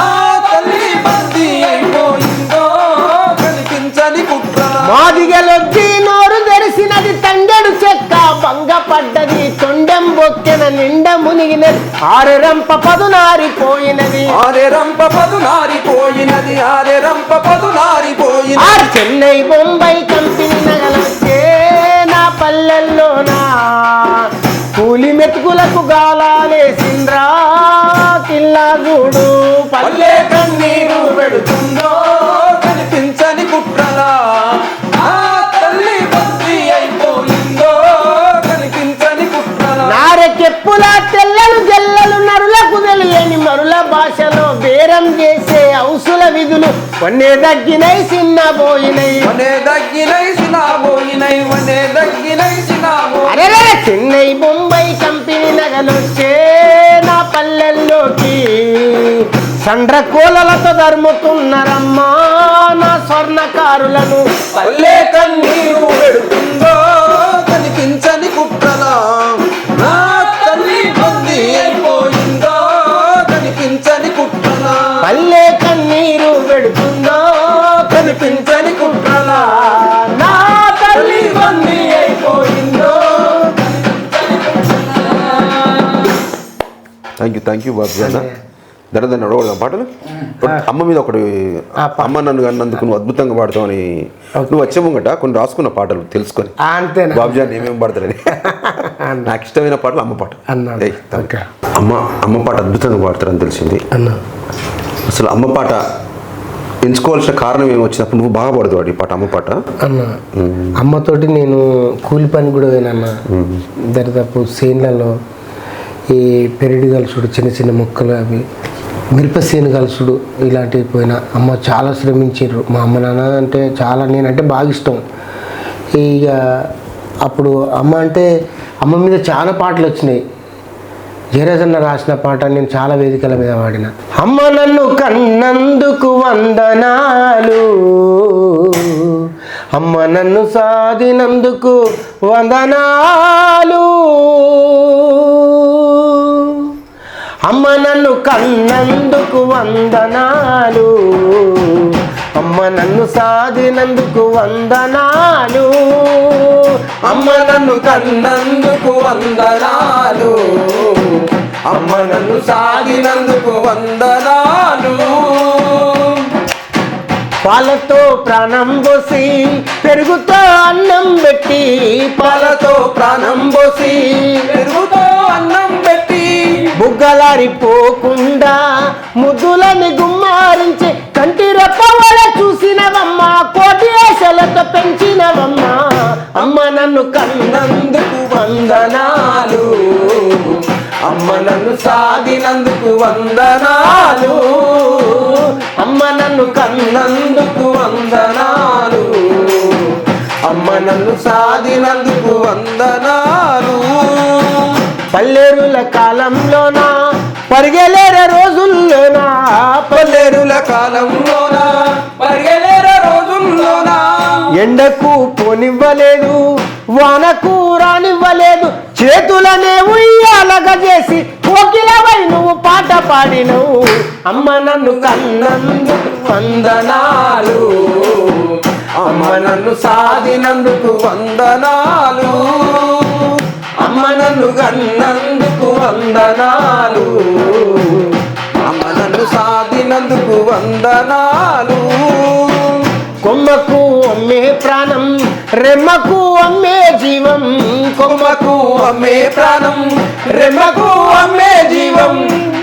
ఆ తల్లి బందీ అయిపోయిందో కనిపించని కుట్రలో. మాదిగలొద్ది నోరు తెరిసినది తంగెడు చెక్క భంగపడ్డది తొండెం బొక్కెన నిండ మునిగినది ఆరెరంప పదునారిపోయినది, ఆరే రంప పదునారిపోయినది, ఆరే రంప పదునారిపోయినది. చెన్నై బొంబాయి కంపెనీ నగలొచ్చే నా పల్లెల్లోనా, కూలి మెతుకులకు గాలాలేసింద్రా కిల్లా చూడు పల్లె కన్నీరు పెడుతుందో కనిపించని కుట్రలా, ఆ తల్లి బందీ అయిపోయిందో కనిపించని కుట్రలా. నారెకెప్పుల తెల్లలు జల్లలు నరులకు తెలియని మరుల భాషలో బేరం చేసే ఔసుల విధులు కొన్నే తగ్గినై చిన్నబోయినై, వనే దగ్గినై సినాబోయినై, వనే దగ్గినై సినాబోయినై. అరే చెన్నై బొంబాయి కంపెనీ నగలొచ్చే నా పల్లెల్లోకి సండ్ర కోలలతో ధర్ముతున్నారమ్మా నా స్వర్ణకారులను, పల్లె కన్నీరు పెడుతుందో కనిపించని కుట్రలా, నా తల్లి బందీ అయిపోయిందో కనిపించని కుట్రలా. పల్లె కన్నీరు పెడుతుందో కనిపించని కుట్రలా, నా తల్లి బందీ అయిపోయిందో. థ్యాంక్ యూ బాబు అన్న. ధనధన అడగడదాం పాటలు అమ్మ మీద ఒకటి అమ్మ నన్ను అన్నందుకు నువ్వు అద్భుతంగా పాడతావు అని నువ్వు వచ్చే ముంగట కొన్ని రాసుకున్న పాటలు తెలుసుకొని అంతేనా బాబుజాన్ ఏమేమి పాడతారని నాకు ఇష్టమైన పాటలు అమ్మ పాట అన్న అమ్మ పాట అద్భుతంగా పాడతారని తెలిసింది అన్న. అసలు అమ్మ పాట ఎంచుకోవాల్సిన కారణం ఏమి వచ్చినప్పుడు నువ్వు బాగా పాడుతావు ఈ పాట అమ్మ పాట అన్న అమ్మతోటి నేను కూలి పని కూడా పోయినన్న దరిదాపు సేన్లలో ఈ పెరడి కలుసుడు చిన్న చిన్న మొక్కలు అవి మిరపసేను కలుసుడు ఇలాంటివి పోయినా అమ్మ చాలా శ్రమించారు మా అమ్మ నాన్న అంటే చాలా నేనంటే బాగా ఇష్టం ఇక అప్పుడు అమ్మ అంటే అమ్మ మీద చాలా పాటలు వచ్చినాయి జయరాజన్న రాసిన పాట నేను చాలా వేదికల మీద పాడిన అమ్మ నన్ను కన్నందుకు వందనాలు అమ్మ నన్ను సాధినందుకు వందనాలు అమ్మ నన్ను కన్నందుకు వందనాలు అమ్మ నన్ను సాధినందుకు వందనాలు అమ్మ నన్ను కన్నందుకు వందనాలు అమ్మ నన్ను సాగినందుకు వందనాలు పాలతో ప్రాణం పోసి పెరుగుతో అన్నం పెట్టి పాలతో ప్రాణం పోసి పెరుగుతో అన్నం పెట్టి బుగ్గలారిపోకుండా ముద్దులని గుమ్మారించి కంటి రెప్పవల చూసినవమ్మ కోటి ఆశలతో పెంచినవమ్మ అమ్మ నన్ను కన్నందుకు వందనాలు అమ్మ నన్ను సాగినందుకు వందనాలు అమ్మ నన్ను కన్నందుకు వందనాలు అమ్మ నన్ను సాగినందుకు వందనాలు పల్లెరుల కాలంలోన పరిగెలేర రోజుల్లోన పల్లెరుల కాలంలోన పరిగెలేర రోజుల్లోన ఎండకు పోనివ్వలేదు వానకు రానివ్వలేదు చేతులనే ఉయ్యాలగా చేసి కోకిలవై నువ్వు పాట పాడినవు అమ్మ నన్ను కన్నందుకు వందనాలు అమ్మ నన్ను సాధినందుకు వందనాలు అమ్మ నన్ను కన్నందుకు వందనాలు అమ్మ నన్ను సాధినందుకు వందనాలు కొమ్మకు అమ్మే ప్రాణం రెమ్మకు అమ్మే జీవం కొమ్మకు అమ్మే ప్రాణం రెమ్మకు అమ్మే జీవం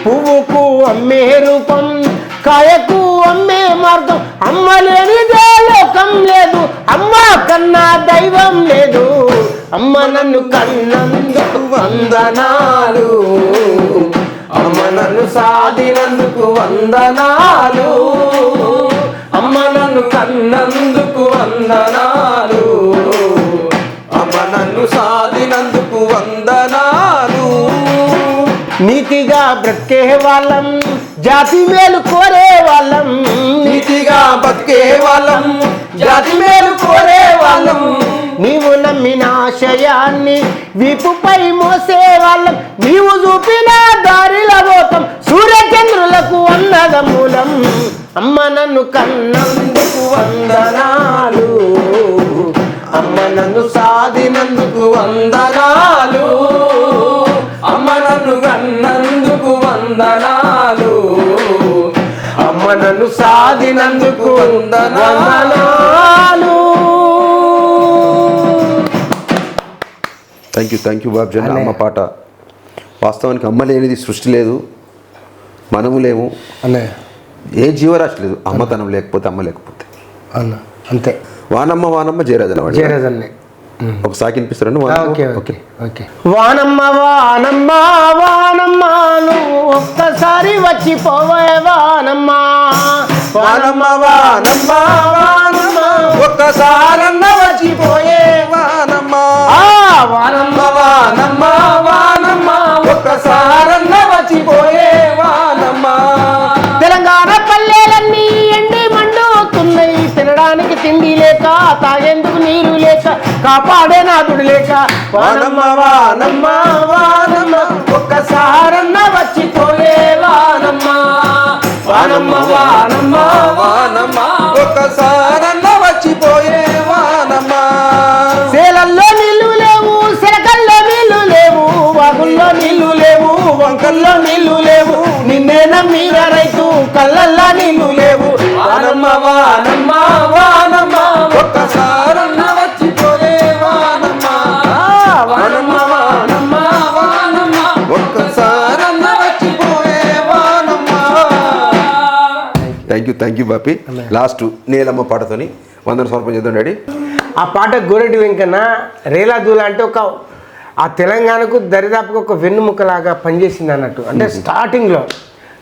పువ్వుకు అమ్మే రూపం కాయకు అమ్మే మార్గం అమ్మ లేనిదే లోకం లేదు అమ్మ కన్నా దైవం లేదు అమ్మ నన్ను కన్నందుకు వందనాలు అమ్మ నన్ను సాధినందుకు వందనాలు అమ్మ నన్ను కన్నందుకు వందనాలు అమ్మ నన్ను సాధినందుకు వందనాలు నీతిగా బ్రతికే వాళ్ళం జాతి మేలు కోరే వాళ్ళం నీతిగా బతికే వాళ్ళం జాతి మేలు కోరే వాళ్ళం నీవు నమ్మిన ఆశయాన్ని వీపుపై మోసే వాళ్ళం నీవు చూపిన దారిల పోతాం సూర్యచంద్రులకు అన్నదమూలం అమ్మ నన్ను కన్నందుకు వందనాలు అమ్మ నన్ను సాధినందుకు వందనాలు అమ్మ నన్ను కన్నందుకు వందనాలు అమ్మ నన్ను సాధినందుకు వందనాలు థ్యాంక్ యూ బాబుజాన్ అమ్మ పాట వాస్తవానికి అమ్మ లేనిది సృష్టి లేదు మనము లేము అన్నయ్య ఏ జీవరాశి లేదు అమ్మతనం లేకపోతే అమ్మ లేకపోతే అన్న అంతే వానమ్మ వానమ్మ జయరాజన జయరాజన్నే ఒక సాకి వినిపిస్తారండి ఓకే ఓకే ఓకే వానమ్మ వానమ్మ వానమ్మ నువ్వు ఒక్కసారి వచ్చిపోవే వానమ్మ వానమ్మ వానమ్మ వానమ్మ ఒక్కసారన్న వచ్చిపోయే వానమ్మ వానమ్మ వానమ్మ వానమ్మ ఒక్కసారన్న వచ్చిపోయే వానమ్మ తెలంగాణ పల్లెలన్నీ ఎండి మండుతున్నాయి తినడానికి తిండి లేక తాగేందుకు నీరు లేక కాపాడే నాదుడు లేక వానమ్మ వానమ్మ వానమ్మ ఒక్కసారన్న వచ్చిపోయే వానమ్మ వానమ్మ వానమ్మ వానమ్మ ఒక్కసారన్న వచ్చిపోయే వానమ్మ సేలల్లో నీళ్లు లేవు సెలకల్లో నీళ్లు లేవు వాగుల్లో నీళ్లు లేవు వంకల్లో నీళ్లు లేవు నిన్నే మీద రైతు కళ్ళల్లా నీళ్లు లేవు. వానమ్మ వానమ్మ వానమ్మ ఒక్కసారన్న వచ్చిపోయే వానమ్మ. వానమ్మ వానమ్మ వానమ్మ ఒక్కసారన్న వచ్చిపోయే వానమ్మ. Thank you Bapi. Last Neelamma పాటతోని వందన సమర్పణ చేద్దాం డాడీ. ఆ పాట గోరెడ్డి వెంకన్న రేలా దూల అంటే ఒక ఆ తెలంగాణకు దరిదాపుగా ఒక వెన్నుముక్కలాగా పనిచేసింది అన్నట్టు. అంటే స్టార్టింగ్లో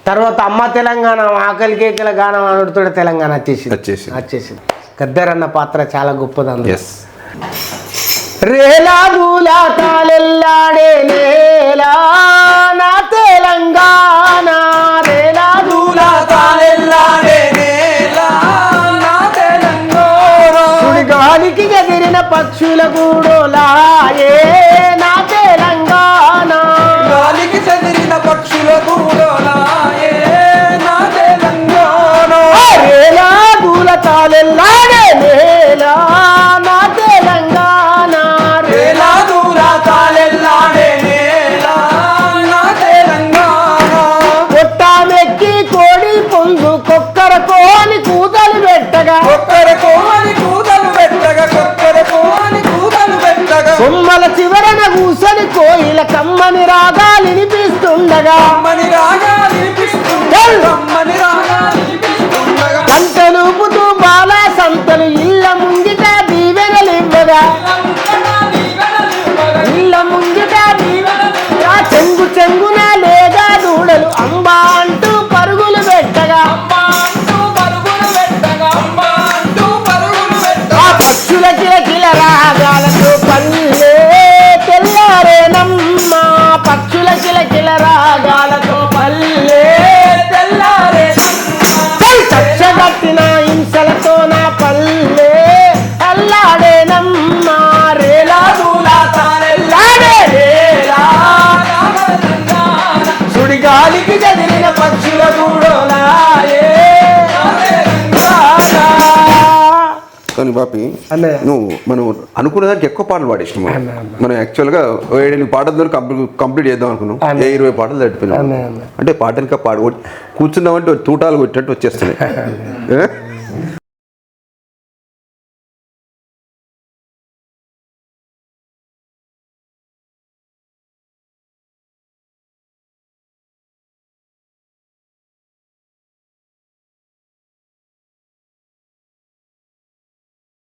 తర్వాత అమ్మ తెలంగాణ ఆకలి కేకల గానం అనుడితో తెలంగాణ వచ్చేసింది. గద్దర్ అన్న పాత్ర చాలా గొప్పది అందులో. రేలా దూల తాళెల్లాడే నేలా నా తెలంగాణ, రేలా దూల తాళెల్లాడే నేలా నా తెలంగాణ. గాలికి ఎదిరిన పక్షుల గూడోలాయే నా తెలంగాణ, గాలికి చెదిరిన పక్షుల గూడోలాయే నా తెలంగాణ. రేలా దూల తాళెల్లాడే నేలా నా తెలంగాణ, రేలా దూల తాళెల్లాడే నేలా నా తెలంగాణ. కొట్టామెక్కి కోడి పుంజు కొక్కర కోని కూతలు పెట్టగా, కొక్కరకోని కూతలు పెట్టగా, కొక్కరకోని కూతలు పెట్టగా. కొమ్మల చివరన కూసని కోయిల కమ్మని రాగాలు వినిపిస్తుండగా, కమ్మని రాగా వినిపిస్తుండగా, కమ్మని రాగా వినిపిస్తుండగా. పంటలుపుతూ బాల సంతలు ఇళ్ళ ముంగిట దీవెనలివ్వగా, ఇళ్ళ ముంగిట దీవెనలివ్వగా. చెంగు చెంగున లేగా దూడలు అంబా అంటూ పరుగులు పెట్టగా, ఆ పక్షుల కిలకిల రాగాలతో పల్లె తెల్లారేనమ్మ, పక్షుల కిలకిల రాగాలతో పల్లె చచ్చగట్టిన హింసలతో నా పల్లె అల్లాడేనమ్మ, రేలా దూల తాళెల్లాడే రేలా సుడిగాలికి చదిరిన పక్షుల గూడోలాయే. కానీ బాపి అన్నయ్య. నువ్వు మనం అనుకున్న దానికి ఎక్కువ పాటలు పాడేసినాం మనం యాక్చువల్గా 7 పాటలు కంప్లీట్ చేద్దాం అనుకున్నాం. 20 పాటలు తడిపినాం. అంటే పాటనికా కూర్చున్నామంటే తూటాలు కొట్టినట్టు వచ్చేస్తున్నాయి.